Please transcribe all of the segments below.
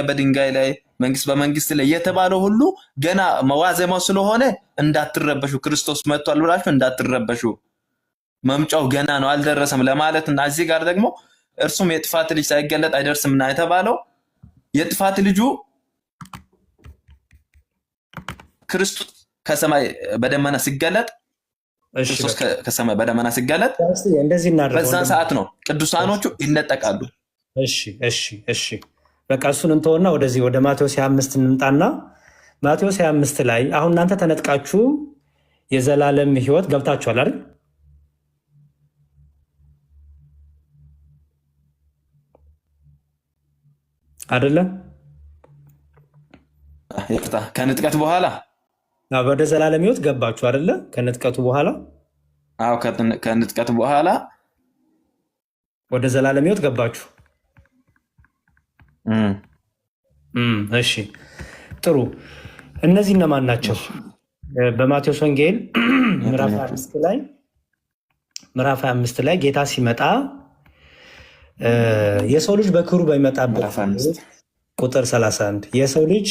በድንጋይ ላይ መንግስት በመንግስት ላይ የተባለው ሁሉ ገና መዋዘማው ስለሆነ እንዳትረበሹ ክርስቶስ መጥቷል ብላችሁ እንዳትረበሹ መምጫው ገና ነው አልደረሰም ለማለት እና እዚህ ጋር ደግሞ እርሱም የጥፋት ልጅ ሳይገለጥ አይደርስምና የተባለው የጥፋት ልጁ ክርስቶስ ከሰማይ በደመና ሲገለጥ ክርስቶስ ከሰማይ በደመና ሲገለጥ እንደዚህ እናደርጋለን። በዛን ሰዓት ነው ቅዱሳኖቹ ይነጠቃሉ። እሺ በቃ እሱን እንተውና ወደዚህ ወደ ማቴዎስ 25 እንምጣና ማቴዎስ 25 ላይ አሁን እናንተ ተነጥቃችሁ የዘላለም ህይወት ገብታችኋል አይደል? አይደለም? ከንጥቀት በኋላ ወደ ዘላለም ህይወት ገባችሁ አይደለ? ከንጥቀቱ በኋላ አዎ፣ ከንጥቀት በኋላ ወደ ዘላለም ህይወት ገባችሁ። እሺ ጥሩ። እነዚህ እነማን ናቸው? በማቴዎስ ወንጌል ምዕራፍ 25 ላይ ጌታ ሲመጣ የሰው ልጅ በክብሩ በሚመጣበት ቁጥር 31 የሰው ልጅ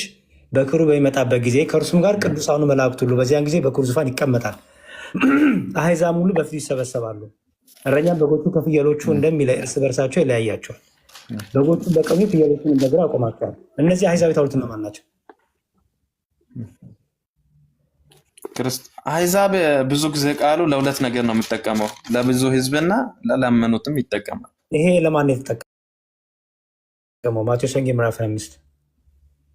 በክብሩ በሚመጣበት ጊዜ ከእርሱም ጋር ቅዱሳኑ መላእክት ሁሉ በዚያን ጊዜ በክብሩ ዙፋን ይቀመጣል። አሕዛብ ሁሉ በፊቱ ይሰበሰባሉ። እረኛም በጎቹ ከፍየሎቹ እንደሚለይ እርስ በርሳቸው ይለያያቸዋል። በጎቹን በቀኙ ፍየሎቹን በግራ ያቆማቸዋል። እነዚህ አሕዛብ የተባሉት እነማን ናቸው? አሕዛብ ብዙ ጊዜ ቃሉ ለሁለት ነገር ነው የሚጠቀመው፣ ለብዙ ህዝብና ለላመኑትም ይጠቀማል። ይሄ ለማን ነው የተጠቀመው? ማቴዎስ ወንጌል ምዕራፍ 25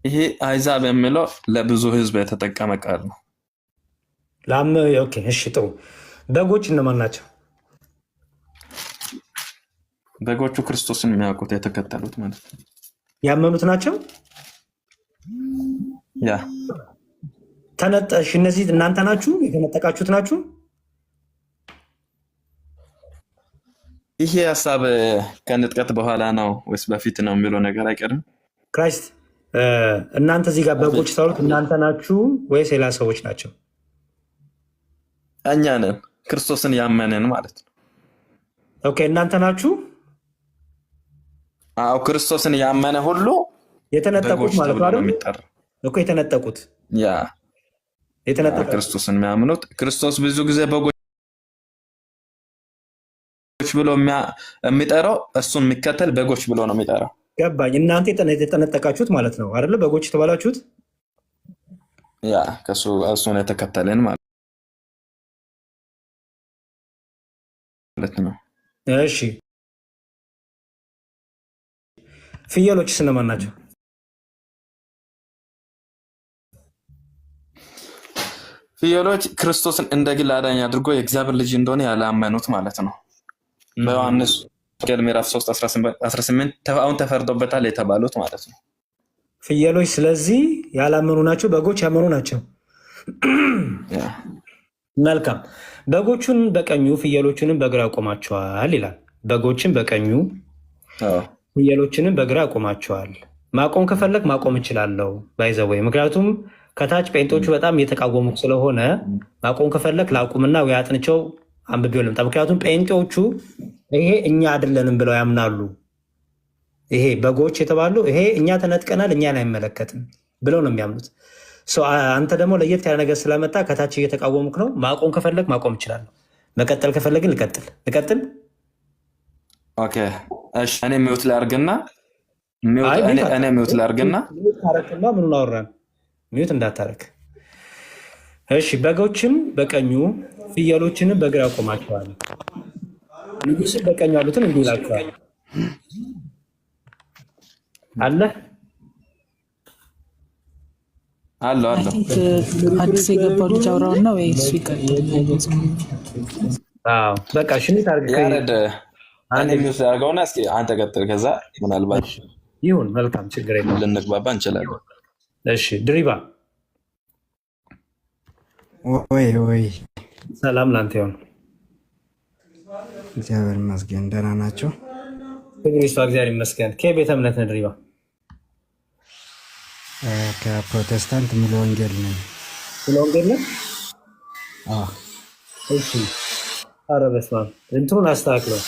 ይሄ አሕዛብ የሚለው ለብዙ ህዝብ የተጠቀመ ቃል ነው። እሺ ጥሩ። በጎች እነማን ናቸው? በጎቹ ክርስቶስን የሚያውቁት የተከተሉት ማለት ነው። ያመኑት ናቸው። ያ ተነጠሽ እነዚህ እናንተ ናችሁ የተነጠቃችሁት ናችሁ። ይሄ ሀሳብ ከንጥቀት በኋላ ነው ወይስ በፊት ነው የሚለው ነገር አይቀርም። ክራይስት እናንተ እዚህ ጋር በጎች ተባሉት እናንተ ናችሁ ወይስ ሌላ ሰዎች ናቸው? እኛ ነን ክርስቶስን ያመንን ማለት ነው። ኦኬ እናንተ ናችሁ። አዎ ክርስቶስን ያመነ ሁሉ የተነጠቁት ማለት ነው አይደል? እኮ የተነጠቁት ያ የተነጠቁት ክርስቶስን የሚያምኑት ክርስቶስ ብዙ ጊዜ በጎች ብሎ የሚጠራው እሱን የሚከተል በጎች ብሎ ነው የሚጠራው። ገባኝ። እናንተ የተነጠቃችሁት ማለት ነው አይደል? በጎች የተባላችሁት ያ ከሱ እሱን የተከተልን ማለት ነው። እሺ ፍየሎች እነማን ናቸው? ፍየሎች ክርስቶስን እንደ ግል አዳኝ አድርጎ የእግዚአብሔር ልጅ እንደሆነ ያላመኑት ማለት ነው። በዮሐንስ ወንጌል ምዕራፍ 3:18 አሁን ተፈርዶበታል የተባሉት ማለት ነው ፍየሎች። ስለዚህ ያላመኑ ናቸው። በጎች ያመኑ ናቸው። መልካም። በጎቹን በቀኙ ፍየሎቹንም በግራ ያቆማቸዋል ይላል። በጎችን በቀኙ ፍየሎችንም በግራ ያቆማቸዋል። ማቆም ከፈለግ ማቆም እችላለሁ ባይዘወይ። ምክንያቱም ከታች ጴንጤዎቹ በጣም እየተቃወሙ ስለሆነ ማቆም ከፈለግ ላቁምና ወይ አጥንቸው አንብቤው ልምጣ። ምክንያቱም ጴንጤዎቹ ይሄ እኛ አይደለንም ብለው ያምናሉ። ይሄ በጎች የተባሉ ይሄ እኛ ተነጥቀናል እኛን አይመለከትም ብለው ነው የሚያምኑት። አንተ ደግሞ ለየት ያለ ነገር ስለመጣ ከታች እየተቃወሙክ ነው። ማቆም ከፈለግ ማቆም እችላለሁ። መቀጠል ከፈለግን ልቀጥል። ኦኬ እሺ። እኔ ሚውት ላድርግና ምኑን አወራን? ሚውት እንዳታረግ። እሺ። በጎችን በቀኙ ፍየሎችንም በግራ ያቆማቸዋል። ንጉሥን በቀኙ ያሉትን እንዲህ ይላቸዋል አለ አዲስ የገባው ልጅ አውራውና ወይ እሱ ይቀጥል። በቃ ሽኒት ያረደ አንድ ሚውት አድርገውና እስኪ አንተ ቀጥል። ከዛ ምናልባት ይሁን መልካም ችግር የለም ልንግባባ እንችላለን። እሺ ድሪባ ወይ ሰላም ላንተ ይሁን። እግዚአብሔር ይመስገን። ደህና ናቸው? እግዚአብሔር ይመስገን። ከቤተ እምነት ነህ ድሪባ? ከፕሮቴስታንት ሙሉ ወንጌል ነኝ። ሙሉ ወንጌል ነህ? አዎ። እሺ። ኧረ በስመ አብ እንትኑን አስተካክለው።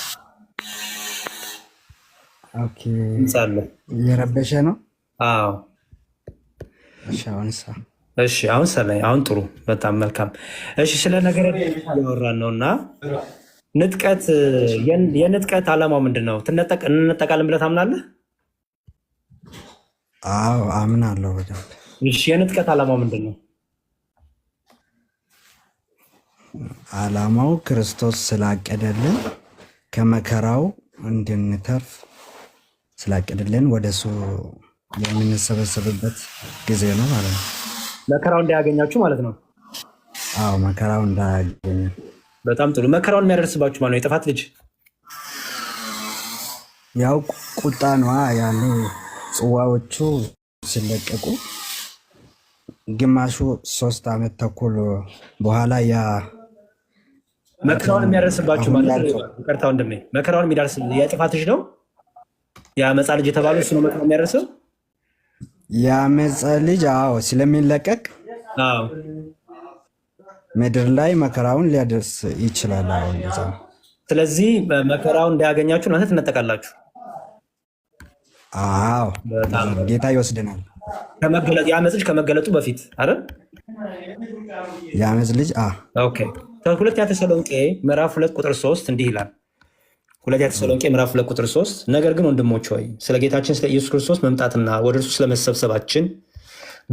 ኦኬ። እንጻለ እየረበሸ ነው። አዎ እሺ አሁንሳ እሺ አሁን ሰላይ አሁን ጥሩ በጣም መልካም። እሺ ስለ ነገረ ያወራን ነውና ንጥቀት የንጥቀት ዓላማው ምንድነው? እንነጠቃለን ብለህ ታምናለህ? አዎ አምናለሁ በደንብ። እሺ የንጥቀት ዓላማው ምንድነው? ዓላማው ክርስቶስ ስላቀደልን ከመከራው እንድንተርፍ ስላቀደልን ወደሱ የምንሰበሰብበት ጊዜ ነው ማለት ነው። መከራው እንዳያገኛችሁ ማለት ነው። አዎ መከራው እንዳያገኝ። በጣም ጥሩ። መከራውን የሚያደርስባችሁ ማለት ነው የጥፋት ልጅ ያው ቁጣ ነዋ። ያኔ ጽዋዎቹ ሲለቀቁ ግማሹ 3 ዓመት ተኩል በኋላ ያ መከራውን የሚያደርስባችሁ ማለት ነው። ይቅርታ ወንድሜ፣ መከራውን የሚደርስ የጥፋት ልጅ ነው። የአመፃ ልጅ የተባለው እሱ ነው መከራውን የሚያደርሰው። የአመፃ ልጅ አዎ ስለሚለቀቅ አዎ ምድር ላይ መከራውን ሊያደርስ ይችላል። አዎ እንደዛ ነው። ስለዚህ መከራውን እንዳያገኛችሁ እናንተ ትነጠቃላችሁ። አዎ ጌታ ይወስደናል። የአመፅ ልጅ ከመገለጡ በፊት አይደል? የአመፅ ልጅ ኦኬ። ሁለተኛ ተሰሎንቄ ምዕራፍ 2 ቁጥር 3 እንዲህ ይላል። ሁለተኛ ተሰሎንቄ ምዕራፍ 2 ቁጥር 3 ነገር ግን ወንድሞች ሆይ ስለ ጌታችን ስለ ኢየሱስ ክርስቶስ መምጣትና ወደ እርሱ ስለመሰብሰባችን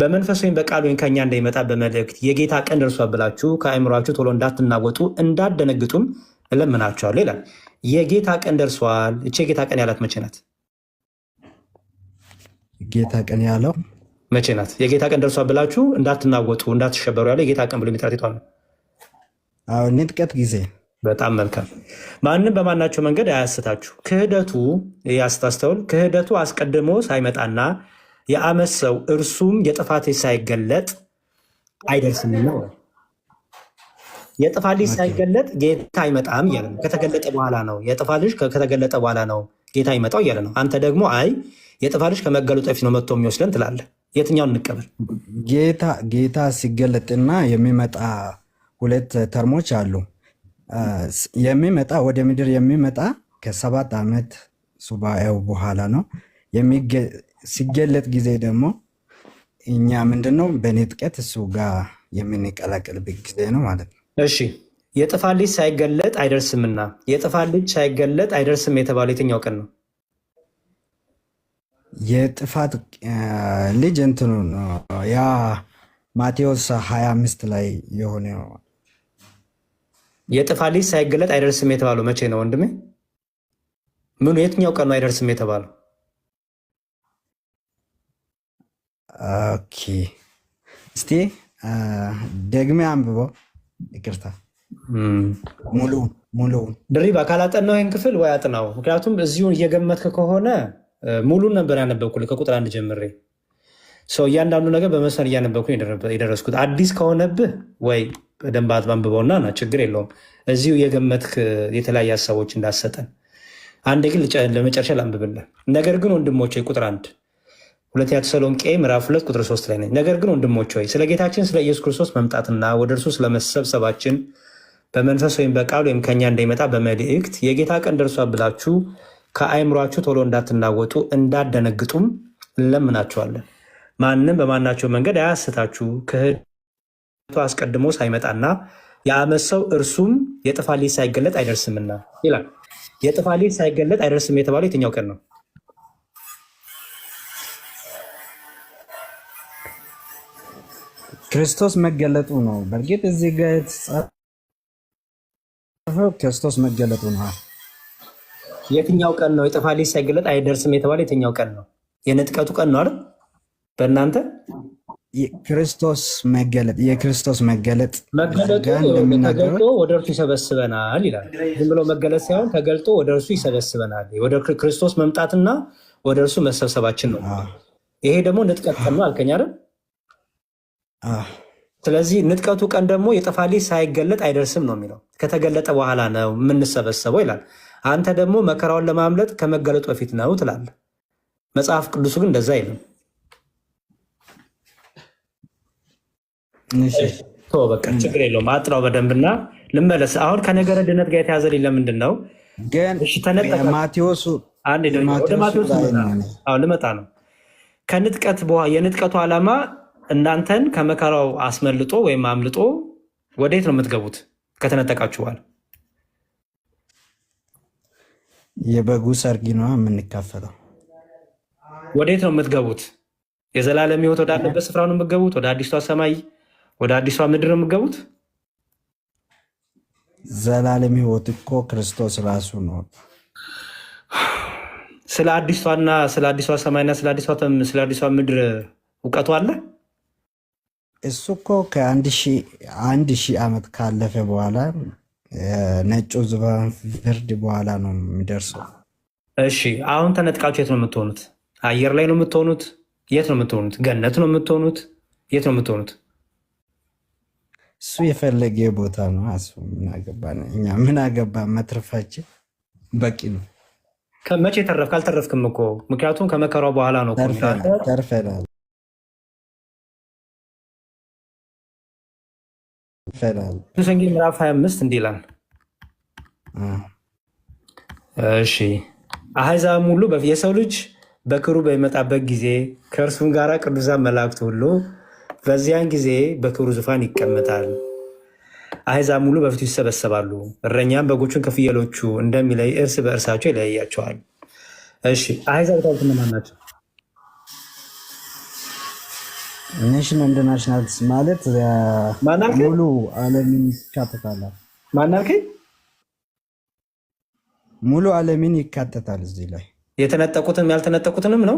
በመንፈስ ወይም በቃል ወይም ከእኛ እንዳይመጣ በመልእክት የጌታ ቀን ደርሷል ብላችሁ ከአእምሯችሁ ቶሎ እንዳትናወጡ እንዳትደነግጡም እለምናችኋለሁ ይላል። የጌታ ቀን ደርሷል። እቺ የጌታ ቀን ያላት መቼ ናት? ጌታ ቀን ያለው መቼ ናት? የጌታ ቀን ደርሷል ብላችሁ እንዳትናወጡ እንዳትሸበሩ ያለው የጌታ ቀን ብሎ የሚጠራት ይቷል። አዎ ንጥቀት ጊዜ። በጣም መልካም። ማንም በማናቸው መንገድ አያስታችሁ። ክህደቱ ያስታስተውል። ክህደቱ አስቀድሞ ሳይመጣና የአመፅ ሰው እርሱም የጥፋት ልጅ ሳይገለጥ አይደርስም ነው። የጥፋት ልጅ ሳይገለጥ ጌታ አይመጣም እያለ ነው። ከተገለጠ በኋላ ነው የጥፋት ልጅ ከተገለጠ በኋላ ነው ጌታ ይመጣው እያለ ነው። አንተ ደግሞ አይ የጥፋት ልጅ ከመገለጡ በፊት ነው መጥቶ የሚወስደን ትላለህ። የትኛውን እንቀበል? ጌታ ሲገለጥና የሚመጣ ሁለት ተርሞች አሉ። የሚመጣ ወደ ምድር የሚመጣ ከ7 ዓመት ሱባኤው በኋላ ነው። ሲገለጥ ጊዜ ደግሞ እኛ ምንድነው በንጥቀት እሱ ጋር የምንቀላቀልበት ጊዜ ነው ማለት ነው። እሺ የጥፋት ልጅ ሳይገለጥ አይደርስምና የጥፋት ልጅ ሳይገለጥ አይደርስም የተባለው የትኛው ቀን ነው? የጥፋት ልጅ እንትኑ ያ ማቴዎስ 25 ላይ የሆነ የጥፋት ልጅ ሳይገለጥ አይደርስም የተባለው መቼ ነው ወንድሜ? ምኑ የትኛው ቀን ነው አይደርስም የተባለው? ኦኬ እስቲ ደግሜ አንብበው። ይቅርታ ሙሉ ድሪባ ካላጠናው ይህን ክፍል ወይ አጥናው። ምክንያቱም እዚሁ እየገመትክ ከሆነ ሙሉን ነበር ያነበብኩልህ ከቁጥር 1 ጀምሬ ሰው እያንዳንዱ ነገር በመስመር እያነበብኩ የደረስኩት። አዲስ ከሆነብህ ወይ በደንብ አንብበውና ና ችግር የለውም። እዚሁ እየገመትክ የተለያዩ ሀሳቦች እንዳሰጠን አንድ ግን ለመጨረሻ ላንብብልህ። ነገር ግን ወንድሞች ቁጥር 1 ሁለተኛ ተሰሎንቄ ምዕራፍ 2 ቁጥር 3 ላይ ነኝ። ነገር ግን ወንድሞች ሆይ ስለ ጌታችን ስለ ኢየሱስ ክርስቶስ መምጣትና ወደ እርሱ ስለመሰብሰባችን በመንፈስ ወይም በቃል ወይም ከኛ እንዳይመጣ በመልእክት የጌታ ቀን ደርሷል ብላችሁ ከአእምሯችሁ ቶሎ እንዳትናወጡ እንዳትደነግጡም እንለምናችኋለን። ማንም በማናቸው መንገድ አያስታችሁ። ክህደቱ አስቀድሞ ሳይመጣና የአመፅ ሰው እርሱም የጥፋት ልጅ ሳይገለጥ አይደርስምና ይላል። የጥፋት ልጅ ሳይገለጥ አይደርስም የተባለው የትኛው ቀን ነው? ክርስቶስ መገለጡ ነው። በእርግጥ እዚህ ጋር የተጻፈው ክርስቶስ መገለጡ ነው። የትኛው ቀን ነው የጥፋት ልጅ ሳይገለጥ አይደርስም የተባለው የትኛው ቀን ነው? የንጥቀቱ ቀን ነው አይደል? በእናንተ የክርስቶስ መገለጥ ተገልጦ ወደ እርሱ ይሰበስበናል ይላል። ዝም ብሎ መገለጥ ሳይሆን ተገልጦ ወደ እርሱ ይሰበስበናል። ወደ ክርስቶስ መምጣትና ወደ እርሱ መሰብሰባችን ነው። ይሄ ደግሞ ንጥቀት ቀን ነው አልከኝ አይደል? ስለዚህ ንጥቀቱ ቀን ደግሞ የጥፋት ልጅ ሳይገለጥ አይደርስም ነው የሚለው። ከተገለጠ በኋላ ነው የምንሰበሰበው ይላል። አንተ ደግሞ መከራውን ለማምለጥ ከመገለጡ በፊት ነው ትላለህ። መጽሐፍ ቅዱሱ ግን እንደዛ አይልም። በቃ ችግር የለውም። አጥራው በደንብና ልመለስ። አሁን ከነገረ ድነት ጋር የተያዘልኝ ለምንድን ነው ግን? ማቴዎስ ልመጣ ነው። የንጥቀቱ ዓላማ እናንተን ከመከራው አስመልጦ ወይም አምልጦ ወዴት ነው የምትገቡት? ከተነጠቃችሁ በኋላ የበጉ ሰርግ ነው የምንካፈለው። ወዴት ነው የምትገቡት? የዘላለም ሕይወት ወዳለበት ስፍራ ነው የምትገቡት? ወደ አዲሷ ሰማይ ወደ አዲሷ ምድር ነው የምትገቡት? ዘላለም ሕይወት እኮ ክርስቶስ ራሱ ነው። ስለ አዲሷ ሰማይና ስለ አዲሷ ምድር እውቀቱ አለ? እሱ እኮ ከአንድ ሺህ ዓመት ካለፈ በኋላ ነጩ ዙፋን ፍርድ በኋላ ነው የሚደርሰው። እሺ አሁን ተነጥቃችሁ የት ነው የምትሆኑት? አየር ላይ ነው የምትሆኑት? የት ነው የምትሆኑት? ገነት ነው የምትሆኑት? የት ነው የምትሆኑት? እሱ የፈለገ ቦታ ነው። እሱ ምን አገባን እኛ? ምን አገባን? መትረፋችን በቂ ነው። መቼ ተረፍክ? አልተረፍክም እኮ ምክንያቱም ከመከራው በኋላ ነው። ተርፈናል። ቅዱስ ወንጌል ምዕራፍ 25 እንዲህ ይላል። እሺ አሕዛብም ሁሉ የሰው ልጅ በክብሩ በሚመጣበት ጊዜ ከእርሱም ጋር ቅዱሳን መላእክት ሁሉ በዚያን ጊዜ በክብሩ ዙፋን ይቀመጣል። አሕዛብም ሁሉ በፊቱ ይሰበሰባሉ። እረኛም በጎቹን ከፍየሎቹ እንደሚለይ እርስ በእርሳቸው ይለያያቸዋል። እሺ አሕዛብ ታውቁ እነማን ናቸው? ኔሽናል ኢንተርናሽናልስ ማለት ሙሉ ዓለምን ይካተታል። ማናልከኝ? ሙሉ ዓለምን ይካተታል። እዚህ ላይ የተነጠቁትም ያልተነጠቁትንም ነው።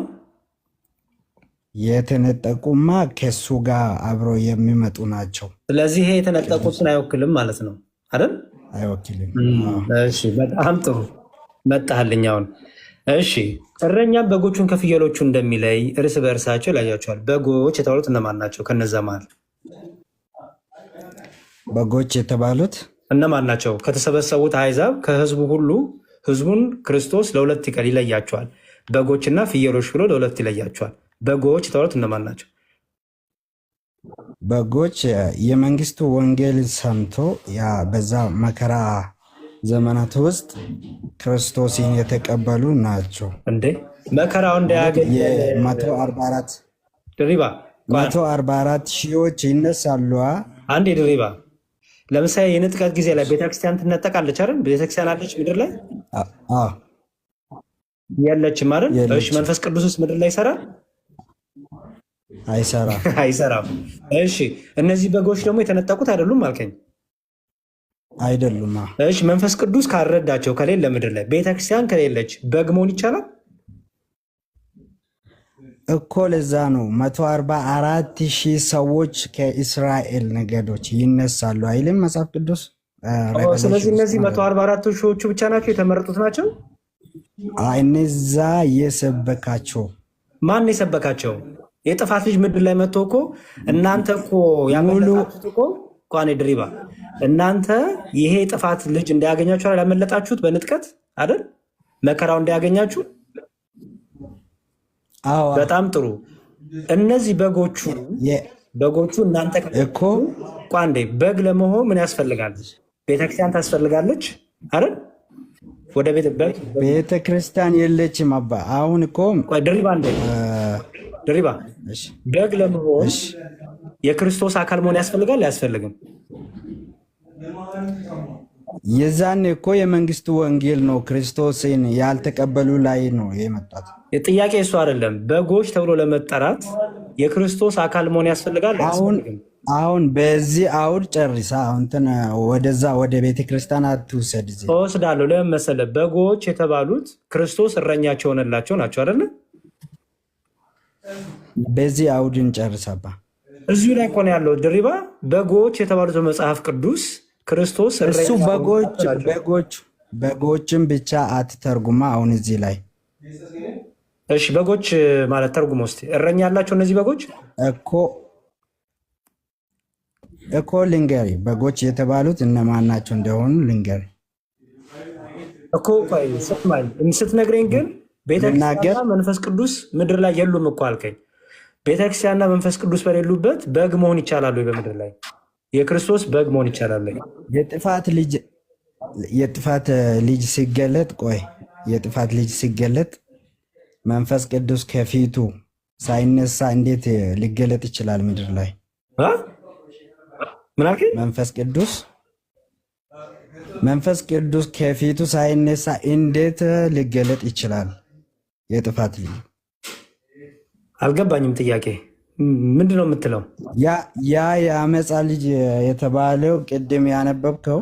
የተነጠቁማ ከሱ ጋር አብረው የሚመጡ ናቸው። ስለዚህ ይሄ የተነጠቁትን አይወክልም ማለት ነው አይደል? አይወክልም። እሺ በጣም ጥሩ መጣህልኝ አሁን። እሺ እረኛም በጎቹን ከፍየሎቹ እንደሚለይ እርስ በእርሳቸው ይለያቸዋል። በጎች የተባሉት እነማን ናቸው? ከነዛ መሃል በጎች የተባሉት እነማን ናቸው? ከተሰበሰቡት አሕዛብ ከህዝቡ ሁሉ ህዝቡን ክርስቶስ ለሁለት ይለያቸዋል። በጎችና ፍየሎች ብሎ ለሁለት ይለያቸዋል። በጎች የተባሉት እነማን ናቸው? በጎች የመንግስቱ ወንጌል ሰምቶ በዛ መከራ ዘመናት ውስጥ ክርስቶስን የተቀበሉ ናቸው። እንዴ መከራው እንዳያገኝ 144 ሺዎች ይነሳሉ። አንዴ ድሪባ ለምሳሌ የንጥቀት ጊዜ ላይ ቤተክርስቲያን ትነጠቃለች አይደል? ቤተክርስቲያን አለች ምድር ላይ የለችም አይደል? እሺ መንፈስ ቅዱስስ ምድር ላይ ይሰራል? አይሰራም። እሺ እነዚህ በጎች ደግሞ የተነጠቁት አይደሉም አልከኝ? አይደሉም። እሺ መንፈስ ቅዱስ ካልረዳቸው ከሌለ ምድር ላይ ቤተክርስቲያን ከሌለች በግ መሆን ይቻላል እኮ። ለዛ ነው 144 ሺህ ሰዎች ከእስራኤል ነገዶች ይነሳሉ አይልም መጽሐፍ ቅዱስ? ስለዚህ እነዚህ 144 ሺዎቹ ብቻ ናቸው የተመረጡት ናቸው? እነዛ የሰበካቸው ማን የሰበካቸው? የጥፋት ልጅ ምድር ላይ መጥቶ እኮ እናንተ እኮ ያመለጣችሁት እኮ ቋኔ ድሪባ እናንተ ይሄ ጥፋት ልጅ እንዳያገኛችሁ ያመለጣችሁት በንጥቀት አይደል? መከራው እንዳያገኛችሁ። በጣም ጥሩ። እነዚህ በጎቹ እናንተ እኮ ቋንዴ በግ ለመሆን ምን ያስፈልጋል? ቤተክርስቲያን ታስፈልጋለች አይደል? ወደ ቤተክርስቲያን የለችም አባ። አሁን እኮ ድሪባ በግ ለመሆን የክርስቶስ አካል መሆን ያስፈልጋል አያስፈልግም? የዛኔ እኮ የመንግስቱ ወንጌል ነው ክርስቶስን ያልተቀበሉ ላይ ነው የመጣት። ጥያቄ እሱ አይደለም። በጎች ተብሎ ለመጠራት የክርስቶስ አካል መሆን ያስፈልጋል አያስፈልግም? አሁን በዚህ አውድ ጨርሳ አሁን ወደዛ ወደ ቤተክርስቲያን አትውሰድ። እወስዳለሁ። ለምን መሰለህ? በጎች የተባሉት ክርስቶስ እረኛቸው ሆነላቸው ናቸው አይደለ? በዚህ አውድን ጨርሳባ እዚሁ ላይ እኮ ነው ያለው ድሪባ። በጎች የተባሉት በመጽሐፍ ቅዱስ ክርስቶስ እሱ በጎችን ብቻ አትተርጉማ። አሁን እዚህ ላይ እሺ በጎች ማለት ተርጉም ውስጥ እረኛ ያላቸው እነዚህ በጎች እኮ ልንገሪ፣ በጎች የተባሉት እነማን ናቸው እንደሆኑ ልንገሪ እኮ። ስትነግረኝ ግን ቤተክርስቲያንና መንፈስ ቅዱስ ምድር ላይ የሉም እኮ አልከኝ። ቤተክርስቲያንና መንፈስ ቅዱስ በሌሉበት በግ መሆን ይቻላሉ? በምድር ላይ የክርስቶስ በግ መሆን ይቻላል? የጥፋት ልጅ ሲገለጥ መንፈስ ቅዱስ ከፊቱ ሳይነሳ እንዴት ሊገለጥ ይችላል ምድር ላይ? ምን አልከኝ? መንፈስ ቅዱስ ከፊቱ ሳይነሳ እንዴት ሊገለጥ ይችላል? የጥፋት ልጅ አልገባኝም። ጥያቄ ምንድን ነው የምትለው? ያ የአመፃ ልጅ የተባለው ቅድም ያነበብከው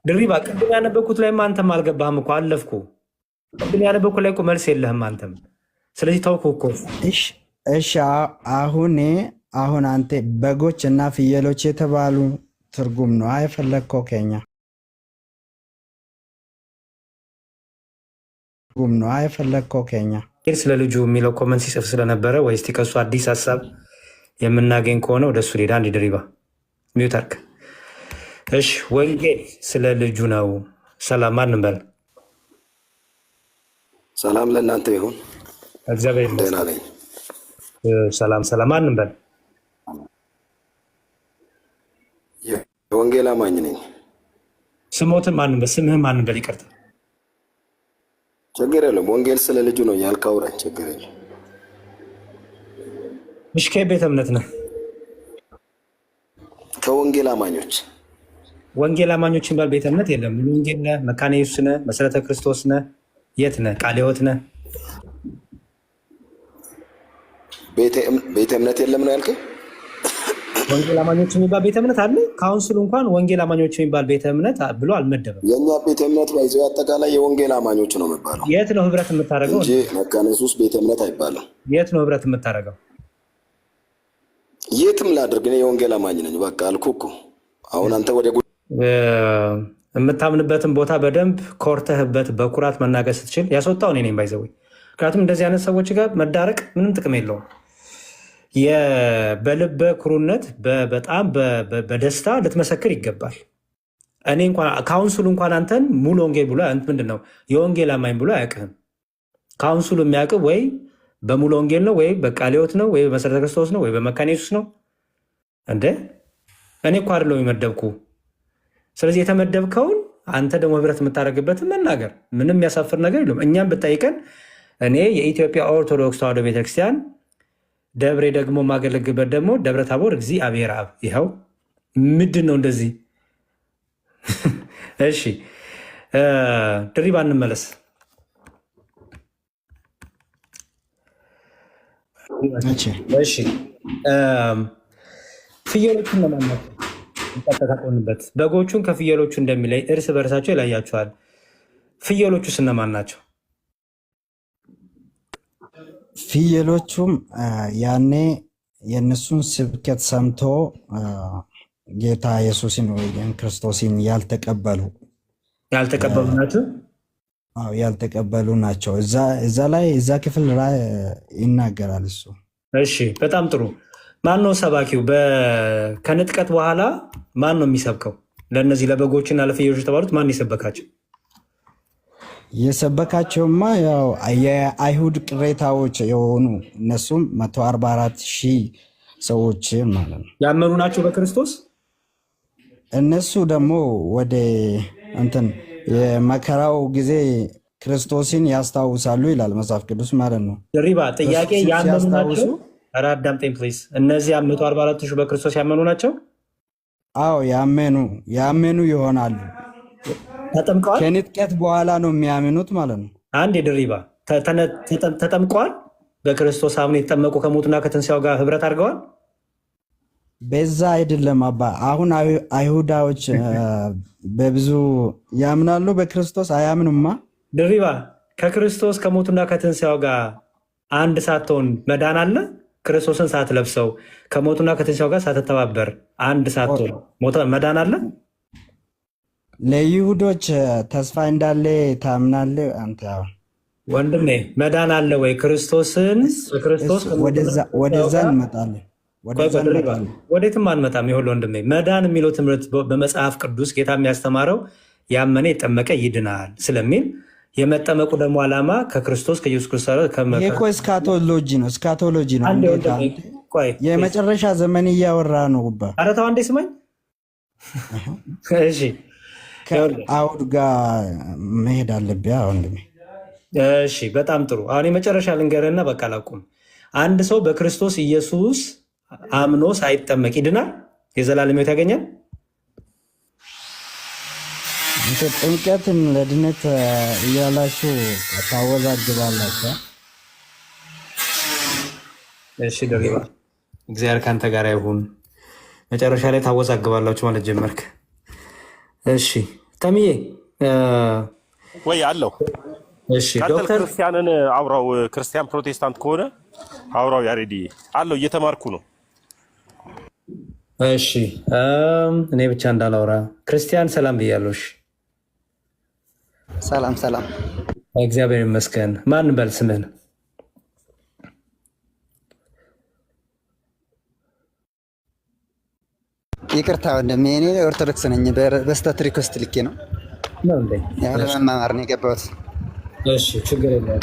ድሪባ፣ ቅድም ያነበብኩት ላይም አንተም አልገባህም እኮ አለፍኩ። ቅድም ያነበብኩት ላይ እኮ መልስ የለህም አንተም። ስለዚህ ተውኩ እኮ። እሺ አሁን አንተ በጎች እና ፍየሎች የተባሉ ትርጉም ነው የፈለግከው ከኛ? ስለ ልጁ የሚለው ኮመንት ሲጽፍ ስለነበረ ወይ እስቲ ከሱ አዲስ ሀሳብ የምናገኝ ከሆነ ወደ እሱ ሌዳ አንድ ድሪባ ሚውት አድርግ። እሺ ወንጌል ስለ ልጁ ነው። ሰላም ማንም በል። ሰላም ለእናንተ ይሁን። እግዚአብሔር ደህና ነኝ። ሰላም ማንም በል። የወንጌል አማኝ ነኝ። ስሞትን ማንም በል። ስምህን ማንም በል። ይቅርታ ችግር የለም። ወንጌል ስለ ልጁ ነው ያልከው አውራኝ፣ ችግር የለም። እሺ ከቤተ እምነት ነህ? ከወንጌል አማኞች። ወንጌል አማኞች የሚባል ቤተ እምነት የለም። ምን ወንጌል ነህ? መካነ ኢየሱስ ነህ? መሰረተ ክርስቶስ ነህ? የት ነህ? ቃለ ሕይወት ነህ? ቤተ እምነት የለም ነው ያልከኝ? ወንጌል አማኞች የሚባል ቤተ እምነት አለ? ካውንስሉ እንኳን ወንጌል አማኞች የሚባል ቤተ እምነት ብሎ አልመደበም። የእኛ ቤተ እምነት ባይዘው አጠቃላይ የወንጌል አማኞች ነው የሚባለው። የት ነው ህብረት የምታደርገው እንጂ መካነ ኢየሱስ ቤተ እምነት አይባልም። የት ነው ህብረት የምታደርገው? የትም ላድርግ እኔ የወንጌል አማኝ ነኝ። በቃ አልኩህ እኮ። አሁን አንተ ወደ የምታምንበትን ቦታ በደንብ ኮርተህበት በኩራት መናገር ስትችል ያስወጣው እኔ ነኝ ባይዘው። ምክንያቱም እንደዚህ አይነት ሰዎች ጋር መዳረቅ ምንም ጥቅም የለውም። በልበ ኩሩነት በጣም በደስታ ልትመሰክር ይገባል። እኔ እንኳን ካውንስሉ እንኳን አንተን ሙሉ ወንጌል ብሎ ምንድን ነው የወንጌል አማኝ ብሎ አያውቅህም። ካውንስሉ የሚያውቅህ ወይ በሙሉ ወንጌል ነው ወይ በቃለ ሕይወት ነው ወይ በመሰረተ ክርስቶስ ነው ወይ በመካነ ኢየሱስ ነው። እንደ እኔ እኮ አይደለሁም የመደብኩ። ስለዚህ የተመደብከውን አንተ ደግሞ ህብረት የምታደርግበትን መናገር ምንም የሚያሳፍር ነገር የለም። እኛም ብጠይቀን እኔ የኢትዮጵያ ኦርቶዶክስ ተዋሕዶ ቤተክርስቲያን ደብሬ ደግሞ የማገለግበት ደግሞ ደብረ ታቦር እግዚአብሔር አብ። ይኸው ምንድን ነው እንደዚህ? እሺ ድሪባ እንመለስ። እሺ ፍየሎቹን ለማናቸው ተጠቃቆንበት በጎቹን ከፍየሎቹ እንደሚለይ እርስ በርሳቸው ይለያቸዋል። ፍየሎቹስ እነማን ናቸው? ፍየሎቹም ያኔ የእነሱን ስብከት ሰምቶ ጌታ ኢየሱስን ወይም ክርስቶስን ያልተቀበሉ ናቸው። ያልተቀበሉ ናቸው። እዛ ላይ እዛ ክፍል ላይ ይናገራል እሱ። እሺ በጣም ጥሩ። ማን ነው ሰባኪው? ከንጥቀት በኋላ ማን ነው የሚሰብከው? ለእነዚህ ለበጎችና ለፍየሎች የተባሉት ማን የሰበካቸው? የሰበካቸውማ ያው የአይሁድ ቅሬታዎች የሆኑ እነሱም 144,000 ሰዎች ማለት ነው ያመኑ ናቸው በክርስቶስ። እነሱ ደግሞ ወደ እንትን የመከራው ጊዜ ክርስቶስን ያስታውሳሉ ይላል መጽሐፍ ቅዱስ ማለት ነው። ድሪባ ጥያቄ ያመኑ ናቸው? ኧረ አዳምጠኝ ፕሊዝ። እነዚህ 144,000 በክርስቶስ ያመኑ ናቸው? አዎ ያመኑ ይሆናሉ። ተጠምቀዋል? ከንጥቀት በኋላ ነው የሚያምኑት ማለት ነው። አንድ የድሪባ ተጠምቀዋል? በክርስቶስ አምነው የተጠመቁ ከሞቱና ከትንሣኤው ጋር ህብረት አድርገዋል? በዛ አይደለም አባ። አሁን አይሁዳዎች በብዙ ያምናሉ፣ በክርስቶስ አያምኑማ። ድሪባ ከክርስቶስ ከሞቱና ከትንሣኤው ጋር አንድ ሳትሆን መዳን አለ? ክርስቶስን ሳትለብሰው ከሞቱና ከትንሣኤው ጋር ሳትተባበር አንድ ሳትሆን መዳን አለ? ለይሁዶች ተስፋ እንዳለ ታምናለህ አንተ? ወንድሜ መዳን አለ ወይ? ክርስቶስን ወደዛ እንመጣለን። ወዴትም አንመጣም። ይሁን ወንድሜ፣ መዳን የሚለው ትምህርት በመጽሐፍ ቅዱስ ጌታ የሚያስተማረው ያመነ የጠመቀ ይድናል ስለሚል የመጠመቁ ደግሞ ዓላማ ከክርስቶስ ከኢየሱስ ክርስቶስ እኮ እስካቶሎጂ ነው። የመጨረሻ ዘመን እያወራ ነው። ኧረ ተው አንዴ ስማኝ። እሺ ከአውድ ጋር መሄድ አለብህ ወንድሜ። እሺ በጣም ጥሩ። አሁን የመጨረሻ ልንገርህና በቃ ላቁም። አንድ ሰው በክርስቶስ ኢየሱስ አምኖ ሳይጠመቅ ይድናል? የዘላለም ሕይወት ያገኛል? ጥምቀትን ለድነት እያላችሁ ታወዛግባላችሁ። እሺ ደሪባ እግዚአብሔር ከአንተ ጋር ይሁን። መጨረሻ ላይ ታወዛግባላችሁ ማለት ጀመርክ። እሺ ተምዬ ወይ አለው። እሺ ዶክተር ክርስቲያንን አውራው፣ ክርስቲያን ፕሮቴስታንት ከሆነ አውራው። ያሬዲ አለው፣ እየተማርኩ ነው። እሺ እኔ ብቻ እንዳላውራ ክርስቲያን ሰላም ብያለሽ። ሰላም ሰላም፣ እግዚአብሔር ይመስገን። ማን በል ስምህን? ይቅርታ ወንድሜ፣ እኔ ኦርቶዶክስ ነኝ። በስተት ሪኮስት ልኬ ነው ያው ለመማማር ነው የገባሁት። እሺ ችግር የለም።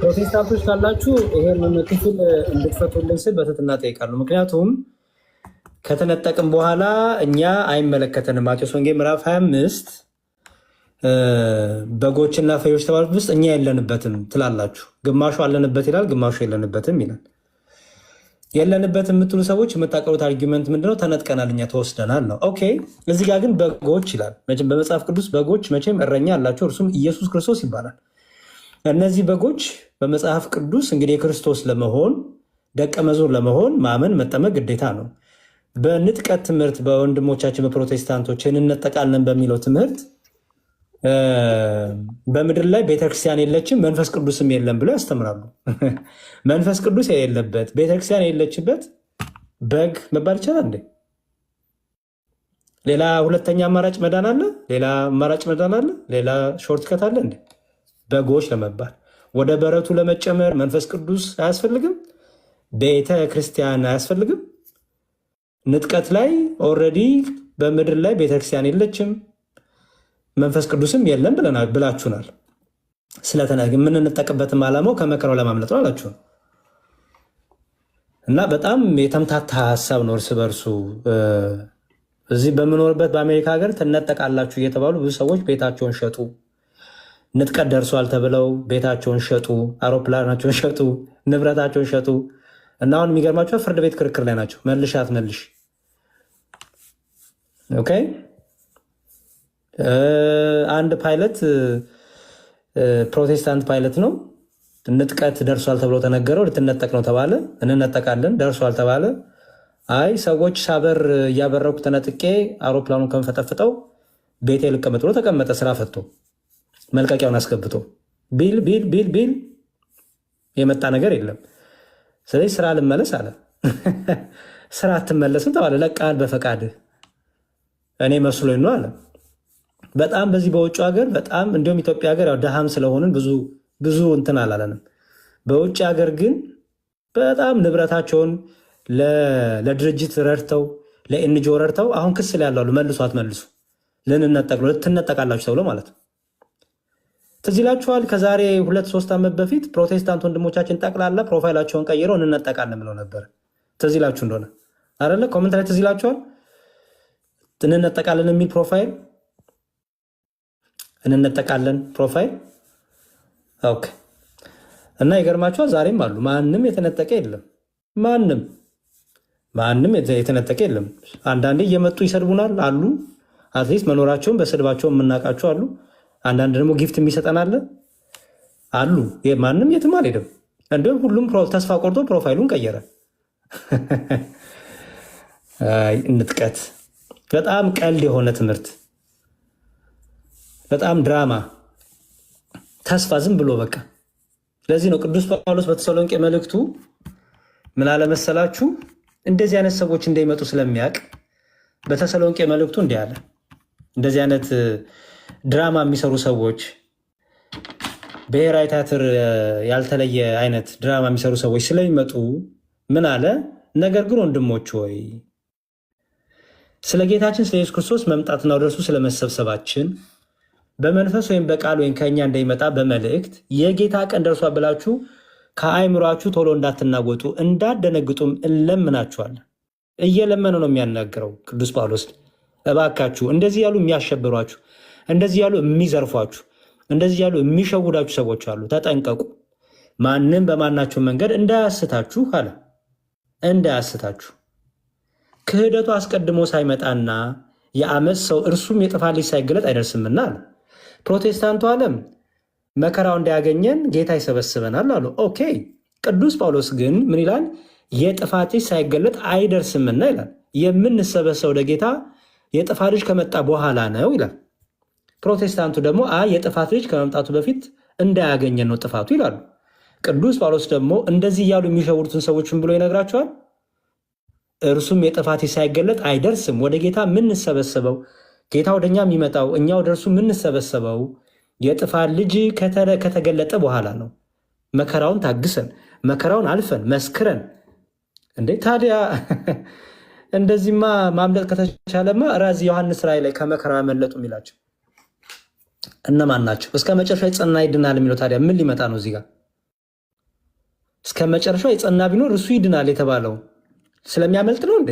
ፕሮቴስታንቶች ካላችሁ ይሄንን ክፍል እንድትፈቱልን ስል በትህትና እጠይቃለሁ። ምክንያቱም ከተነጠቅም በኋላ እኛ አይመለከተንም። ማቴዎስ ወንጌል ምዕራፍ 25 በጎችና ፍሬዎች ተባሉት ውስጥ እኛ የለንበትም ትላላችሁ። ግማሹ አለንበት ይላል፣ ግማሹ የለንበትም ይላል። የለንበትም የምትሉ ሰዎች የምታቀሩት አርጊመንት ምንድነው? ተነጥቀናል፣ እኛ ተወስደናል ነው። ኦኬ እዚህ ጋር ግን በጎች ይላል። በመጽሐፍ ቅዱስ በጎች መቼም እረኛ አላቸው፣ እርሱም ኢየሱስ ክርስቶስ ይባላል። እነዚህ በጎች በመጽሐፍ ቅዱስ እንግዲህ የክርስቶስ ለመሆን ደቀ መዝሙር ለመሆን ማመን መጠመቅ ግዴታ ነው። በንጥቀት ትምህርት በወንድሞቻችን በፕሮቴስታንቶች እንነጠቃለን በሚለው ትምህርት በምድር ላይ ቤተክርስቲያን የለችም መንፈስ ቅዱስም የለም ብለው ያስተምራሉ። መንፈስ ቅዱስ የሌለበት ቤተክርስቲያን የሌለችበት በግ መባል ይቻላል እንዴ? ሌላ ሁለተኛ አማራጭ መዳን አለ? ሌላ አማራጭ መዳን አለ? ሌላ ሾርትከት አለ እንዴ? በጎች ለመባል ወደ በረቱ ለመጨመር መንፈስ ቅዱስ አያስፈልግም? ቤተ ክርስቲያን አያስፈልግም? ንጥቀት ላይ ኦልሬዲ በምድር ላይ ቤተክርስቲያን የለችም መንፈስ ቅዱስም የለም ብላችሁናል። የምንጠቅበትም ዓላማው ከመከራው ለማምለጥ ነው አላችሁ እና በጣም የተምታታ ሀሳብ ነው እርስ በርሱ። እዚህ በምኖርበት በአሜሪካ ሀገር ትነጠቃላችሁ እየተባሉ ብዙ ሰዎች ቤታቸውን ሸጡ። ንጥቀት ደርሷል ተብለው ቤታቸውን ሸጡ፣ አውሮፕላናቸውን ሸጡ፣ ንብረታቸውን ሸጡ እና አሁን የሚገርማቸው ፍርድ ቤት ክርክር ላይ ናቸው። መልሽ አትመልሽ። ኦኬ አንድ ፓይለት ፕሮቴስታንት ፓይለት ነው። ንጥቀት ደርሷል ተብሎ ተነገረው። ልትነጠቅ ነው ተባለ። እንነጠቃለን። ደርሷል ተባለ። አይ ሰዎች ሳበር እያበረኩ ተነጥቄ አውሮፕላኑን ከመፈጠፍጠው ቤቴ ልቀመጥ ብሎ ተቀመጠ። ስራ ፈቶ መልቀቂያውን አስገብቶ ቢል የመጣ ነገር የለም። ስለዚህ ስራ ልመለስ አለ። ስራ አትመለስም ተባለ። ለቃል በፈቃድህ እኔ መስሎኝ ነው አለ። በጣም በዚህ በውጭ ሀገር በጣም እንዲሁም ኢትዮጵያ ሀገር ያው ደሃም ስለሆንን ብዙ እንትን አላለንም። በውጭ ሀገር ግን በጣም ንብረታቸውን ለድርጅት ረድተው ለኤንጂኦ ረድተው አሁን ክስ ላይ ያሉ መልሱ አትመልሱ ልትነጠቃላችሁ ተብሎ ማለት ነው። ትዝ ይላችኋል ከዛሬ 2-3 ዓመት በፊት ፕሮቴስታንት ወንድሞቻችን ጠቅላላ ፕሮፋይላቸውን ቀይረው እንነጠቃለን ብለው ነበር። ትዝ ይላችሁ እንደሆነ አይደለ? ኮመንት ላይ ትዝ ይላችኋል። እንነጠቃለን የሚል ፕሮፋይል እንነጠቃለን ፕሮፋይል። ኦኬ እና ይገርማችኋል ዛሬም አሉ። ማንም የተነጠቀ የለም። ማንም የተነጠቀ የለም። አንዳንዴ እየመጡ ይሰድቡናል አሉ። አትሊስት መኖራቸውን በስድባቸው የምናውቃቸው አሉ። አንዳንድ ደግሞ ጊፍት የሚሰጠናል አሉ። ማንም የትም አልሄድም። እንዲሁም ሁሉም ተስፋ ቆርጦ ፕሮፋይሉን ቀየረ። ንጥቀት በጣም ቀልድ የሆነ ትምህርት፣ በጣም ድራማ፣ ተስፋ ዝም ብሎ በቃ። ለዚህ ነው ቅዱስ ጳውሎስ በተሰሎንቄ መልእክቱ ምን አለመሰላችሁ? እንደዚህ አይነት ሰዎች እንደሚመጡ ስለሚያውቅ በተሰሎንቄ መልእክቱ እንዲህ አለ። እንደዚህ አይነት ድራማ የሚሰሩ ሰዎች፣ ብሔራዊ ቲያትር ያልተለየ አይነት ድራማ የሚሰሩ ሰዎች ስለሚመጡ ምን አለ? ነገር ግን ወንድሞች ሆይ ስለ ጌታችን ስለ ኢየሱስ ክርስቶስ መምጣትና ወደ እርሱ ስለመሰብሰባችን በመንፈስ ወይም በቃል ወይም ከእኛ እንደሚመጣ በመልእክት የጌታ ቀን ደርሷል ብላችሁ ከአይምሯችሁ ቶሎ እንዳትናወጡ እንዳትደነግጡም እንለምናችኋለን። እየለመነ ነው የሚያናግረው ቅዱስ ጳውሎስ። እባካችሁ እንደዚህ ያሉ የሚያሸብሯችሁ፣ እንደዚህ ያሉ የሚዘርፏችሁ፣ እንደዚህ ያሉ የሚሸውዳችሁ ሰዎች አሉ፣ ተጠንቀቁ። ማንም በማናቸው መንገድ እንዳያስታችሁ አለ። እንዳያስታችሁ ክህደቱ አስቀድሞ ሳይመጣና የአመፅ ሰው እርሱም የጥፋት ልጅ ሳይገለጥ አይደርስምና አለ። ፕሮቴስታንቱ ዓለም መከራው እንዳያገኘን ጌታ ይሰበስበናል አሉ። ኦኬ። ቅዱስ ጳውሎስ ግን ምን ይላል? የጥፋት ልጅ ሳይገለጥ አይደርስምና ይላል። የምንሰበሰው ለጌታ የጥፋት ልጅ ከመጣ በኋላ ነው ይላል። ፕሮቴስታንቱ ደግሞ የጥፋት ልጅ ከመምጣቱ በፊት እንዳያገኘን ነው ጥፋቱ ይላሉ። ቅዱስ ጳውሎስ ደግሞ እንደዚህ እያሉ የሚሸውሩትን ሰዎችን ብሎ ይነግራቸዋል። እርሱም የጥፋት ልጅ ሳይገለጥ አይደርስም። ወደ ጌታ የምንሰበሰበው ጌታ ወደኛ የሚመጣው እኛ ወደ እርሱ የምንሰበሰበው የጥፋት ልጅ ከተገለጠ በኋላ ነው። መከራውን ታግሰን መከራውን አልፈን መስክረን እንዴ ታዲያ እንደዚህማ ማምለጥ ከተቻለማ ራዚ ዮሐንስ ራእይ ላይ ከመከራ ያመለጡ የሚላቸው እነማን ናቸው? እስከ መጨረሻ የጸና ይድናል የሚለው ታዲያ ምን ሊመጣ ነው? እዚህ ጋር እስከ መጨረሻ የጸና ቢኖር እሱ ይድናል የተባለው ስለሚያመልጥ ነው እንዴ?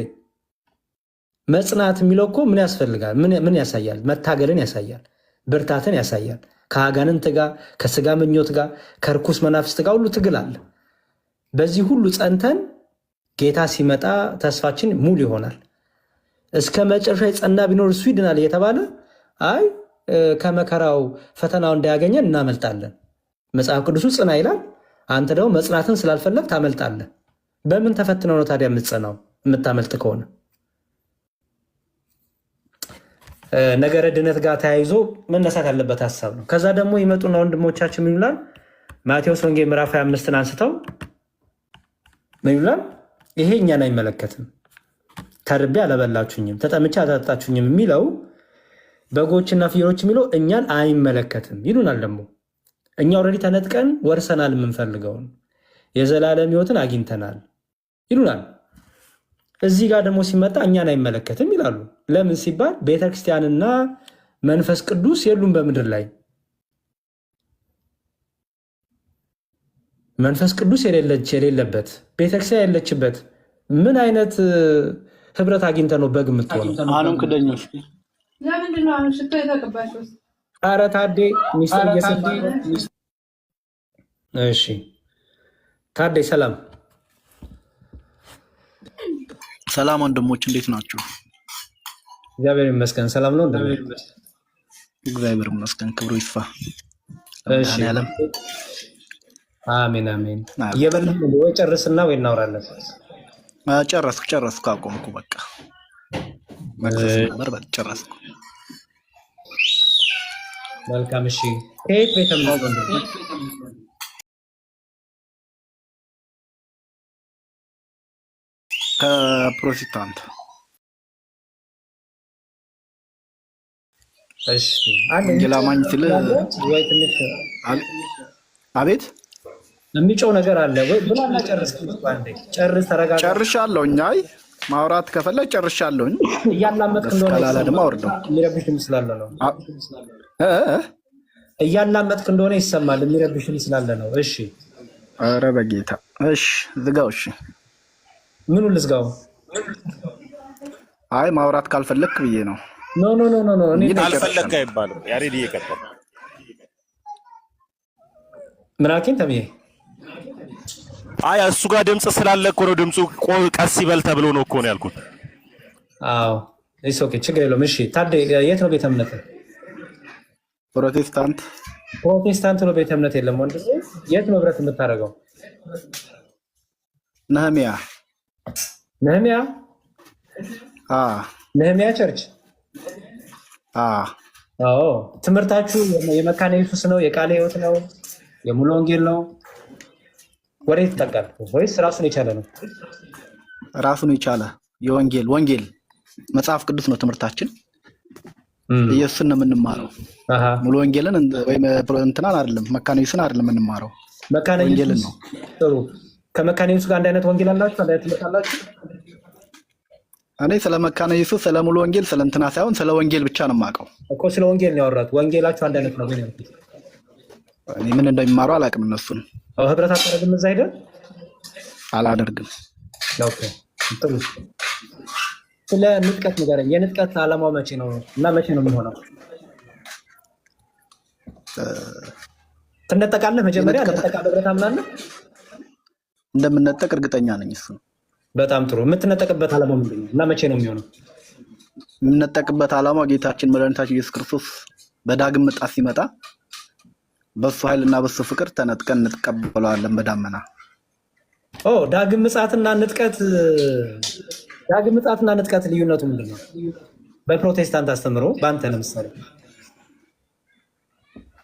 መጽናት የሚለው እኮ ምን ያስፈልጋል? ምን ያሳያል? መታገልን ያሳያል፣ ብርታትን ያሳያል። ከአጋንንት ጋር፣ ከስጋ ምኞት ጋር፣ ከርኩስ መናፍስት ጋር ሁሉ ትግል አለ። በዚህ ሁሉ ጸንተን ጌታ ሲመጣ ተስፋችን ሙሉ ይሆናል። እስከ መጨረሻ የጸና ቢኖር እሱ ይድናል እየተባለ አይ ከመከራው ፈተናው እንዳያገኘን እናመልጣለን። መጽሐፍ ቅዱሱ ጽና ይላል። አንተ ደግሞ መጽናትን ስላልፈለግ ታመልጣለህ። በምን ተፈትነው ነው ታዲያ የምትጸናው? የምታመልጥ ከሆነ ነገረ ድነት ጋር ተያይዞ መነሳት ያለበት ሀሳብ ነው። ከዛ ደግሞ ይመጡና ወንድሞቻችን ምን ይላል? ማቴዎስ ወንጌል ምዕራፍ 25 አንስተው ምን ይላል? ይሄ እኛን አይመለከትም፣ ተርቤ አላበላችሁኝም፣ ተጠምቼ አላጠጣችሁኝም የሚለው በጎችና ፍየሎች የሚለው እኛን አይመለከትም ይሉናል። ደግሞ እኛ ኦልሬዲ ተነጥቀን ወርሰናል፣ የምንፈልገውን የዘላለም ሕይወትን አግኝተናል ይሉናል። እዚህ ጋር ደግሞ ሲመጣ እኛን አይመለከትም ይላሉ። ለምን ሲባል ቤተክርስቲያንና መንፈስ ቅዱስ የሉም በምድር ላይ። መንፈስ ቅዱስ የሌለበት ቤተክርስቲያን የሌለችበት ምን አይነት ህብረት አግኝተ ነው በግ የምትሆነው? አሁንም ክደኞች ለምንድነው አሁን ሽቶ የተቀባሽው? ኧረ ታዴ ሚስጥር እየሰጠ እሺ ታዴ ሰላም ሰላም ወንድሞች እንዴት ናችሁ? እግዚአብሔር ይመስገን ሰላም ነው። እግዚአብሔር ይመስገን ክብሩ ይስፋ። እሺ አሜን አሜን። እየበላህ ወይ ጨርስና ወይ እናወራለን። ጨረስኩ አቆምኩ በቃ መክሰስ ነበር በል ጨረስኩ። መልካም እሺ። ከየት ቤተ እምነት ነው? ከፕሮቴስታንት። እሺ ወንጌላማኝ ስለ ወይ ትንሽ አቤት የሚጮህ ነገር አለ ወይ ብላና ጨርስ። ጨርስ ተረጋጋ። ጨርሻለሁኝ። አይ ማውራት ከፈለግ ጨርሻለሁኝ። እያላመጥክ እንደሆነ ካላላ ደግሞ አውርደው የሚረብሽም ስላለ ነው። እያላመጥክ እንደሆነ ይሰማል። የሚረብሽም ስላለ ነው። እሺ ኧረ በጌታ እሺ ዝጋው። እሺ ምኑን ልዝጋው? አይ ማውራት ካልፈለክ ብዬ ነው። ኖ እኔ ካልፈለክ አይባልም። ያሬድ እየቀጠለ ምናኪን ተብዬ አይ እሱ ጋር ድምጽ ስላለ እኮ ነው። ድምፁ ቀስ ይበል ተብሎ ነው እኮ ነው ያልኩት። አዎ እሺ ኦኬ ችግር የለውም። እሺ ታዲያ የት ነው ቤተ እምነት? ፕሮቴስታንት ነው ቤተ እምነት የለም ወንድ። የት ነው ህብረት የምታደርገው? ነህሚያ ነህሚያ ቸርች። አዎ ትምህርታችሁ የመካነ ኢየሱስ ነው? የቃለ ሕይወት ነው? የሙሉ ወንጌል ነው? ወዴት ይጠቃል? ወይስ ራሱን የቻለ ነው? ራሱን የቻለ ወንጌል መጽሐፍ ቅዱስ ነው ትምህርታችን። ኢየሱስን ነው የምንማረው። ሙሉ ወንጌልን ወይም እንትናን አይደለም፣ መካነ ኢየሱስን አይደለም የምንማረው፣ ወንጌልን ነው። ጥሩ። ከመካነ ኢየሱስ ጋር አንድ አይነት ወንጌል አላችሁ? አንድ አይነት ትምህርት አላችሁ? እኔ ስለ መካነ ኢየሱስ ስለ ሙሉ ወንጌል ስለ እንትና ሳይሆን ስለ ወንጌል ብቻ ነው የማውቀው እኮ። ስለ ወንጌል ነው ያወራሁት። ወንጌላችሁ አንድ አይነት ነው ግን እኔ ምን እንደሚማሩ አላውቅም። እነሱን ህብረት አታደርግም? እዛ ሄደህ አላደርግም። ኦኬ ጥሩ። ስለ ንጥቀት ንገረኝ። የንጥቀት ዓላማው መቼ ነው እና መቼ ነው የሚሆነው? ትነጠቃለህ? መጀመሪያ ትነጠቃለህ ብለህ ታምናለህ? እንደምነጠቅ እርግጠኛ ነኝ። እሱ በጣም ጥሩ። የምትነጠቅበት ዓላማ ምንድን ነው እና መቼ ነው የሚሆነው? የምነጠቅበት ዓላማ ጌታችን መድኃኒታችን ኢየሱስ ክርስቶስ በዳግም ምጽአት ሲመጣ በሱ ኃይልና በሱ ፍቅር ተነጥቀን እንቀበለዋለን በዳመና። ዳግም ምጽአትና ንጥቀት ልዩነቱ ምንድን ነው? በፕሮቴስታንት አስተምሮ በአንተ ለምሳሌ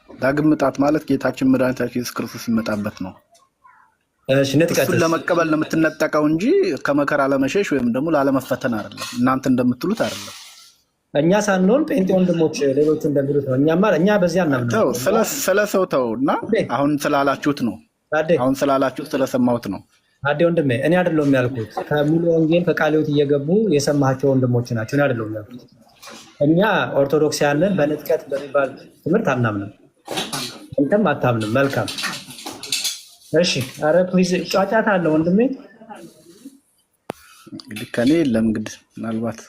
ዳግም ምጽአት ማለት ጌታችን መድኃኒታችን ኢየሱስ ክርስቶስ ሲመጣበት ነው። እሺ፣ ንጥቀት እሱን ለመቀበል ነው የምትነጠቀው እንጂ ከመከራ ለመሸሽ ወይም ደግሞ ላለመፈተን አይደለም። እናንተ እንደምትሉት አይደለም። እኛ ሳንሆን ጴንጤ ወንድሞች ሌሎቹ እንደሚሉት ነው። እኛ በዚያ እናምናለን። ስለ ሰው ተው እና አሁን ስላላችሁት ነው። አሁን ስላላችሁት ስለሰማሁት ነው። አዴ ወንድሜ፣ እኔ አይደለሁም ያልኩት። ከሙሉ ወንጌል ከቃለ ሕይወት እየገቡ የሰማቸው ወንድሞች ናቸው። እኔ አይደለሁም ያልኩት። እኛ ኦርቶዶክሳውያንን በንጥቀት በሚባል ትምህርት አናምንም። አንተም አታምንም። መልካም እሺ። ኧረ ፕሊዝ ጫጫታ አለ ወንድሜ። እንግዲህ ከኔ የለም። እንግዲህ ምናልባት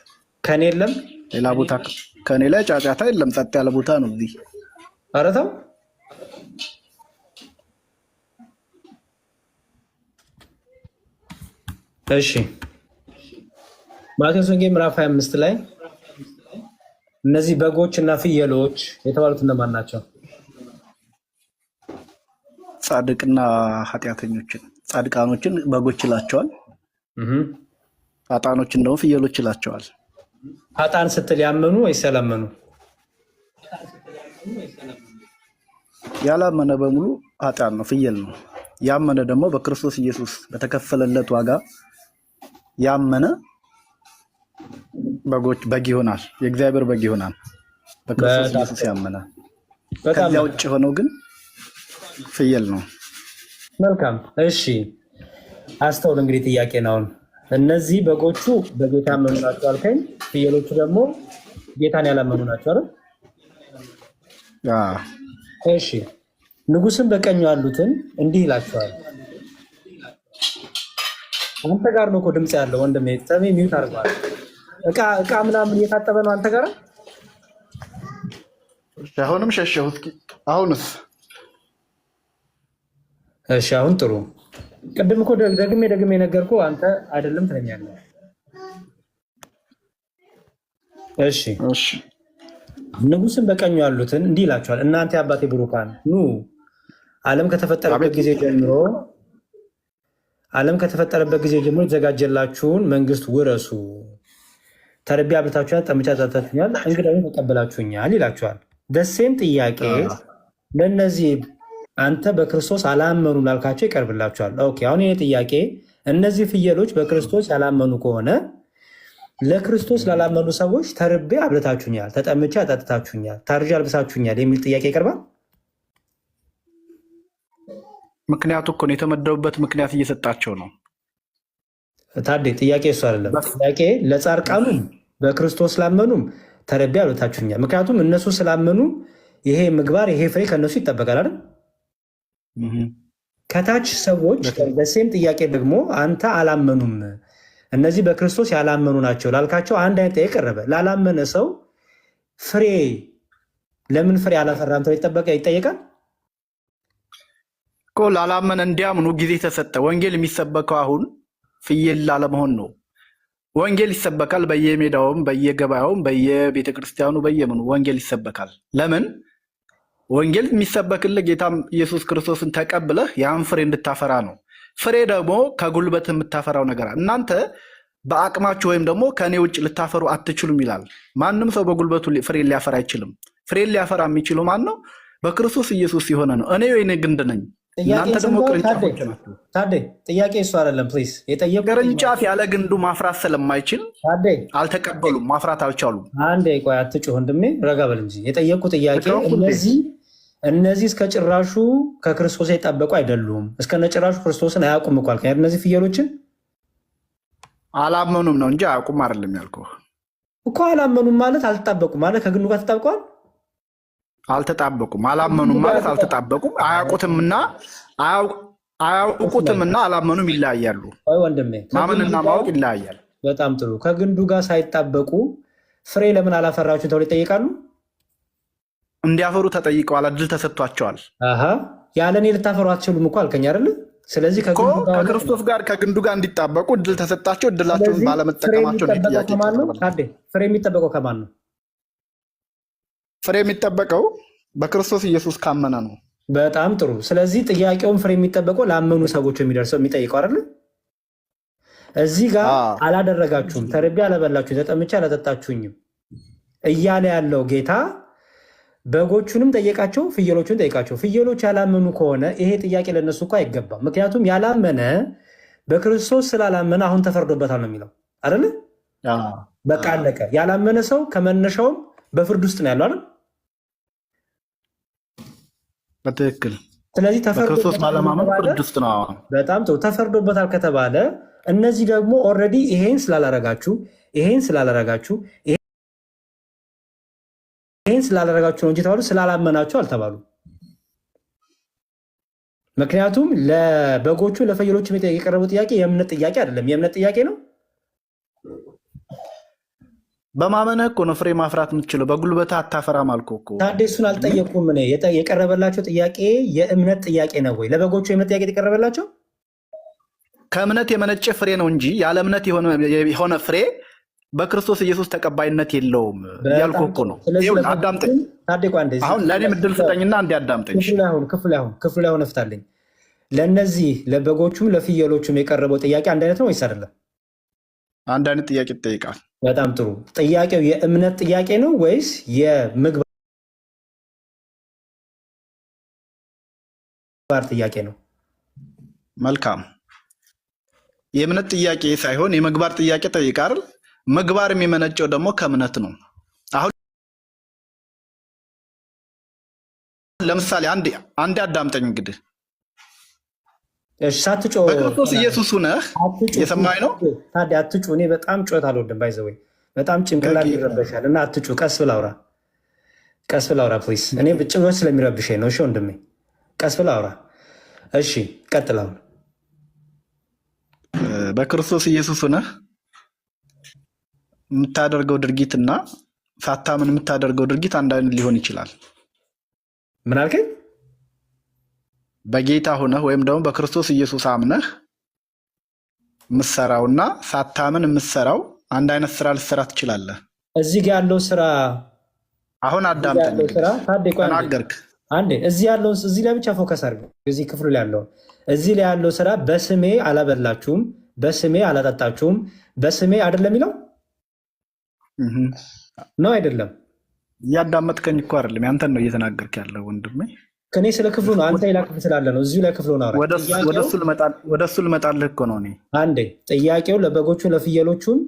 ከኔ የለም፣ ሌላ ቦታ ከኔ ላይ ጫጫታ የለም። ጸጥ ያለ ቦታ ነው እዚህ። ኧረ ተው። እሺ፣ ማቴዎስ ወንጌል ምዕራፍ 25 ላይ እነዚህ በጎች እና ፍየሎች የተባሉት እነማን ናቸው? ጻድቅና ኃጢአተኞችን። ጻድቃኖችን በጎች ይላቸዋል። ኃጥአኖችን ደግሞ ፍየሎች ይላቸዋል። ኃጥአን ስትል ያመኑ ወይስ ያላመኑ? ያላመነ በሙሉ ኃጥአን ነው፣ ፍየል ነው። ያመነ ደግሞ በክርስቶስ ኢየሱስ በተከፈለለት ዋጋ ያመነ በግ ይሆናል፣ የእግዚአብሔር በግ ይሆናል። በክርስቶስ ኢየሱስ ያመነ። ከዚያ ውጭ ሆነው ግን ፍየል ነው። መልካም እሺ፣ አስተውል እንግዲህ ጥያቄ ነው። እነዚህ በጎቹ በጌታ ያመኑ ናቸው አልከኝ፣ ፍየሎቹ ደግሞ ጌታን ያላመኑ ናቸው አይደል? እሺ፣ ንጉስን በቀኙ ያሉትን እንዲህ ይላቸዋል። አንተ ጋር ነው እኮ ድምፅ ያለው ወንድሜ። ተሜ ሚውት አድርጓል። እቃ ምናምን እየታጠበ ነው አንተ ጋር። አሁንም ሸሸሁ። እስኪ አሁንስ? እሺ፣ አሁን ጥሩ። ቅድም እኮ ደግሜ ነገርኩህ፣ አንተ አይደለም ትለኛለህ። እሺ፣ ንጉስን በቀኙ ያሉትን እንዲህ ይላቸዋል። እናንተ የአባቴ ብሩካን ኑ ዓለም ከተፈጠረበት ጊዜ ጀምሮ የተዘጋጀላችሁን መንግስት ውረሱ። ተርቤ አብልታችሁኛል፣ ጠምቼ አጠጥታችሁኛል፣ እንግዳ ሆኜ ተቀብላችሁኛል ይላቸዋል። ደሴም ጥያቄ ለእነዚህ አንተ በክርስቶስ አላመኑ ላልካቸው ይቀርብላቸዋል። ኦኬ፣ አሁን ይሄ ጥያቄ እነዚህ ፍየሎች በክርስቶስ ያላመኑ ከሆነ ለክርስቶስ ላላመኑ ሰዎች ተርቤ አብልታችሁኛል፣ ተጠምቼ አጠጥታችሁኛል፣ ታርዤ አልብሳችሁኛል የሚል ጥያቄ ይቀርባል። ምክንያቱ እኮ ነው፣ የተመደቡበት ምክንያት እየሰጣቸው ነው። ታዴ ጥያቄ እሱ አይደለም። ጥያቄ ለጻድቃኑም በክርስቶስ ላመኑም ተርቤ አብልታችሁኛል። ምክንያቱም እነሱ ስላመኑ ይሄ ምግባር ይሄ ፍሬ ከእነሱ ይጠበቃል አይደል? ከታች ሰዎች በሴም ጥያቄ ደግሞ አንተ አላመኑም፣ እነዚህ በክርስቶስ ያላመኑ ናቸው ላልካቸው አንድ አይነት ጥያቄ ቀረበ። ላላመነ ሰው ፍሬ ለምን ፍሬ አላፈራም ተብሎ ይጠየቃል እኮ። ላላመነ እንዲያምኑ ጊዜ ተሰጠ። ወንጌል የሚሰበከው አሁን ፍየል ላለመሆን ነው። ወንጌል ይሰበካል፣ በየሜዳውም በየገበያውም በየቤተክርስቲያኑ በየምኑ ወንጌል ይሰበካል። ለምን? ወንጌል የሚሰበክልህ ጌታ ኢየሱስ ክርስቶስን ተቀብለህ ያን ፍሬ እንድታፈራ ነው። ፍሬ ደግሞ ከጉልበት የምታፈራው ነገር እናንተ በአቅማችሁ ወይም ደግሞ ከእኔ ውጭ ልታፈሩ አትችሉም ይላል። ማንም ሰው በጉልበቱ ፍሬ ሊያፈራ አይችልም። ፍሬ ሊያፈራ የሚችለው ማን ነው? በክርስቶስ ኢየሱስ የሆነ ነው። እኔ ወይኔ ግንድ ነኝ፣ እናንተ ደግሞ ቅርንጫፎች ናቸው። ታዴ ጥያቄ እሱ አይደለም ፕሊዝ። ቅርንጫፍ ያለ ግንዱ ማፍራት ስለማይችል አልተቀበሉም፣ ማፍራት አልቻሉም። አንዴ ቆይ አትጩህ ወንድሜ፣ ረጋ በል እንጂ። የጠየቁ ጥያቄ እነዚህ እስከ ጭራሹ ከክርስቶስ የጠበቁ አይደሉም፣ እስከነ ጭራሹ ክርስቶስን አያውቁም እኮ አልከኝ። እነዚህ ፍየሎችን አላመኑም ነው እንጂ አያውቁም አይደለም ያልኩህ እኮ። አላመኑም ማለት አልተጣበቁም ማለት ከግንዱ ጋር ተጣብቀዋል። አልተጣበቁም። አላመኑም ማለት አልተጣበቁም። አያውቁትምና አላመኑም ይለያያሉ። ወንድሜ ማመንና ማወቅ ይለያያል። በጣም ጥሩ። ከግንዱ ጋር ሳይጣበቁ ፍሬ ለምን አላፈራችሁ ተብሎ ይጠየቃሉ። እንዲያፈሩ ተጠይቀዋል፣ እድል ተሰጥቷቸዋል። ያለ እኔ ልታፈሩ አትችሉም እኮ አልከኝ አይደል? ስለዚህ ከክርስቶስ ጋር ከግንዱ ጋር እንዲጣበቁ እድል ተሰጣቸው። እድላቸውን ባለመጠቀማቸው ፍሬ የሚጠበቀው ከማን ነው? ፍሬ የሚጠበቀው በክርስቶስ ኢየሱስ ካመነ ነው። በጣም ጥሩ። ስለዚህ ጥያቄውን ፍሬ የሚጠበቀው ላመኑ ሰዎች የሚደርሰው የሚጠይቀው አይደል? እዚህ ጋር አላደረጋችሁም፣ ተርቤ አላበላችሁኝ፣ ተጠምቼ አላጠጣችሁኝም እያለ ያለው ጌታ በጎቹንም ጠየቃቸው፣ ፍየሎቹን ጠይቃቸው። ፍየሎች ያላመኑ ከሆነ ይሄ ጥያቄ ለነሱ እኮ አይገባም። ምክንያቱም ያላመነ በክርስቶስ ስላላመነ አሁን ተፈርዶበታል ነው የሚለው አይደል? በቃ አለቀ። ያላመነ ሰው ከመነሻውም በፍርድ ውስጥ ነው ያለው አይደል? በትክክል። ስለዚህ በክርስቶስ ባለማመን ፍርድ ውስጥ ነው። በጣም ጥሩ። ተፈርዶበታል ከተባለ እነዚህ ደግሞ ኦልሬዲ ይሄን ስላላረጋችሁ ይሄን ስላላረጋችሁ ነው እንጂ ተባሉ፣ ስላላመናችሁ አልተባሉ። ምክንያቱም ለበጎቹ ለፍየሎቹ የቀረበው ጥያቄ የእምነት ጥያቄ አይደለም። የእምነት ጥያቄ ነው። በማመንህ እኮ ነው ፍሬ ማፍራት የምትችለው። በጉልበትህ አታፈራም አልኩህ እኮ። ታዲያ እሱን አልጠየቁም። እኔ የቀረበላቸው ጥያቄ የእምነት ጥያቄ ነው ወይ? ለበጎቹ የእምነት ጥያቄ የቀረበላቸው ከእምነት የመነጨ ፍሬ ነው እንጂ ያለ እምነት የሆነ ፍሬ በክርስቶስ ኢየሱስ ተቀባይነት የለውም እያልኩህ እኮ ነው። አዳምጠኝ። አሁን ለእኔም እድል ስጠኝና እንዲያዳምጠኝ። ክፍሉ ላይ ሆነ ፍታለኝ። ለእነዚህ ለበጎቹም ለፍየሎቹም የቀረበው ጥያቄ አንድ አይነት ነው ወይስ አይደለም? አንድ አይነት ጥያቄ ይጠይቃል። በጣም ጥሩ። ጥያቄው የእምነት ጥያቄ ነው ወይስ የምግባር ጥያቄ ነው? መልካም። የእምነት ጥያቄ ሳይሆን የምግባር ጥያቄ ጠይቃል። ምግባር የሚመነጨው ደግሞ ከእምነት ነው። አሁን ለምሳሌ አንድ አዳምጠኝ እንግዲህ። በክርስቶስ ኢየሱስ ነህ የሰማኝ ነው። ታዲያ አትጩ። እኔ በጣም ጩኸት አልወድም። ባይዘወይ በጣም ጭንቅላት ይረበሻል እና አትጩ። ቀስ ብለህ አውራ ፕሊስ። እኔ ጭንቀት ስለሚረብሸኝ ነው። እሺ ወንድሜ ቀስ ብለህ አውራ። እሺ ቀጥል። አሁን በክርስቶስ ኢየሱስ ነህ የምታደርገው ድርጊትና ሳታምን የምታደርገው ድርጊት አንድ አይነት ሊሆን ይችላል። ምን አልከኝ? በጌታ ሆነህ ወይም ደግሞ በክርስቶስ ኢየሱስ አምነህ የምትሰራውና ሳታምን የምትሰራው አንድ አይነት ስራ ልትሰራ ትችላለህ። እዚህ ጋር ያለው ስራ አሁን አዳምጠኝ። ተናገርክ አንዴ። እዚህ ላይ ብቻ ፎከስ አድርግ። እዚህ ክፍሉ ላይ ያለው ያለው ስራ በስሜ አላበላችሁም፣ በስሜ አላጠጣችሁም፣ በስሜ አይደለም የሚለው ነው አይደለም? እያዳመጥከኝ እኮ አይደለም፣ ያንተን ነው እየተናገርክ ያለው ወንድሜ። ከኔ ስለ ክፍሉ ነው፣ አንተ ሌላ ክፍል ስላለ ነው። እዚሁ ላይ ክፍሉ ነው። ወደ እሱ ልመጣልህ እኮ ነው። እኔ አንዴ ጥያቄው ለበጎቹ ለፍየሎቹም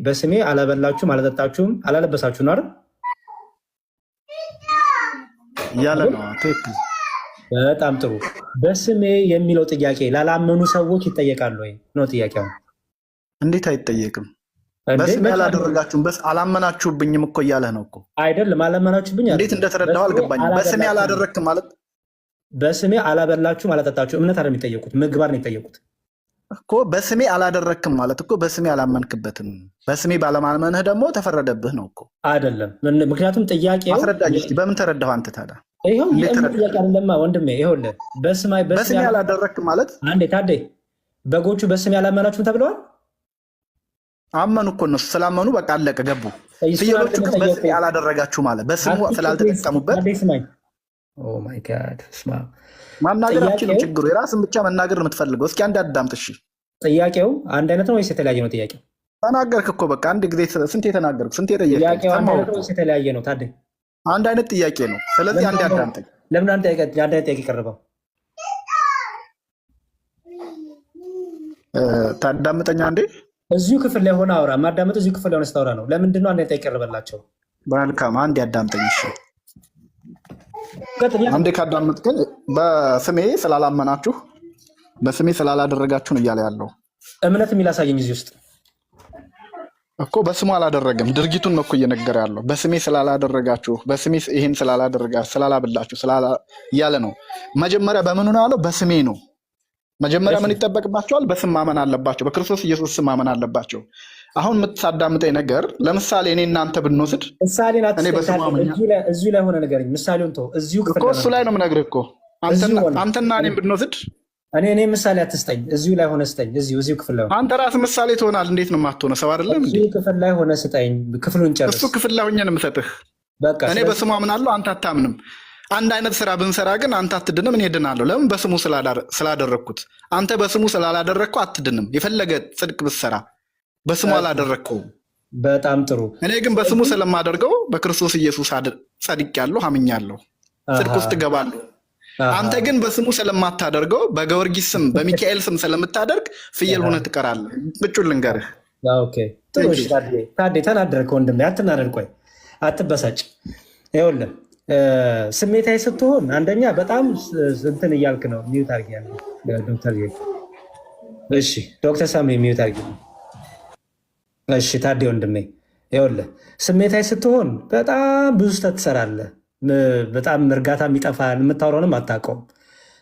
በስሜ አላበላችሁም፣ አላጠጣችሁም፣ አላለበሳችሁም አይደል እያለ ነው። ትክክል። በጣም ጥሩ። በስሜ የሚለው ጥያቄ ላላመኑ ሰዎች ይጠየቃል ወይ ነው ጥያቄው? እንዴት አይጠየቅም? በስሜ አላደረጋችሁም፣ አላመናችሁብኝም እኮ እያለህ ነው እኮ። አይደለም አላመናችሁብኝ። እንዴት እንደተረዳኸው አልገባኝም። በስሜ አላደረግክም ማለት በስሜ አላበላችሁም፣ አላጠጣችሁም እምነት አይደለም የሚጠየቁት፣ ምግባር ነው የሚጠየቁት እኮ። በስሜ አላደረግክም ማለት እኮ በስሜ አላመንክበትም። በስሜ ባለማመንህ ደግሞ ተፈረደብህ ነው እኮ። አይደለም። ምክንያቱም ጥያቄው አስረዳኝ እስኪ። በምን ተረዳኸው አንተ ታዲያ? ይኸው የእምነት ጥያቄ አይደለማ ወንድሜ። ይኸውልህ በስሜ አላደረግክም ማለት አንዴ ታዴ በጎቹ በስሜ አላመናችሁም ተብለዋል። አመኑ እኮ እነሱ ስላመኑ በቃ አለቀ፣ ገቡ። ፍየሎቹ ግን በስሜ አላደረጋችሁ ማለት በስሙ ስላልተጠቀሙበት ማናገራችን ነው ችግሩ። የራስን ብቻ መናገር ነው የምትፈልገው። እስኪ አንድ አዳምጥ እሺ። ጥያቄው አንድ አይነት ነው ወይስ የተለያየ ነው? ጥያቄው ተናገርክ እኮ በቃ አንድ ጊዜ። ስንት የተናገርኩ ስንት የጠየቅኩ? ጥያቄው አንድ አይነት ነው ወይስ የተለያየ ነው? ታዲያ አንድ አይነት ጥያቄ ነው። ስለዚህ አንድ አዳምጠኝ። ለምን አንድ አይነት ጥያቄ ቀረበው? ታዳምጠኛ እንዴ? እዚሁ ክፍል ላይ ሆነ አውራ። ማዳመጥ እዚሁ ክፍል ላይ ሆነ ስታወራ ነው። ለምንድን ነው አንድ አይነት የቀረበላቸው? መልካም አንድ ያዳምጠኝ እሺ። አንዴ ካዳመጥከኝ በስሜ ስላላመናችሁ በስሜ ስላላደረጋችሁ ነው እያለ ያለው። እምነት የሚል አሳየኝ እዚህ ውስጥ እኮ። በስሙ አላደረገም፣ ድርጊቱን ነው እኮ እየነገረ ያለው። በስሜ ስላላደረጋችሁ፣ በስሜ ይህን ስላላደረጋችሁ፣ ስላላብላችሁ እያለ ነው። መጀመሪያ በምኑ ነው ያለው? በስሜ ነው። መጀመሪያ ምን ይጠበቅባቸዋል? በስም ማመን አለባቸው። በክርስቶስ ኢየሱስ ስም ማመን አለባቸው። አሁን የምታዳምጠኝ ነገር ለምሳሌ እኔ እናንተ ብንወስድ ምሳሌን እኔ በስሙ አምኛለሁ። እዚሁ ላይ ሆነ ነገር ምሳሌውን ተው። እዚሁ እኮ እሱ ላይ ነው የምነግርህ እኮ አንተና እኔም ብንወስድ እኔ ምሳሌ አትስጠኝ። እዚሁ ላይ ሆነ ስጠኝ። እዚሁ ክፍል ላይ አንተ ራስህ ምሳሌ ትሆናል። እንዴት ነው የማትሆነው? ሰው አይደለም እንዴ? እዚሁ ክፍል ላይ ሆነ ስጠኝ። ክፍሉን ጨርስ። እሱ ክፍል ላይ ሆኜ ነው የምሰጥህ። እኔ በስሙ አምናለሁ፣ አንተ አታምንም። አንድ አይነት ስራ ብንሰራ ግን አንተ አትድንም፣ እኔ እድናለሁ። ለምን? በስሙ ስላደረግኩት። አንተ በስሙ ስላላደረግከው አትድንም። የፈለገ ጽድቅ ብትሰራ በስሙ አላደረግከውም። በጣም ጥሩ። እኔ ግን በስሙ ስለማደርገው በክርስቶስ ኢየሱስ ጸድቄአለሁ፣ አምኛለሁ፣ ጽድቅ ውስጥ እገባለሁ። አንተ ግን በስሙ ስለማታደርገው በጊዮርጊስ ስም በሚካኤል ስም ስለምታደርግ ፍየል ሆነህ ትቀራለህ። ብጩን ልንገርህ። ታዴ ተናደድክ ወንድሜ፣ አትናደድ። ቆይ አትበሳጭ። ይኸውልህ ስሜታዊ ስትሆን አንደኛ በጣም እንትን እያልክ ነው። ሚዩት አድርጊ ያለው ዶክተር እሺ፣ ዶክተር ሳምሪ ሚዩት አድርጊ። እሺ ታዴ ወንድሜ፣ ይኸውልህ ስሜታዊ ስትሆን በጣም ብዙ ስህተት ትሰራለህ። በጣም እርጋታ የሚጠፋል፣ የምታወራውንም አታውቀውም።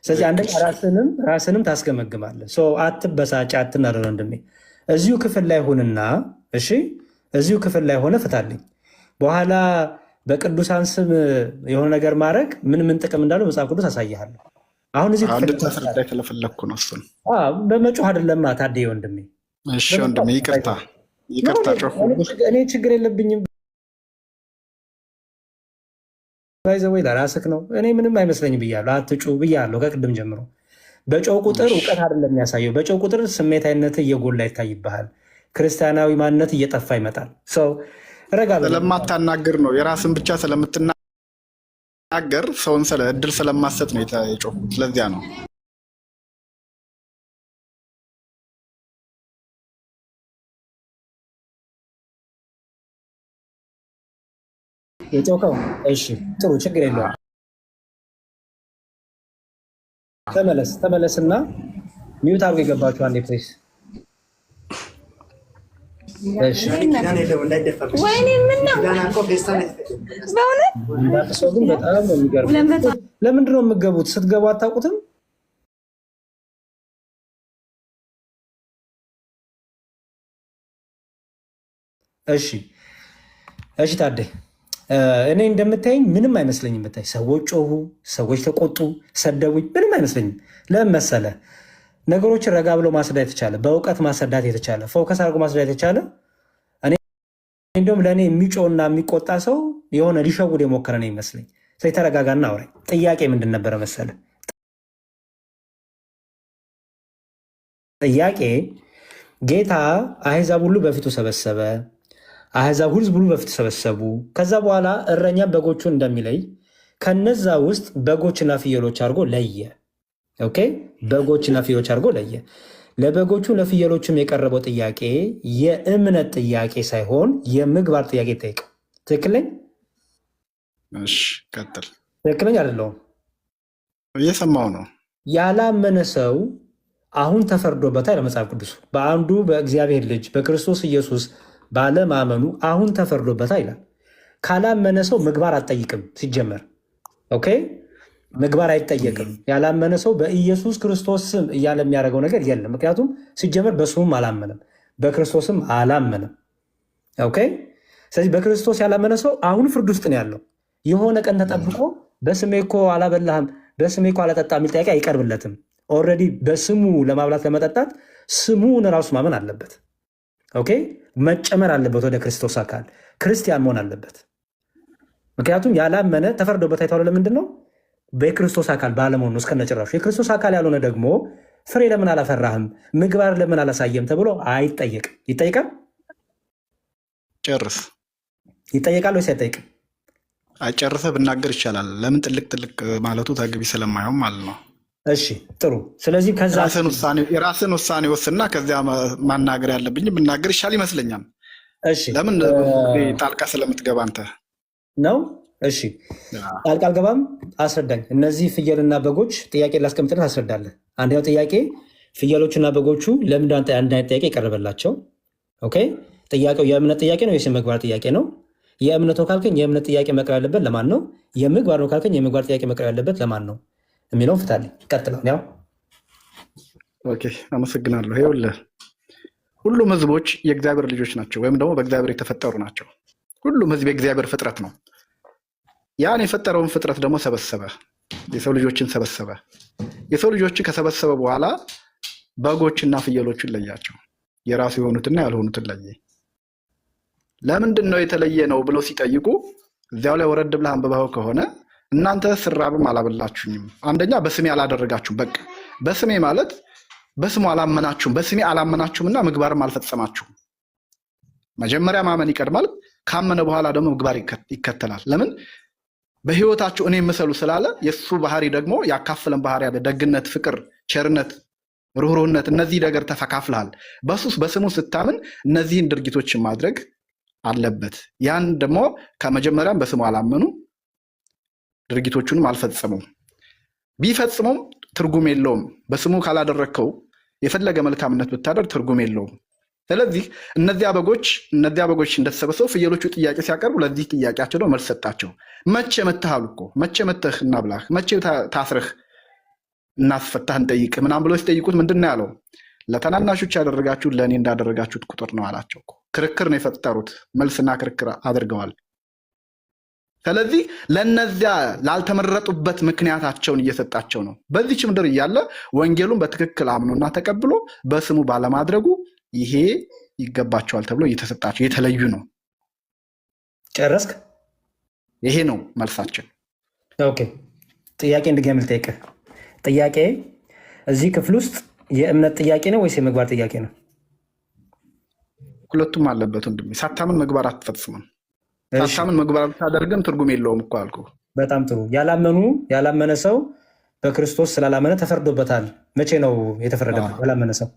ስለዚህ አንደኛ ራስንም ታስገመግማለህ። አትበሳጭ፣ አትናደድ ወንድሜ። እዚሁ ክፍል ላይ ሁንና እሺ፣ እዚሁ ክፍል ላይ ሆነ ፍታልኝ። በኋላ በቅዱሳን ስም የሆነ ነገር ማድረግ ምን ጥቅም እንዳለው መጽሐፍ ቅዱስ አሳይሃለሁ። አሁን እዚህ ተስረዳይ ስለፈለግኩ ነው። እሱን በመጮህ አይደለም ታዴ ወንድሜ። እሺ ወንድሜ፣ ይቅርታ። እኔ ችግር የለብኝም። ባይዘወይ ለራስህ ነው። እኔ ምንም አይመስለኝም ብያለሁ። አትጩ ብያለሁ ከቅድም ጀምሮ። በጨው ቁጥር እውቀት አይደለም የሚያሳየው። በጨው ቁጥር ስሜታዊነት እየጎላ ይታይብሃል። ክርስቲያናዊ ማንነት እየጠፋ ይመጣል። ረጋ ስለማታናግር ነው፣ የራስን ብቻ ስለምትናገር ሰውን እድል ስለማሰጥ ነው የጮኩት። ስለዚያ ነው የጮከው። እሺ ጥሩ፣ ችግር የለውም። ተመለስና ሚዩት አድርጎ የገባችሁ አንዴ ፕሌስ። እሺ ወይኔ ምን ነው በእውነት ሰው ግን በጣም ነው የሚገርመው። ለምንድን ነው የምትገቡት? ስትገቡ አታውቁትም? እሺ ታዴ፣ እኔ እንደምታየኝ ምንም አይመስለኝም። ብታይ ሰዎች ጮሁ፣ ሰዎች ተቆጡ፣ ሰደቡኝ፣ ምንም አይመስለኝም። ለምን መሰለህ? ነገሮችን ረጋ ብሎ ማስረዳት የተቻለ፣ በእውቀት ማስረዳት የተቻለ፣ ፎከስ አድርጎ ማስረዳት የተቻለ። እኔ እንዲሁም ለእኔ የሚጮህና የሚቆጣ ሰው የሆነ ሊሸውድ የሞከረ ነው ይመስለኝ። ስለዚህ ተረጋጋና አውራኝ። ጥያቄ ምንድን ነበረ መሰለህ? ጥያቄ ጌታ አሕዛብ ሁሉ በፊቱ ሰበሰበ። አሕዛብ ሁሉ በፊቱ ሰበሰቡ። ከዛ በኋላ እረኛ በጎቹን እንደሚለይ ከነዛ ውስጥ በጎችና ፍየሎች አድርጎ ለየ። ኦኬ፣ በጎችና ፍየሎች አድርጎ ለየ። ለበጎቹ ለፍየሎቹም የቀረበው ጥያቄ የእምነት ጥያቄ ሳይሆን የምግባር ጥያቄ ጠይቅ። ትክክለኝ? እሺ ቀጥል። ትክክለኝ አይደለሁም? እየሰማው ነው። ያላመነ ሰው አሁን ተፈርዶበታል። ለመጽሐፍ ቅዱሱ በአንዱ በእግዚአብሔር ልጅ በክርስቶስ ኢየሱስ ባለማመኑ አሁን ተፈርዶበታል ይላል። ካላመነ ሰው ምግባር አትጠይቅም ሲጀመር። ኦኬ፣ ምግባር አይጠየቅም። ያላመነ ሰው በኢየሱስ ክርስቶስ ስም እያለ የሚያደርገው ነገር የለም። ምክንያቱም ሲጀመር በስሙም አላመነም፣ በክርስቶስም አላመነም። ኦኬ፣ ስለዚህ በክርስቶስ ያላመነ ሰው አሁን ፍርድ ውስጥ ነው ያለው። የሆነ ቀን ተጠብቆ በስሜ እኮ አላበላህም፣ በስሜ እኮ አላጠጣ የሚል ጥያቄ አይቀርብለትም። ኦልሬዲ በስሙ ለማብላት ለመጠጣት ስሙን ራሱ ማመን አለበት። ኦኬ፣ መጨመር አለበት ወደ ክርስቶስ አካል፣ ክርስቲያን መሆን አለበት። ምክንያቱም ያላመነ ተፈርዶበት አይተዋል። ለምንድን ነው? በክርስቶስ አካል ባለመሆኑ ነው እስከነጭራሹ። የክርስቶስ አካል ያልሆነ ደግሞ ፍሬ ለምን አላፈራህም፣ ምግባር ለምን አላሳየም ተብሎ አይጠየቅም። ይጠይቃል? ጨርስ። ይጠየቃል ወይስ አይጠይቅም? ጨርሰህ ብናገር ይቻላል። ለምን ጥልቅ ማለቱ ተገቢ ስለማይሆን ማለት ነው። እሺ ጥሩ። ስለዚህ ከዛ የራስን ውሳኔ ወስና ከዚያ ማናገር ያለብኝ ብናገር ይሻል ይመስለኛል። እሺ ለምን ጣልቃ ስለምትገባ አንተ ነው? እሺ ጣልቃ አልገባም። አስረዳኝ። እነዚህ ፍየልና በጎች ጥያቄ ላስቀምጥልህ፣ አስረዳለህ። አንደኛው ጥያቄ ፍየሎችና በጎቹ ለምንድን አንድ አይነት ጥያቄ የቀረበላቸው? ኦኬ፣ ጥያቄው የእምነት ጥያቄ ነው ወይስ የምግባር ጥያቄ ነው? የእምነት ነው ካልከኝ የእምነት ጥያቄ መቅረብ ያለበት ለማን ነው? የምግባር ነው ካልከኝ የምግባር ጥያቄ መቅረብ ያለበት ለማን ነው የሚለውን ፍታልኝ። ቀጥለው ያው ኦኬ፣ አመሰግናለሁ። ይኸውልህ ሁሉም ህዝቦች የእግዚአብሔር ልጆች ናቸው፣ ወይም ደግሞ በእግዚአብሔር የተፈጠሩ ናቸው። ሁሉም ህዝብ የእግዚአብሔር ፍጥረት ነው። ያን የፈጠረውን ፍጥረት ደግሞ ሰበሰበ፣ የሰው ልጆችን ሰበሰበ። የሰው ልጆችን ከሰበሰበ በኋላ በጎችና ፍየሎችን ለያቸው፣ የራሱ የሆኑትና ያልሆኑትን ለየ። ለምንድን ነው የተለየ ነው ብለው ሲጠይቁ እዚያው ላይ ወረድ ብለህ አንብበው ከሆነ እናንተ ስራብም አላበላችሁኝም፣ አንደኛ በስሜ አላደረጋችሁም። በቃ በስሜ ማለት በስሙ አላመናችሁም፣ በስሜ አላመናችሁምና ምግባርም አልፈጸማችሁም። መጀመሪያ ማመን ይቀድማል። ካመነ በኋላ ደግሞ ምግባር ይከተላል። ለምን? በህይወታችሁ እኔ ምሰሉ ስላለ የሱ ባህሪ ደግሞ ያካፍለን ባህሪ ያለ ደግነት፣ ፍቅር፣ ቸርነት፣ ሩህሩህነት እነዚህ ነገር ተፈካፍልሃል። በሱስ በስሙ ስታምን እነዚህን ድርጊቶችን ማድረግ አለበት። ያን ደግሞ ከመጀመሪያም በስሙ አላመኑ፣ ድርጊቶቹንም አልፈጸሙም። ቢፈጽሙም ትርጉም የለውም። በስሙ ካላደረግከው የፈለገ መልካምነት ብታደርግ ትርጉም የለውም። ስለዚህ እነዚያ በጎች እንደተሰበሰቡ ፍየሎቹ ጥያቄ ሲያቀርቡ ለዚህ ጥያቄያቸው ነው መልስ ሰጣቸው። መቼ መተህ አሉ እኮ መቼ መተህ እናብላህ፣ መቼ ታስረህ እናስፈታህ እንጠይቅህ ምናምን ብለው ሲጠይቁት ምንድን ነው ያለው? ለተናናሾች ያደረጋችሁት ለእኔ እንዳደረጋችሁት ቁጥር ነው አላቸው። ክርክር ነው የፈጠሩት፣ መልስና ክርክር አድርገዋል። ስለዚህ ለነዚያ ላልተመረጡበት ምክንያታቸውን እየሰጣቸው ነው። በዚች ምድር እያለ ወንጌሉን በትክክል አምኖና ተቀብሎ በስሙ ባለማድረጉ ይሄ ይገባቸዋል ተብሎ እየተሰጣቸው የተለዩ ነው። ጨረስክ? ይሄ ነው መልሳችን። ኦኬ፣ ጥያቄ እንድገምል ጠይቅህ። ጥያቄ እዚህ ክፍል ውስጥ የእምነት ጥያቄ ነው ወይስ የምግባር ጥያቄ ነው? ሁለቱም አለበት ወንድሜ። ሳታምን ምግባር አትፈጽምም። ሳታምን ምግባር ብታደርግም ትርጉም የለውም እኮ አልኩህ። በጣም ጥሩ። ያላመነ ሰው በክርስቶስ ስላላመነ ተፈርዶበታል። መቼ ነው የተፈረደበት? ያላመነ ሰው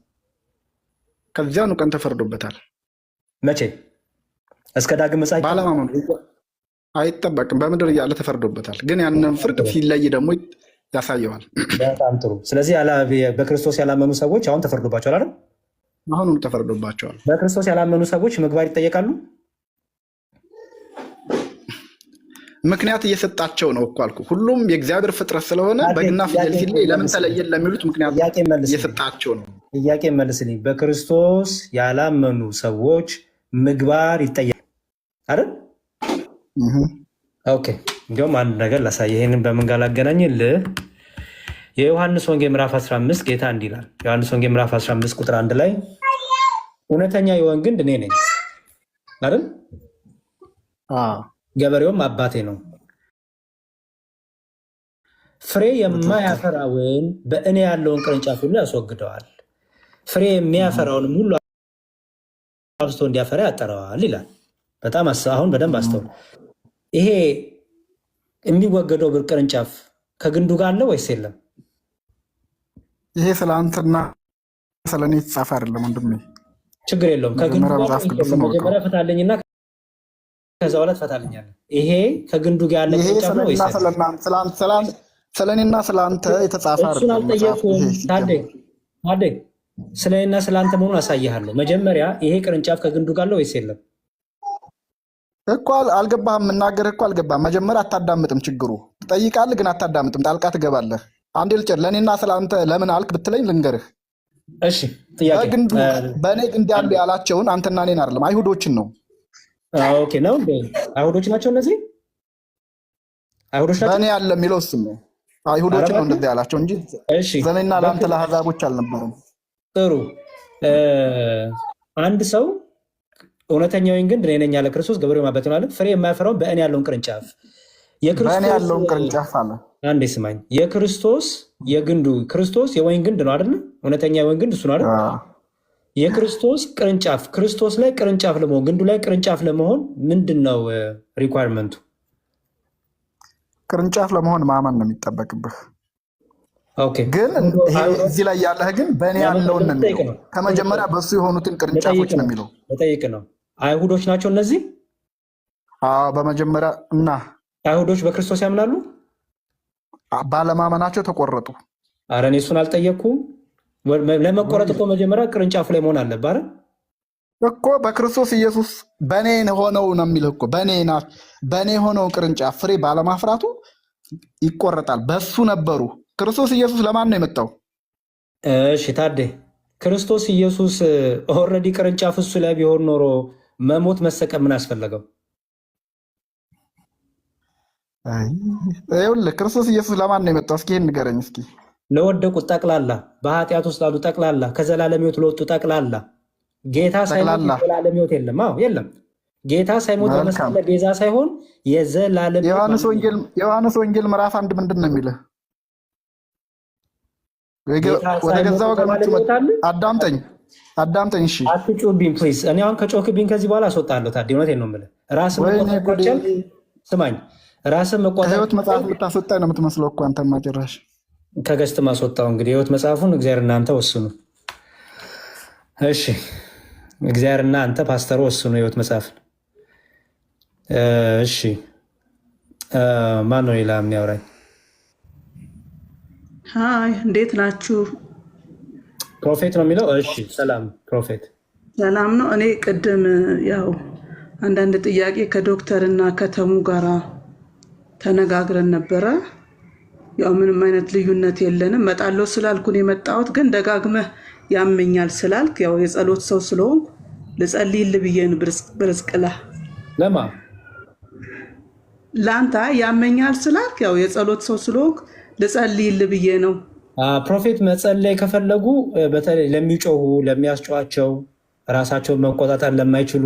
ከዚያኑ ቀን ተፈርዶበታል። መቼ? እስከ ዳግም ምጽአት ባለማመኑ አይጠበቅም። በምድር እያለ ተፈርዶበታል። ግን ያንን ፍርድ ሲለይ ደግሞ ያሳየዋል። በጣም ጥሩ። ስለዚህ በክርስቶስ ያላመኑ ሰዎች አሁን ተፈርዶባቸዋል አይደል? አሁንም ተፈርዶባቸዋል። በክርስቶስ ያላመኑ ሰዎች ምግባር ይጠየቃሉ? ምክንያት እየሰጣቸው ነው እኮ አልኩህ። ሁሉም የእግዚአብሔር ፍጥረት ስለሆነ በግና ፍየል ሲለይ ለምን ተለየን ለሚሉት ምክንያት እየሰጣቸው ነው። ጥያቄ መልስልኝ። በክርስቶስ ያላመኑ ሰዎች ምግባር ይጠየቃል አይደል? ኦኬ፣ እንዲሁም አንድ ነገር ላሳይ። ይህንን በምን ጋር ላገናኝልህ? የዮሐንስ ወንጌል ምዕራፍ 15 ጌታ እንዲህ ይላል። ዮሐንስ ወንጌል ምዕራፍ 15 ቁጥር 1 ላይ እውነተኛ የወይን ግንድ እኔ ነኝ አይደል? ገበሬውም አባቴ ነው። ፍሬ የማያፈራውን በእኔ ያለውን ቅርንጫፍ ሁሉ ያስወግደዋል፣ ፍሬ የሚያፈራውንም ሁሉ አብዝቶ እንዲያፈራ ያጠረዋል ይላል። በጣም አሁን በደንብ አስተውል። ይሄ የሚወገደው ቅርንጫፍ ከግንዱ ጋር አለ ወይስ የለም? ይሄ ስለ አንተና ስለ እኔ የተጻፈ አይደለም ወንድሜ። ችግር የለውም። ከግንዱ ጋር መጀመሪያ ፈታለኝና ከዛ በኋላ ትፈታልኛለህ። ይሄ ከግንዱ ጋር ያለ ቅርንጫፍ ነው ወይስ ስለ እኔና ስለ አንተ የተጻፈ አይደለም? እሱን አልጠየኩም ታዴ። ስለ እኔና ስለ አንተ መሆኑን አሳይሃለሁ። መጀመሪያ ይሄ ቅርንጫፍ ከግንዱ ጋር አለ ወይስ የለም እኮ አልገባህም። የምናገርህ እኮ አልገባህም። መጀመሪያ አታዳምጥም። ችግሩ ትጠይቃለህ ግን አታዳምጥም። ጣልቃ ትገባለህ። አንዴ ልጨር። ለእኔና ስለ አንተ ለምን አልክ ብትለኝ ልንገርህ። እሺ፣ ጥያቄ በእኔ ግንድ ያሉ ያላቸውን አንተና እኔን አይደለም አይሁዶችን ነው። ኦኬ፣ ነው እንዴ? አይሁዶች ናቸው እነዚህ? አይሁዶች ናቸው። በእኔ ያለ የሚለው እሱም ነው። አይሁዶችን ነው እንደዚህ ያላቸው እንጂ ለእኔና ለአንተ ለአሕዛቦች አልነበረም። ጥሩ። አንድ ሰው እውነተኛ ወይን ግንድ እኔ ነኝ ያለ ክርስቶስ ገበሬው አባቴ ነው አለ። ፍሬ የማያፈራውን በእኔ ያለውን ቅርንጫፍ በእኔ ያለውን ቅርንጫፍ አለ። አንዴ ስማኝ። የክርስቶስ የግንዱ ክርስቶስ የወይን ግንድ ነው አይደል? እውነተኛ የወይን ግንድ እሱ ነው አይደል? የክርስቶስ ቅርንጫፍ ክርስቶስ ላይ ቅርንጫፍ ለመሆን ግንዱ ላይ ቅርንጫፍ ለመሆን ምንድን ነው ሪኳርመንቱ? ቅርንጫፍ ለመሆን ማመን ነው የሚጠበቅብህ። ግን እዚህ ላይ ያለህ ግን በእኔ ያለውን ነው የሚለው። ከመጀመሪያ በሱ የሆኑትን ቅርንጫፎች ነው የሚለው። በጠይቅ ነው። አይሁዶች ናቸው እነዚህ? በመጀመሪያ እና አይሁዶች በክርስቶስ ያምናሉ? ባለማመናቸው ተቆረጡ። ኧረ እኔ እሱን አልጠየቅኩም። ለመቆረጥ እኮ መጀመሪያ ቅርንጫፉ ላይ መሆን አለብህ አይደል? እኮ በክርስቶስ ኢየሱስ በእኔ ሆነው ነው የሚልህ እኮ በእኔ ሆነው ቅርንጫፍ ፍሬ ባለማፍራቱ ይቆረጣል። በሱ ነበሩ። ክርስቶስ ኢየሱስ ለማን ነው የመጣው? እሺ ታዴ፣ ክርስቶስ ኢየሱስ ኦልሬዲ ቅርንጫፍ እሱ ላይ ቢሆን ኖሮ መሞት መሰቀል ምን አስፈለገው? ይኸውልህ ክርስቶስ ኢየሱስ ለማን ነው የመጣው? እስኪ ይሄን ንገረኝ እስኪ። ለወደቁት ጠቅላላ፣ በኃጢአት ውስጥ ላሉ ጠቅላላ፣ ከዘላለም ሕይወት ለወጡ ጠቅላላ። ጌታ ሳይሞት የዘላለም ሕይወት የለም። አዎ የለም። ጌታ ሳይሞት በመስቀል ቤዛ ሳይሆን የዘላለም ዮሐንስ ወንጌል ምዕራፍ 1 ምንድን ነው የሚለው? ወደ ገዛ ወገኖቹ አዳምጠኝ። እሺ አትጩህብኝ ፕሊዝ። እኔ አሁን ከጮህክብኝ ከዚህ በኋላ አስወጣለሁ። ታዲያ እውነቴን ነው የምልህ። ስማኝ፣ ራስን መቆጣጠር ከሕይወት መጽሐፍ ልታስወጣኝ ነው የምትመስለው እኮ አንተማ ጭራሽ። ከገስት ማስወጣው እንግዲህ የሕይወት መጽሐፉን እግዚአብሔርና አንተ ወስኑ። እሺ እግዚአብሔርና አንተ ፓስተሩ ወስኑ የሕይወት መጽሐፍን። እሺ ማን ነው ሌላ የሚያወራኝ? ሀይ እንዴት ናችሁ? ፕሮፌት ነው የሚለው። እሺ ሰላም ፕሮፌት። ሰላም ነው። እኔ ቅድም ያው አንዳንድ ጥያቄ ከዶክተር እና ከተሙ ጋራ ተነጋግረን ነበረ። ያው ምንም አይነት ልዩነት የለንም። መጣለው ስላልኩን የመጣሁት ግን ደጋግመህ ያመኛል ስላልክ ያው የጸሎት ሰው ስለሆንኩ ልጸልይልህ ብዬ ነው። ብርስቅላ ለማ ለአንተ ያመኛል ስላልክ ያው የጸሎት ሰው ስለሆንኩ ልጸልይልህ ብዬ ነው። ፕሮፌት መጸለይ ከፈለጉ በተለይ ለሚጮሁ ለሚያስጨዋቸው ራሳቸውን መቆጣጠር ለማይችሉ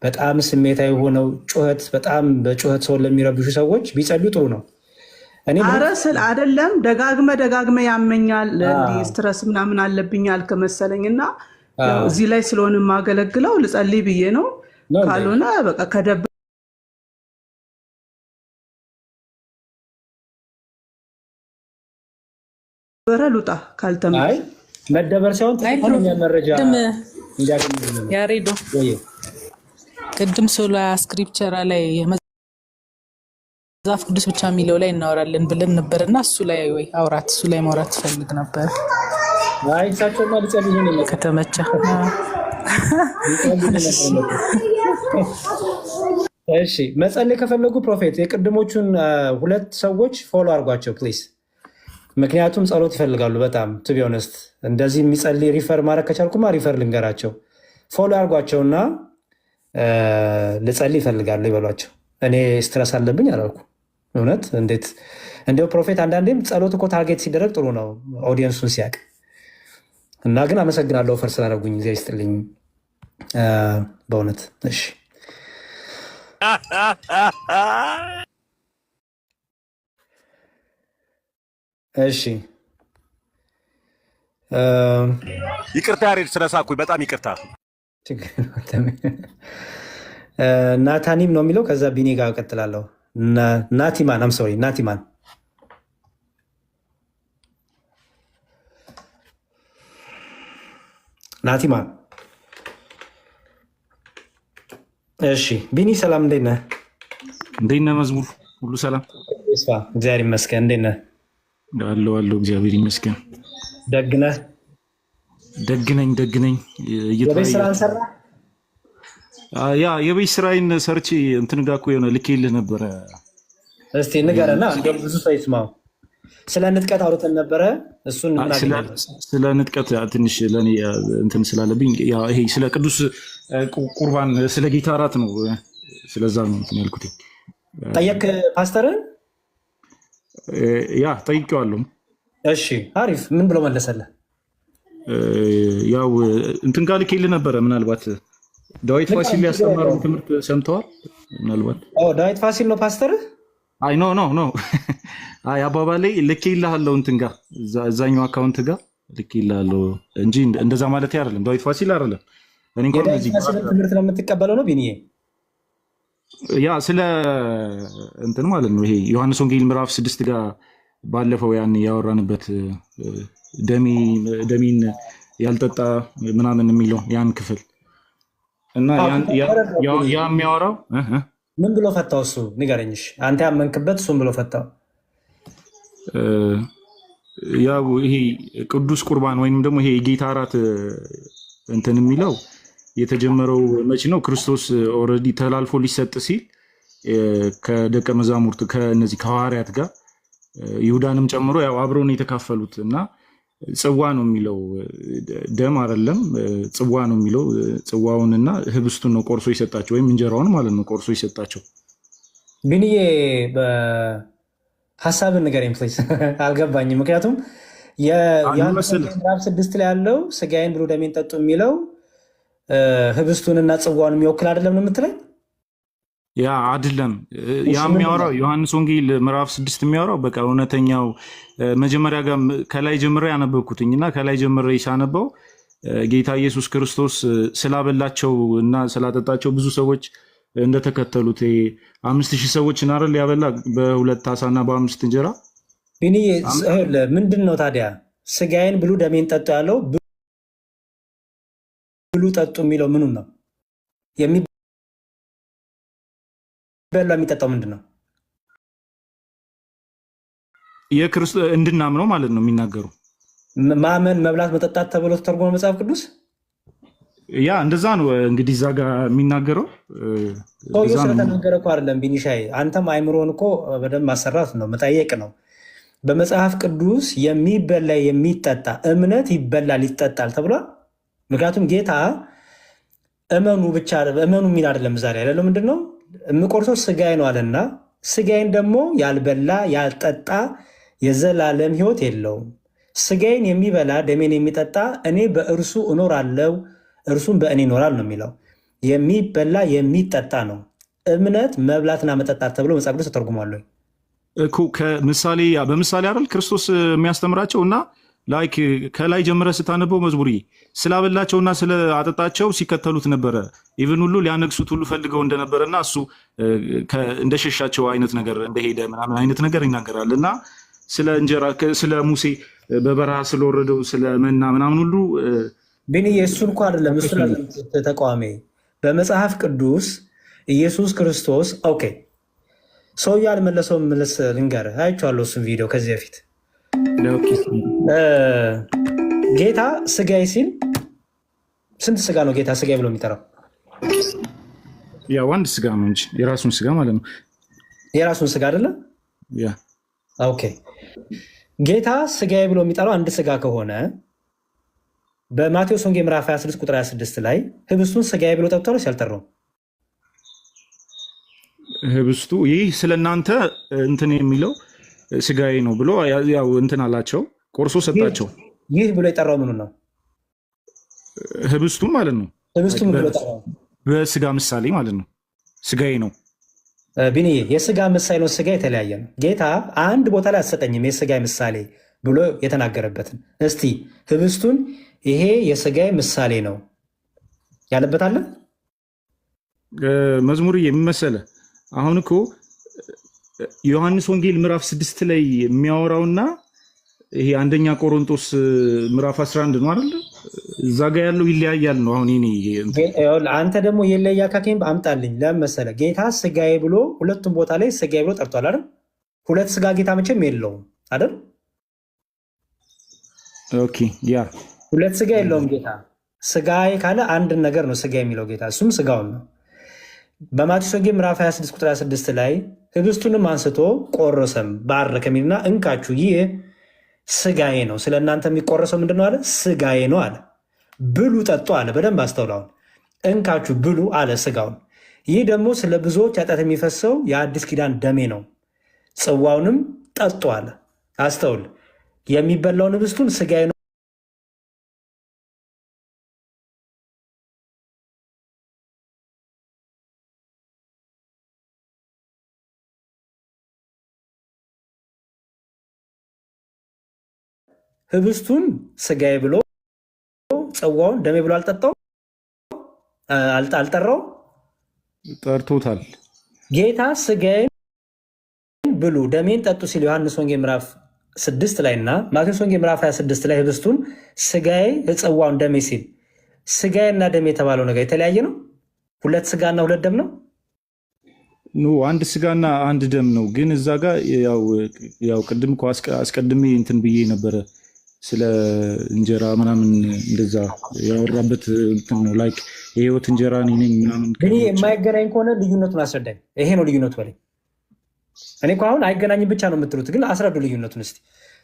በጣም ስሜታዊ ሆነው ጩኸት በጣም በጩኸት ሰው ለሚረብሹ ሰዎች ቢጸልዩ ጥሩ ነው። እኔ አረስል አይደለም ደጋግመ ያመኛል ስትረስ ምናምን አለብኝ አልክ መሰለኝና እዚህ ላይ ስለሆነ ማገለግለው ልጸልይ ብዬ ነው። ካልሆነ በቃ ከደበረ ልውጣ ካልተመ መደበር ሳይሆን ትክክለኛ መረጃ እንዲያገኙ ያሬዶ ቅድም ሶላ ስክሪፕቸራ ላይ መጽሐፍ ቅዱስ ብቻ የሚለው ላይ እናወራለን ብለን ነበርና እሱ ላይ ወይ አውራት እሱ ላይ ማውራት ፈልግ ነበር። አይ ሳቸው ማለት ጸልይ ነው ከተመቸ። እሺ መጸለይ ከፈለጉ ፕሮፌት የቅድሞቹን ሁለት ሰዎች ፎሎ አድርጓቸው ፕሊዝ። ምክንያቱም ጸሎት ይፈልጋሉ በጣም ቱ ቢ ኦነስት። እንደዚህ የሚጸልይ ሪፈር ማድረግ ከቻልኩማ ሪፈር ልንገራቸው። ፎሎ አድርጓቸውና ልጸልይ ይፈልጋሉ ይበሏቸው። እኔ ስትረስ አለብኝ አላልኩ። እውነት እንዴት እንደው ፕሮፌት አንዳንዴም ጸሎት እኮ ታርጌት ሲደረግ ጥሩ ነው ኦዲየንሱን ሲያቅ እና ግን አመሰግናለሁ ኦፈር ስላደረጉኝ ጊዜ ይስጥልኝ በእውነት። እሺ እሺ ይቅርታ ያሬድ ስለሳኩኝ በጣም ይቅርታ። ናታኒም ነው የሚለው። ከዛ ቢኒ ጋር እቀጥላለሁ። ናቲማን አም ሶሪ ናቲማን እሺ ቢኒ ሰላም፣ እንዴት ነህ? እንዴት ነህ መዝሙር? ሁሉ ሰላም እግዚአብሔር ይመስገን። እንዴት ነህ? አለው እግዚአብሔር ይመስገን። ደግ ነህ? ደግ ነኝ። የቤት ስራ አንሰራ? ያ የቤት ስራዬን ሰርቼ እንትን ጋር እኮ የሆነ ልኬልህ ነበረ። እስቲ ንገረና እንደው ብዙ ሰው ይስማው። ስለ ንጥቀት አውርተን ነበረ። እሱን ስለ ንጥቀት ትንሽ ለእኔ እንትን ስላለብኝ ይሄ ስለ ቅዱስ ቁርባን ስለ ጌታ እራት ነው። ስለዛ ነው እንትን ያልኩት። ጠየቅ ፓስተርን? ያ ጠይቄዋለሁ። እሺ አሪፍ። ምን ብሎ መለሰልህ? ያው እንትን ጋር ልኬልህ ነበረ። ምናልባት ዳዊት ፋሲል ያስተማረውን ትምህርት ሰምተዋል? ምናልባት ዳዊት ፋሲል ነው ፓስተር? አይ ኖ አይ አባባሌ ልኬልሃለሁ እንትን ጋር እዛኛው አካውንት ጋር ልኬልሃለሁ እንጂ እንደዛ ማለት አይደለም። ዳዊት ፋሲል አይደለም። እኔ እንኳን እዚህ ትምህርት ነው የምትቀበለው ነው ቢኒዬ? ያ ስለ እንትን ማለት ነው። ይሄ ዮሐንስ ወንጌል ምዕራፍ 6 ጋር ባለፈው ያን ያወራንበት ደሜን ያልጠጣ ምናምን የሚለው ያን ክፍል እና ያ የሚያወራው ምን ብሎ ፈታው? እሱ ንገረኝሽ። አንተ ያመንክበት እሱን ብሎ ፈታው። ያው ይሄ ቅዱስ ቁርባን ወይንም ደግሞ ይሄ የጌታ እራት እንትን የሚለው የተጀመረው መቼ ነው? ክርስቶስ ኦልሬዲ ተላልፎ ሊሰጥ ሲል ከደቀ መዛሙርት ከነዚህ ከሐዋርያት ጋር ይሁዳንም ጨምሮ ያው አብረውን የተካፈሉት እና ጽዋ ነው የሚለው ደም አይደለም፣ ጽዋ ነው የሚለው። ጽዋውንና ህብስቱን ነው ቆርሶ የሰጣቸው፣ ወይም እንጀራውን ማለት ነው ቆርሶ የሰጣቸው። ቢንዬ በሀሳብን ነገር ፕሊዝ አልገባኝም። ምክንያቱም ምዕራፍ 6 ላይ ያለው ስጋዬን ብሉ ደሜን ጠጡ የሚለው ህብስቱንና ጽዋውን የሚወክል አይደለም ነው የምትለኝ? ያ አይደለም። ያ የሚያወራው ዮሐንስ ወንጌል ምዕራፍ 6 የሚያወራው በቃ እውነተኛው መጀመሪያ ጋር ከላይ ጀምሬ ያነበብኩትኝ እና ከላይ ጀምሬ ሳነበው ጌታ ኢየሱስ ክርስቶስ ስላበላቸው እና ስላጠጣቸው ብዙ ሰዎች እንደተከተሉት 5000 ሰዎች ናረል ያበላ በ2 ዓሳና በ5 እንጀራ። ምንድን ነው ታዲያ ስጋዬን ብሉ ደሜን ጠጡ ያለው? ብሉ ጠጡ የሚለው ምኑን ነው? በላ የሚጠጣው ምንድን ነው? እንድናምነው ማለት ነው የሚናገሩ። ማመን መብላት መጠጣት ተብሎ ተተርጎመ መጽሐፍ ቅዱስ። ያ እንደዛ ነው እንግዲህ እዛ ጋር የሚናገረው። ሰውዬው ስለተናገረ እኮ አይደለም ቢኒሻይ፣ አንተም አይምሮን እኮ በደንብ ማሰራት ነው መጠየቅ ነው። በመጽሐፍ ቅዱስ የሚበላ የሚጠጣ እምነት ይበላል ይጠጣል ተብሏል። ምክንያቱም ጌታ እመኑ ብቻ እመኑ የሚል አይደለም። ዛሬ ያለው ምንድን ነው? የምቆርሰው ስጋዬ ነው አለና ስጋዬን ደግሞ ያልበላ ያልጠጣ የዘላለም ሕይወት የለውም። ስጋዬን የሚበላ ደሜን የሚጠጣ እኔ በእርሱ እኖራለሁ እርሱም በእኔ ይኖራል ነው የሚለው። የሚበላ የሚጠጣ ነው እምነት መብላትና መጠጣት ተብሎ መጽሐፍ ቅዱስ ተተርጉሟል እኮ። በምሳሌ አይደል ክርስቶስ የሚያስተምራቸው እና ላይክ ከላይ ጀምረ ስታነበው መዝሙር ስላበላቸውና ስለአጠጣቸው ሲከተሉት ነበረ። ኢቭን ሁሉ ሊያነግሱት ሁሉ ፈልገው እንደነበረና እሱ እንደሸሻቸው አይነት ነገር እንደሄደ ምናምን አይነት ነገር ይናገራል። እና ስለ እንጀራ ስለ ሙሴ በበረሃ ስለወረደው ስለ መና ምናምን ሁሉ ግን እሱን እኮ አይደለም እሱ ተቃዋሚ በመጽሐፍ ቅዱስ ኢየሱስ ክርስቶስ ኦኬ ሰውዬው አልመለሰውም። መለስ ልንገርህ፣ አይቼዋለሁ እሱን ቪዲዮ ከዚህ በፊት ጌታ ስጋዬ ሲል ስንት ስጋ ነው ጌታ ስጋዬ ብሎ የሚጠራው? ያው አንድ ስጋ ነው እንጂ የራሱን ስጋ ማለት ነው። የራሱን ስጋ አይደለም። ኦኬ ጌታ ስጋዬ ብሎ የሚጠራው አንድ ስጋ ከሆነ በማቴዎስ ወንጌል ምዕራፍ 26 ቁጥር 26 ላይ ህብስቱን ስጋዬ ብሎ ጠርቷል ሲያልጠራው? ህብስቱ ይህ ስለእናንተ እንትን የሚለው ስጋዬ ነው ብሎ ያው እንትን አላቸው፣ ቆርሶ ሰጣቸው። ይህ ብሎ የጠራው ምኑ ነው? ህብስቱን ማለት ነው። ህብስቱን ብሎ ጠራው በስጋ ምሳሌ ማለት ነው። ስጋዬ ነው ቢኒ፣ የስጋ ምሳሌ ነው። ስጋ የተለያየ ነው። ጌታ አንድ ቦታ ላይ አትሰጠኝም የስጋ ምሳሌ ብሎ የተናገረበትን። እስቲ ህብስቱን ይሄ የስጋ ምሳሌ ነው ያለበታለ መዝሙር የሚመሰለ አሁን እኮ ዮሐንስ ወንጌል ምዕራፍ 6 ላይ የሚያወራውና ይሄ አንደኛ ቆሮንቶስ ምዕራፍ 11 ነው አይደል? እዛ ጋር ያለው ይለያያል ነው። አሁን አንተ ደግሞ የለያ ካኬም አምጣልኝ። ለምን መሰለህ? ጌታ ስጋዬ ብሎ ሁለቱም ቦታ ላይ ስጋዬ ብሎ ጠርቷል አይደል? ሁለት ስጋ ጌታ መቼም የለውም አይደል? ኦኬ ያ ሁለት ስጋ የለውም ጌታ። ስጋዬ ካለ አንድ ነገር ነው ስጋ የሚለው ጌታ፣ እሱም ስጋውን ነው። በማቴዎስ ወንጌል ምዕራፍ 26 ቁጥር 26 ላይ ህብስቱንም አንስቶ ቆረሰም ባረከ የሚልና እንካችሁ ይህ ስጋዬ ነው፣ ስለ እናንተ የሚቆረሰው ምንድን ነው አለ? ስጋዬ ነው አለ። ብሉ ጠጡ አለ። በደንብ አስተውለውን። እንካችሁ ብሉ አለ ስጋውን። ይህ ደግሞ ስለ ብዙዎች ኃጢአት የሚፈሰው የአዲስ ኪዳን ደሜ ነው። ጽዋውንም ጠጡ አለ። አስተውል። የሚበላውን ህብስቱን ስጋዬ ነው ህብስቱን ስጋዬ ብሎ ጽዋውን ደሜ ብሎ አልጠጣው አልጠራው? ጠርቶታል። ጌታ ስጋዬን ብሉ ደሜን ጠጡ ሲል ዮሐንስ ወንጌል ምዕራፍ 6 ላይ እና ማቴዎስ ወንጌል ምዕራፍ 26 ላይ ህብስቱን ስጋዬ ጽዋውን ደሜ ሲል ስጋዬና ደሜ የተባለው ነገር የተለያየ ነው። ሁለት ስጋና ሁለት ደም ነው። አንድ ስጋና አንድ ደም ነው። ግን እዛ ጋር ያው ቅድም እኮ አስቀድሜ እንትን ብዬ ነበረ ስለ እንጀራ ምናምን እንደዛ ያወራበት እንትን ነው። ላይክ የህይወት እንጀራ እኔ ነኝ ምናምን። ግን የማይገናኝ ከሆነ ልዩነቱን አስረዳኝ። ይሄ ነው ልዩነቱ በለኝ። እኔ እኮ አሁን አይገናኝም ብቻ ነው የምትሉት፣ ግን አስረዱ ልዩነቱን እስኪ።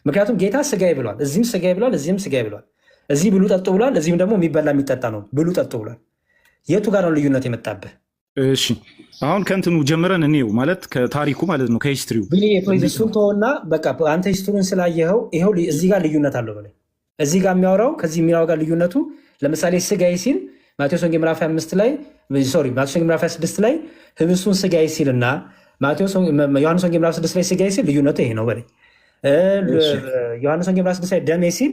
ምክንያቱም ጌታ ስጋዬ ብሏል፣ እዚህም ስጋዬ ብሏል፣ እዚህም ስጋዬ ብሏል። እዚህ ብሉ ጠጡ ብሏል፣ እዚህም ደግሞ የሚበላ የሚጠጣ ነው ብሉ ጠጡ ብሏል። የቱ ጋር ነው ልዩነት የመጣብህ? እሺ አሁን ከእንትኑ ጀምረን እኔው ማለት ከታሪኩ ማለት ነው ከሂስትሪው እሱን ተወውና በቃ አንተ ሂስትሪውን ስላየኸው ይኸው እዚህ ጋር ልዩነት አለው በላይ እዚህ ጋር የሚያወራው ከዚህ የሚያወራው ጋር ልዩነቱ ለምሳሌ ስጋዬ ሲል ማቴዎስ ወንጌል ምዕራፍ 25 ላይ ማቴዎስ ወንጌል ምዕራፍ 26 ላይ ህብስቱን ስጋዬ ሲልና ዮሐንስ ወንጌል ምዕራፍ 6 ላይ ስጋዬ ሲል ልዩነቱ ይሄ ነው በላይ ዮሐንስ ወንጌል ምዕራፍ 6 ላይ ደሜ ሲል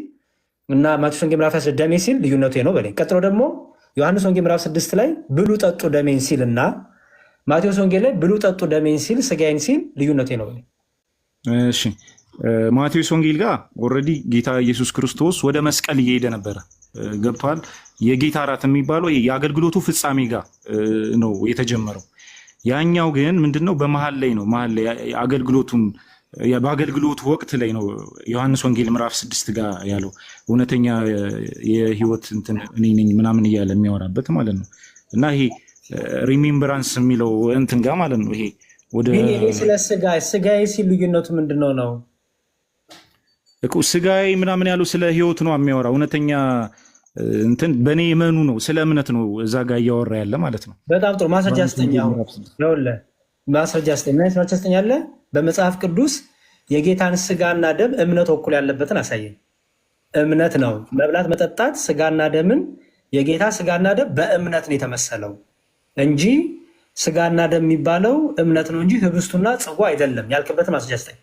እና ማቴዎስ ወንጌል ምዕራፍ 26 ደሜ ሲል ልዩነቱ ይሄ ነው በላይ። ቀጥሎ ደግሞ ዮሐንስ ወንጌል ምዕራፍ 6 ላይ ብሉ ጠጡ ደሜን ሲል እና ማቴዎስ ወንጌል ላይ ብሉ ጠጡ ደሜን ሲል ስጋዬን ሲል ልዩነቱ ይሄ ነው በላይ። እሺ ማቴዎስ ወንጌል ጋር ኦልሬዲ ጌታ ኢየሱስ ክርስቶስ ወደ መስቀል እየሄደ ነበረ። ገብቷል። የጌታ እራት የሚባለው የአገልግሎቱ ፍጻሜ ጋር ነው የተጀመረው። ያኛው ግን ምንድነው በመሀል ላይ ነው። መሀል ላይ አገልግሎቱን በአገልግሎቱ ወቅት ላይ ነው ዮሐንስ ወንጌል ምዕራፍ 6 ጋር ያለው እውነተኛ የህይወት እንትን እኔ ነኝ ምናምን እያለ የሚያወራበት ማለት ነው። እና ይሄ ሪሜምብራንስ የሚለው እንትን ጋር ማለት ነው። ይሄ ወደ ስለ ስጋዬ ሲል ልዩነቱ ምንድነው ነው? ስጋዬ ምናምን ያለው ስለ ህይወት ነው የሚያወራ እውነተኛ እንትን በእኔ የመኑ ነው ስለ እምነት ነው እዛ ጋር እያወራ ያለ ማለት ነው። በጣም ጥሩ ማስረጃ አስጠኛው ይኸውልህ ማስረጃ አስጠኛለ በመጽሐፍ ቅዱስ የጌታን ስጋና ደም እምነት ወኩል ያለበትን አሳየኝ። እምነት ነው መብላት መጠጣት ስጋና ደምን የጌታ ስጋና ደም በእምነት ነው የተመሰለው እንጂ ስጋና ደም የሚባለው እምነት ነው እንጂ ህብስቱና ጽዋ አይደለም ያልክበትን ማስረጃ አስጠኝ።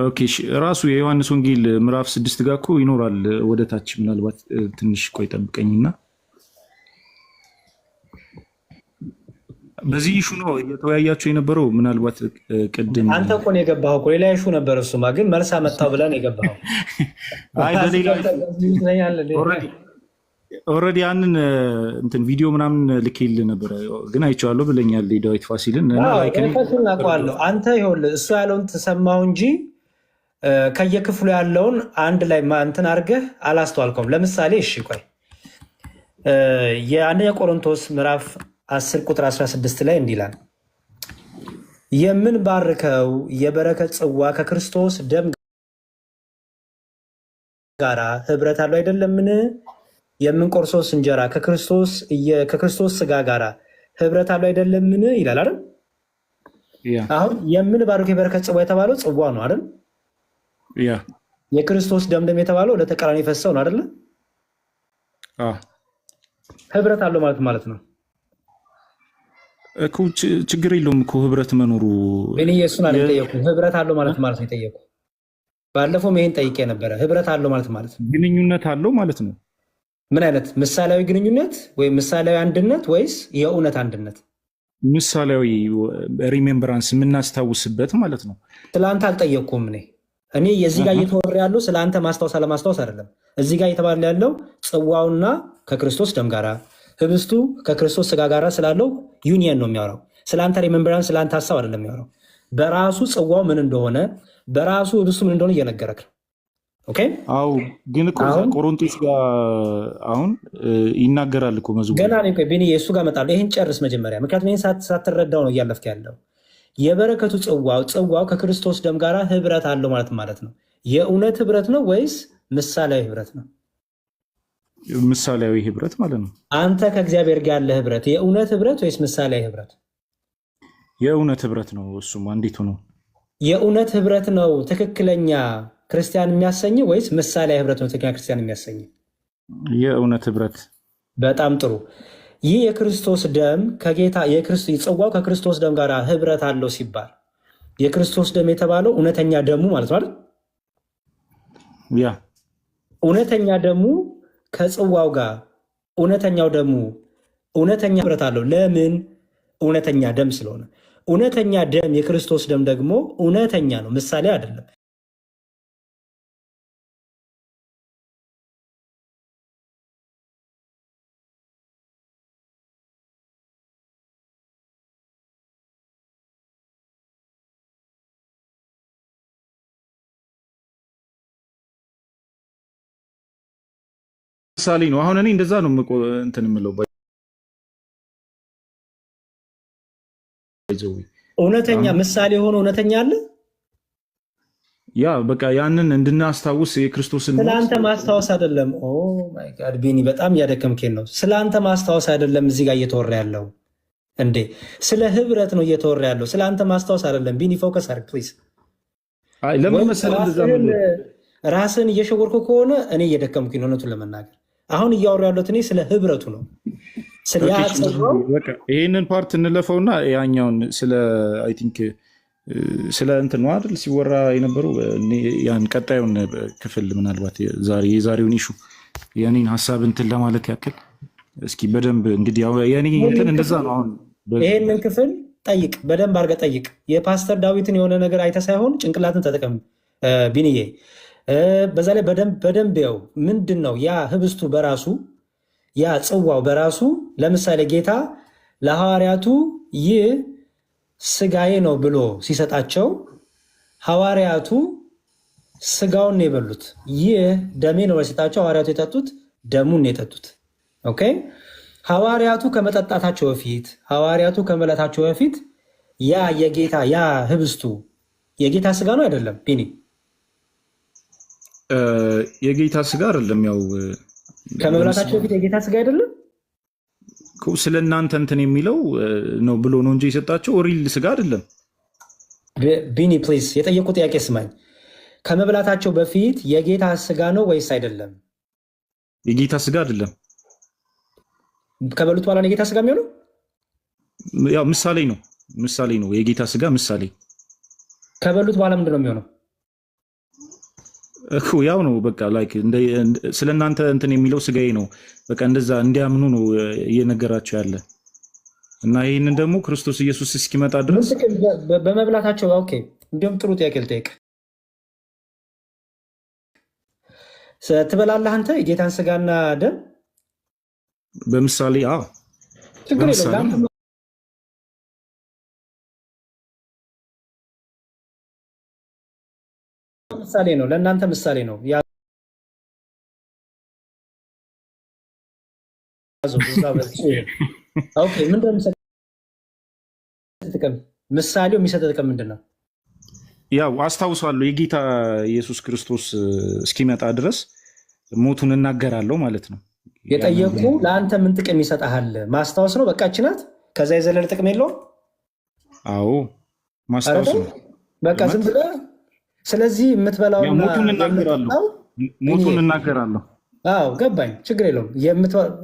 ኦኬ ራሱ የዮሐንስ ወንጌል ምዕራፍ 6 ጋር እኮ ይኖራል ወደ ታች ምናልባት ትንሽ ቆይ ጠብቀኝና በዚህ ኢሹ ነው እየተወያያችሁ የነበረው ምናልባት ቅድም አንተ እኮ ነው የገባኸው እኮ ሌላ ኢሹ ነበር እሱማ ግን መልስ አመጣው ብለን የገባኸው አይ በሌላ ኦልሬዲ ያንን እንትን ቪዲዮ ምናምን ልኬልህ ነበረ ግን አይቼዋለሁ ብለኛል ዳዊት ፋሲልን እና ላይክ እኔ አውቀዋለሁ አንተ ይኸውልህ እሱ ያለውን ተሰማው እንጂ ከየክፍሉ ያለውን አንድ ላይ እንትን አድርገህ አላስተዋልከውም። ለምሳሌ እሺ ቆይ የአንደኛ ቆሮንቶስ ምዕራፍ 10 ቁጥር 16 ላይ እንዲህ ይላል የምንባርከው የበረከት ጽዋ ከክርስቶስ ደም ጋራ ህብረት አለው አይደለምን? የምንቆርሶስ እንጀራ ከክርስቶስ ስጋ ጋራ ህብረት አለው አይደለምን? ይላል አይደል? አሁን የምንባርከው የበረከት ጽዋ የተባለው ጽዋ ነው አይደል? የክርስቶስ ደም የተባለው ለተቃራኒ ፈሰው ነው አይደል? ህብረት አለው ማለት ነው እኮ ችግር የለውም እኮ ህብረት መኖሩ እኔ ኢየሱስን አልጠየኩም። ህብረት አለው ማለት ነው የጠየቁ ባለፈው ይሄን ጠይቄ ነበረ። ህብረት አለው ማለት ነው ግንኙነት አለው ማለት ነው። ምን አይነት ምሳሌያዊ ግንኙነት ወይም ምሳሌያዊ አንድነት ወይስ የእውነት አንድነት? ምሳሌያዊ ሪሜምብራንስ የምናስታውስበት ማለት ነው። ስለአንተ አልጠየቅኩም። እኔ የዚህ ጋር እየተወራ ያለው ስለአንተ ማስታወስ አለማስታወስ አይደለም። እዚህ ጋር እየተባለ ያለው ጽዋውና ከክርስቶስ ደም ጋራ ህብስቱ ከክርስቶስ ስጋ ጋር ስላለው ዩኒየን ነው የሚያወራው። ስለአንተ ሪሜምብራንስ ስለአንተ ሀሳብ አይደለም የሚያወራው። በራሱ ጽዋው ምን እንደሆነ በራሱ ህብስቱ ምን እንደሆነ እየነገረክ ነው። ኦኬ አው ግን እኮ ቆሮንቶስ ጋር አሁን ይናገራል እኮ መዝሙር ገና ነው። ቆይ ቢኒ የሱ ጋር እመጣለሁ። ይሄን ጨርስ መጀመሪያ፣ ምክንያቱም ይሄን ሳትረዳው ነው እያለፍክ ያለው። የበረከቱ ጽዋው ከክርስቶስ ደም ጋር ህብረት አለው ማለት ነው። የእውነት ህብረት ነው ወይስ ምሳሌያዊ ህብረት ነው? ምሳሌያዊ ህብረት ማለት ነው። አንተ ከእግዚአብሔር ጋር ያለ ህብረት የእውነት ህብረት ወይስ ምሳሌያዊ ህብረት? የእውነት ህብረት ነው። እሱም እንዴት ነው? የእውነት ህብረት ነው ትክክለኛ ክርስቲያን የሚያሰኝ ወይስ ምሳሌያዊ ህብረት ነው ትክክለኛ ክርስቲያን የሚያሰኝ? የእውነት ህብረት። በጣም ጥሩ። ይህ የክርስቶስ ደም ጽዋው ከክርስቶስ ደም ጋር ህብረት አለው ሲባል የክርስቶስ ደም የተባለው እውነተኛ ደሙ ማለት ነው አይደል? ያ እውነተኛ ደሙ ከጽዋው ጋር እውነተኛው ደሙ እውነተኛ ህብረት አለው። ለምን? እውነተኛ ደም ስለሆነ። እውነተኛ ደም የክርስቶስ ደም ደግሞ እውነተኛ ነው፣ ምሳሌ አይደለም። ምሳሌ ነው። አሁን እኔ እንደዛ ነው እንትን የምለው እውነተኛ ምሳሌ የሆነ እውነተኛ አለ ያ በቃ ያንን እንድናስታውስ የክርስቶስን ስለአንተ ማስታወስ አይደለም። ኦ ማይ ጋድ ቢኒ በጣም እያደከምከኝ ነው። ስለአንተ ማስታወስ አይደለም እዚህ ጋር እየተወራ ያለው እንዴ፣ ስለ ህብረት ነው እየተወራ ያለው። ስለአንተ ማስታወስ አይደለም። ቢኒ ፎከስ አድርግ ፕሊዝ። ለምን መሰለህ ራስን እየሸወርኩ ከሆነ እኔ እየደከምኩኝ ነው እውነቱን ለመናገር። አሁን እያወሩ ያሉት እኔ ስለ ህብረቱ ነው። ይህንን ፓርት እንለፈውና ያኛውን ስለ አይ ቲንክ ስለ እንትን ነው አይደል ሲወራ የነበረው ያን ቀጣዩን ክፍል ምናልባት የዛሬውን ኢሹ የኔን ሀሳብ እንትን ለማለት ያክል እስኪ በደንብ እንግዲህ የኔ እንትን እንደዛ ነው። አሁን ይሄንን ክፍል ጠይቅ፣ በደንብ አድርገህ ጠይቅ። የፓስተር ዳዊትን የሆነ ነገር አይተህ ሳይሆን ጭንቅላትን ተጠቀም ቢንዬ። በዛ ላይ በደንብ ያው ምንድን ነው ያ ህብስቱ በራሱ ያ ጽዋው በራሱ ለምሳሌ ጌታ ለሐዋርያቱ ይህ ስጋዬ ነው ብሎ ሲሰጣቸው ሐዋርያቱ ስጋውን ነው የበሉት። ይህ ደሜ ነው ሲሰጣቸው ሐዋርያቱ የጠጡት ደሙን የጠጡት። ኦኬ ሐዋርያቱ ከመጠጣታቸው በፊት ሐዋርያቱ ከመብላታቸው በፊት ያ የጌታ ያ ህብስቱ የጌታ ስጋ ነው አይደለም ቢኒ? የጌታ ስጋ አይደለም። ያው ከመብላታቸው በፊት የጌታ ስጋ አይደለም ስለ እናንተ እንትን የሚለው ነው ብሎ ነው እንጂ የሰጣቸው ሪል ስጋ አይደለም። ቢኒ ፕሊዝ የጠየቁ ጥያቄ ስማኝ። ከመብላታቸው በፊት የጌታ ስጋ ነው ወይስ አይደለም? የጌታ ስጋ አይደለም። ከበሉት በኋላ የጌታ ስጋ የሚሆነው ያው ምሳሌ ነው። የጌታ ስጋ ምሳሌ። ከበሉት በኋላ ምንድን ነው የሚሆነው? እኮ ያው ነው በቃ ላይክ ስለ እናንተ እንትን የሚለው ስጋዬ ነው በቃ እንደዛ እንዲያምኑ ነው እየነገራቸው ያለ እና ይህንን ደግሞ ክርስቶስ ኢየሱስ እስኪመጣ ድረስ በመብላታቸው ኦኬ። እንዲሁም ጥሩ ጥያቄ ልጠይቅ። ትበላለህ አንተ የጌታን ስጋና ደም? በምሳሌ ችግር የለም። ምሳሌ ነው፣ ለእናንተ ምሳሌ ነው። ምሳሌው የሚሰጥ ጥቅም ምንድን ነው? ያው አስታውሳለሁ የጌታ ኢየሱስ ክርስቶስ እስኪመጣ ድረስ ሞቱን እናገራለሁ ማለት ነው። የጠየቁ ለአንተ ምን ጥቅም ይሰጥሃል? ማስታወስ ነው በቃ ችናት። ከዛ የዘለለ ጥቅም የለውም። አዎ ማስታወስ ነው በቃ ዝም ብለህ። ስለዚህ የምትበላው ሞቱን እናገራለሁ። አዎ ገባኝ፣ ችግር የለውም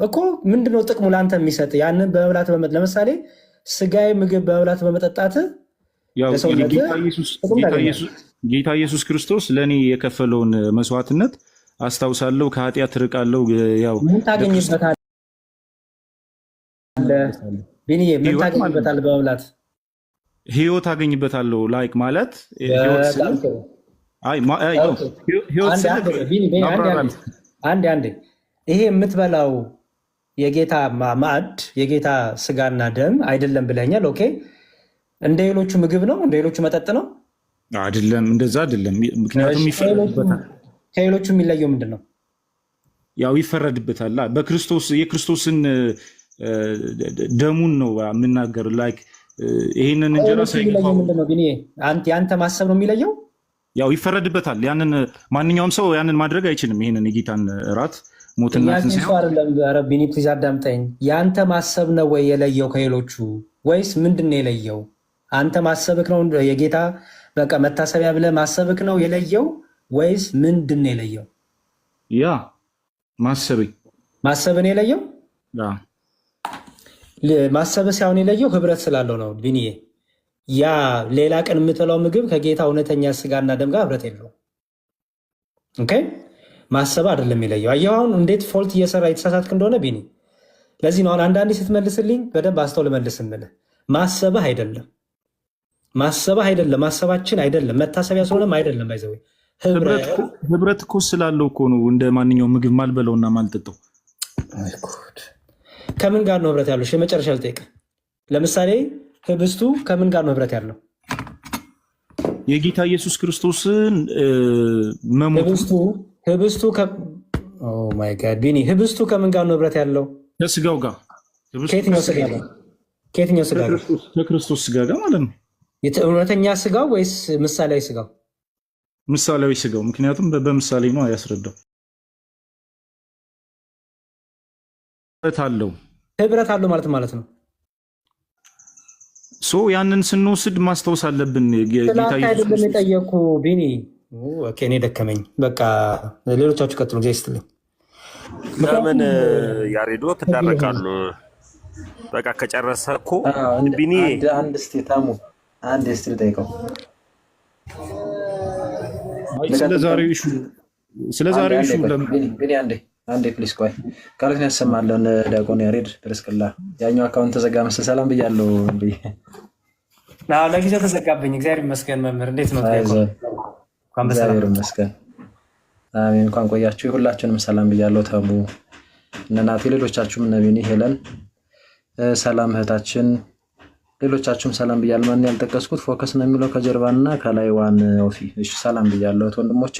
እኮ። ምንድነው ጥቅሙ ለአንተ የሚሰጥ? ያንን በመብላት ለምሳሌ ስጋዊ ምግብ በመብላት በመጠጣት ጌታ ኢየሱስ ክርስቶስ ለእኔ የከፈለውን መስዋዕትነት አስታውሳለሁ። ከኃጢአት ርቃለሁ። ምን ታገኝበታለህ ቢኒዬ? ምን ታገኝበታለህ በመብላት? ህይወት አገኝበታለሁ። ላይክ ማለት አንዴ ይሄ የምትበላው የጌታ ማዕድ የጌታ ስጋና ደም አይደለም ብለኛል። ኦኬ እንደ ሌሎቹ ምግብ ነው? እንደ ሌሎቹ መጠጥ ነው? አይደለም፣ እንደዛ አይደለም። ምክንያቱም ይፈረድበታል። ከሌሎቹ የሚለየው ምንድን ነው? ያው ይፈረድበታል። በክርስቶስ የክርስቶስን ደሙን ነው የምናገር። ላይክ ይሄንን እንጀራ ሳይገባው ምንድን ነው ግን የአንተ ማሰብ ነው የሚለየው? ያው ይፈረድበታል። ያንን ማንኛውም ሰው ያንን ማድረግ አይችልም። ይሄንን የጌታን እራት ሞትና ቢኒ ፕሊዝ አዳምጠኝ። የአንተ ማሰብ ነው ወይ የለየው ከሌሎቹ ወይስ ምንድን ነው የለየው? አንተ ማሰብክ ነው የጌታ በቃ መታሰቢያ ብለህ ማሰብክ ነው የለየው ወይስ ምንድን ነው የለየው? ያ ማሰብን የለየው ማሰብ ሳይሆን የለየው ህብረት ስላለው ነው ቢኒዬ። ያ ሌላ ቀን የምትበላው ምግብ ከጌታ እውነተኛ ስጋና ደም ጋር ህብረት የለውም። ኦኬ ማሰብ አይደለም የለየው። አየሁ አሁን እንዴት ፎልት እየሰራ የተሳሳትክ እንደሆነ ቢኒ። ለዚህ ነው አንዳንዴ ስትመልስልኝ በደንብ አስተውል መልስ የምልህ። ማሰብህ አይደለም ማሰባችን አይደለም መታሰቢያ ስለሆነም አይደለም። ባይዘው ህብረት እኮ ስላለው እኮ ነው እንደ ማንኛውም ምግብ ማልበለውና ማልጠጣው። ከምን ጋር ነው ህብረት ያለው? የመጨረሻ ልጠይቅህ። ለምሳሌ ህብስቱ ከምን ጋር ነው ህብረት ያለው? የጌታ ኢየሱስ ክርስቶስን መሞት። ህብስቱ ማይ ጋድ ቢኒ፣ ህብስቱ ከምን ጋር ነው ህብረት ያለው? ከስጋው ጋር። ከየትኛው ስጋ ጋር? ከክርስቶስ ስጋ ጋር ማለት ነው። እውነተኛ ስጋው ወይስ ምሳሌያዊ ስጋው? ምሳሌያዊ ስጋው፣ ምክንያቱም በምሳሌ ነው ያስረዳው። ህብረት አለው ማለት ነው። ያንን ስንወስድ ማስታወስ አለብን። ጌታ ኢየሱስ የጠየቁ ቢኒ እኔ ደከመኝ። በቃ ሌሎቻችሁ ቀጥሉ። ጊዜ ስትልኝ ለምን ያሬዶ ትዳረቃሉ? በቃ ከጨረሰ እኮ ቢኒ አንድ እስቲ ታሙ አንድ እስቲ ልጠይቀው ስለዛሬው ኢሹ ቢኒ አንዴ ፕሊስ ቆይ ቃልን ያሰማለን። ዲያቆን ያሬድ ፕርስቅላ ያኛው አካውንት ተዘጋ መሰለኝ። ሰላም ብያለሁ። ለጊዜው ተዘጋብኝ። እግዚአብሔር ይመስገን። መምህር እንዴት ነው? እግዚአብሔር ይመስገን። አሜን። እንኳን ቆያችሁ። ሁላችሁንም ሰላም ብያለሁ። ተሙ እነ ናቲ፣ ሌሎቻችሁም እነ ቢኒ፣ ሄለን ሰላም እህታችን፣ ሌሎቻችሁም ሰላም ብያለሁ። ማን ያልጠቀስኩት ፎከስ ነው የሚለው ከጀርባና ከላይ ዋን ኦፊ። እሺ ሰላም ብያለሁ ወንድሞቼ።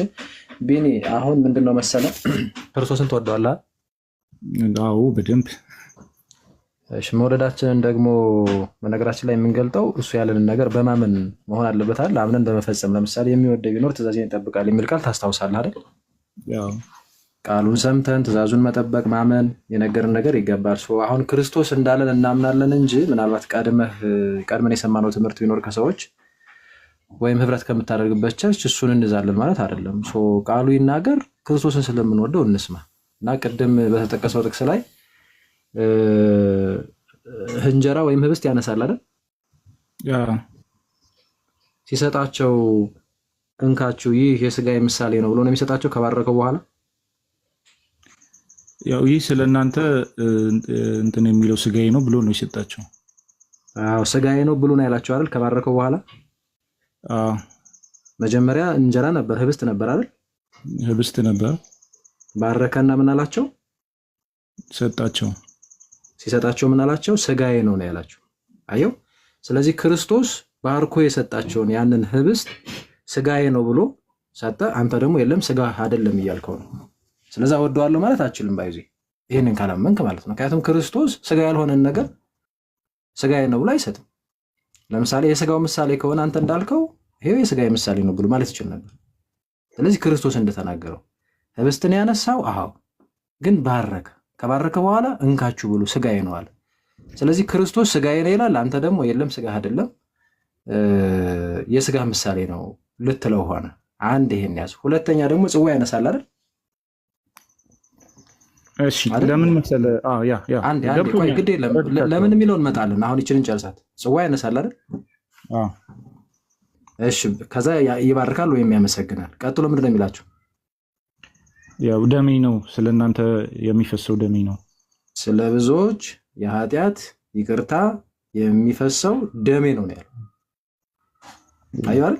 ቢኒ አሁን ምንድነው መሰለ ክርስቶስን ትወደዋለህ? አዎ በደንብ። እሺ መውደዳችንን ደግሞ በነገራችን ላይ የምንገልጠው እሱ ያለንን ነገር በማመን መሆን አለበት አይደል? አምነን በመፈጸም ለምሳሌ የሚወደው ቢኖር ትእዛዜን ይጠብቃል የሚል ቃል ታስታውሳለህ አይደል? ያው ቃሉን ሰምተን ትእዛዙን መጠበቅ ማመን የነገርን ነገር ይገባል። አሁን ክርስቶስ እንዳለን እናምናለን እንጂ ምናልባት ቀድመን የሰማነው ትምህርት ቢኖር ከሰዎች ወይም ህብረት ከምታደርግበት ቸርች እሱን እንዛለን ማለት አይደለም። ቃሉ ይናገር፣ ክርስቶስን ስለምንወደው እንስማ እና ቅድም በተጠቀሰው ጥቅስ ላይ እንጀራ ወይም ህብስት ያነሳል አይደል? ሲሰጣቸው እንካችሁ ይህ የስጋዬ ምሳሌ ነው ብሎ ነው የሚሰጣቸው ከባረከው በኋላ። ያው ይህ ስለእናንተ እንትን የሚለው ስጋዬ ነው ብሎ ነው የሰጣቸው። አዎ ስጋዬ ነው ብሎ ነው ያላቸው አይደል? ከባረከው በኋላ መጀመሪያ እንጀራ ነበር፣ ህብስት ነበር አይደል? ህብስት ነበር። ባረከና ምን አላቸው? ሰጣቸው። ሲሰጣቸው ምን አላቸው? ስጋዬ ነው ያላቸው። አየው። ስለዚህ ክርስቶስ ባርኮ የሰጣቸውን ያንን ህብስት ስጋዬ ነው ብሎ ሰጠ። አንተ ደግሞ የለም ስጋ አይደለም እያልከው ነው። ስለዚህ ወደዋለሁ ማለት አችልም ባይዚ ይሄንን ካላመንክ ማለት ነው። ምክንያቱም ክርስቶስ ስጋ ያልሆነን ነገር ስጋዬ ነው ብሎ አይሰጥም። ለምሳሌ የስጋው ምሳሌ ከሆነ አንተ እንዳልከው ይሄው የስጋዬ ምሳሌ ነው ብሎ ማለት ይችላል ነበር። ስለዚህ ክርስቶስ እንደተናገረው ህብስትን ያነሳው ግን ባረከ። ከባረከ በኋላ እንካችሁ ብሉ ስጋዬ ነው አለ። ስለዚህ ክርስቶስ ስጋዬ ነው ይላል፣ አንተ ደግሞ የለም ስጋ አይደለም የስጋ ምሳሌ ነው ልትለው ሆነ። አንድ ይሄን ያዝ። ሁለተኛ ደግሞ ጽዋ ያነሳል አይደል? እሺ ለምን መሰለህ? አንድ ቆይ ግድ የለም ለምን የሚለውን እንመጣለን። አሁን ይችልን ጨርሳት። ጽዋ ያነሳል አይደል? እሺ ከዛ ይባርካል ወይም ያመሰግናል። ቀጥሎ ምንድን ነው የሚላቸው? ያው ደሜ ነው ስለእናንተ የሚፈሰው ደሜ ነው፣ ስለ ብዙዎች የኃጢአት ይቅርታ የሚፈሰው ደሜ ነው ያለው። አይባል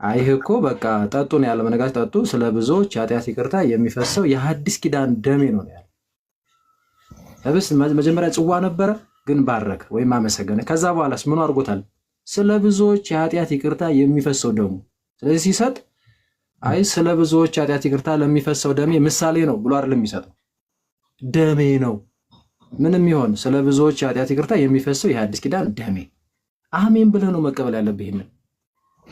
አይህ እኮ በቃ ጠጡ ነው ያለው። መነጋጅ ጠጡ፣ ስለ ብዙዎች የኃጢአት ይቅርታ የሚፈሰው የሐዲስ ኪዳን ደሜ ነው ያለው። ህብስት መጀመሪያ ጽዋ ነበረ፣ ግን ባረከ ወይም አመሰገነ። ከዛ በኋላስ ምን አድርጎታል? ስለ ብዙዎች የኃጢአት ይቅርታ የሚፈሰው ደሙ። ስለዚህ ሲሰጥ ስለ ብዙዎች ኃጢአት ይቅርታ ለሚፈሰው ደሜ ምሳሌ ነው ብሎ አይደለም የሚሰጠው፣ ደሜ ነው። ምንም ይሆን ስለ ብዙዎች ኃጢአት ይቅርታ የሚፈሰው የሐዲስ ኪዳን ደሜ። አሜን ብለህ ነው መቀበል ያለብህ ይሄንን።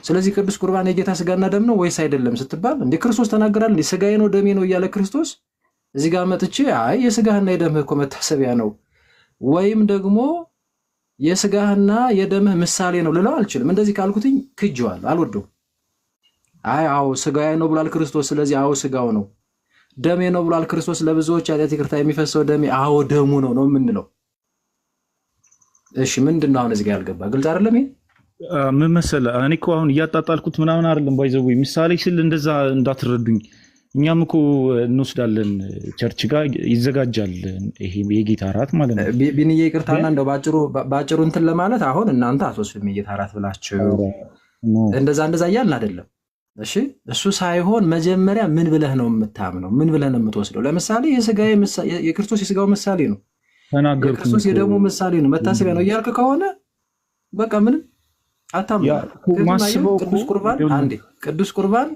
ስለዚህ ቅዱስ ቁርባን የጌታ ስጋና ደም ነው ወይስ አይደለም ስትባል እንደ ክርስቶስ ተናገራል። እንደ ስጋዬ ነው ደሜ ነው እያለ ክርስቶስ እዚህ ጋር መጥቼ የስጋህና የደምህ እኮ መታሰቢያ ነው ወይም ደግሞ የስጋህና የደምህ ምሳሌ ነው ልለው አልችልም። እንደዚህ ካልኩትኝ ክጄዋለሁ፣ አልወደውም። ስጋዬ ነው ብሏል ክርስቶስ፣ ስለዚህ ስጋው ነው። ደሜ ነው ብሏል ክርስቶስ፣ ለብዙዎች ኃጢአት ይቅርታ የሚፈሰው ደሜ ደሙ ነው የምንለው። እሺ ምንድነው አሁን እዚህ ጋር ያልገባ? ግልጽ አይደለም ይሄ? ምን መሰለህ፣ እኔ እኮ አሁን እያጣጣልኩት ምናምን አይደለም። ባይዘው ምሳሌ ስል እንደዛ እንዳትረዱኝ። እኛም እኮ እንወስዳለን፣ ቸርች ጋር ይዘጋጃል ይሄ የጌታ እራት ማለት ነው። ቢንዬ ይቅርታና እንደው ባጭሩ እንትን ለማለት አሁን እናንተ አትወስዱም የጌታ እራት ብላችሁ እንደዛ እያልን አይደለም። እሺ እሱ ሳይሆን መጀመሪያ ምን ብለህ ነው የምታምነው? ምን ብለህ ነው የምትወስደው? ለምሳሌ የክርስቶስ የስጋው ምሳሌ ነው፣ የክርስቶስ የደሙ ምሳሌ ነው፣ መታሰቢያ ነው እያልክ ከሆነ በቃ ምንም አታምነው። ቅዱስ ቁርባን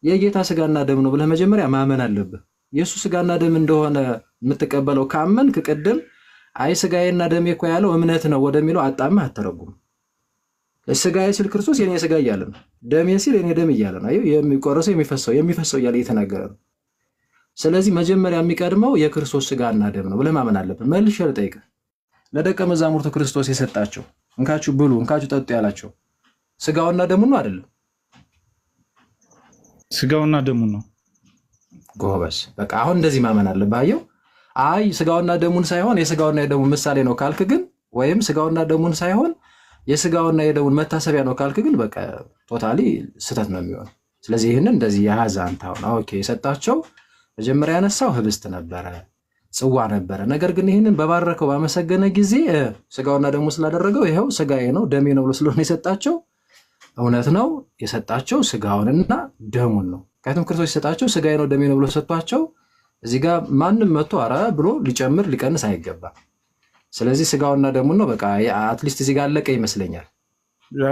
የጌታ ስጋና ደም ነው ብለህ መጀመሪያ ማመን አለብህ። የእሱ ስጋና ደም እንደሆነ የምትቀበለው ካመንክ ቅድም ስጋዬና ደሜ እኮ ያለው እምነት ነው ወደሚለው አጣምህ አተረጉም። ስጋዬ ሲል ክርስቶስ የኔ ስጋ እያለ ነው። ደሜ ሲል የኔ ደም እያለ ነው። የሚቆረሰው የሚፈሰው እያለ እየተናገረ ነው። ስለዚህ መጀመሪያ የሚቀድመው የክርስቶስ ስጋና ደም ነው ብለህ ማመን አለብን። መልሼ ልጠይቅህ፣ ለደቀ መዛሙርቱ ክርስቶስ የሰጣቸው እንካችሁ ብሉ እንካችሁ ጠጡ ያላቸው ስጋውና ደሙን ነው አይደለም? ስጋውና ደሙን ነው። ጎበዝ። በቃ አሁን እንደዚህ ማመን አለብህ። አየው፣ አይ ስጋውና ደሙን ሳይሆን የስጋውና የደሙን ምሳሌ ነው ካልክ ግን፣ ወይም ስጋውና ደሙን ሳይሆን የስጋውና የደሙን መታሰቢያ ነው ካልክ ግን በቃ ቶታሊ ስህተት ነው የሚሆነው። ስለዚህ ይህንን እንደዚህ የያዘ አንተ አሁን ኦኬ፣ የሰጣቸው መጀመሪያ ያነሳው ህብስት ነበረ፣ ጽዋ ነበረ። ነገር ግን ይህንን በባረከው ባመሰገነ ጊዜ ስጋውና ደሙ ስላደረገው ይኸው ስጋዬ ነው ደሜ ነው ብሎ ስለሆነ የሰጣቸው እውነት ነው የሰጣቸው ስጋውንና ደሙን ነው። ምክንያቱም ክርስቶስ የሰጣቸው ስጋዬ ነው ደሜ ነው ብሎ ሰጥቷቸው እዚህ ጋር ማንም መጥቶ አረ ብሎ ሊጨምር ሊቀንስ አይገባም። ስለዚህ ስጋውና ደሙን ነው በቃ አትሊስት እዚህ ጋር አለቀ ይመስለኛል።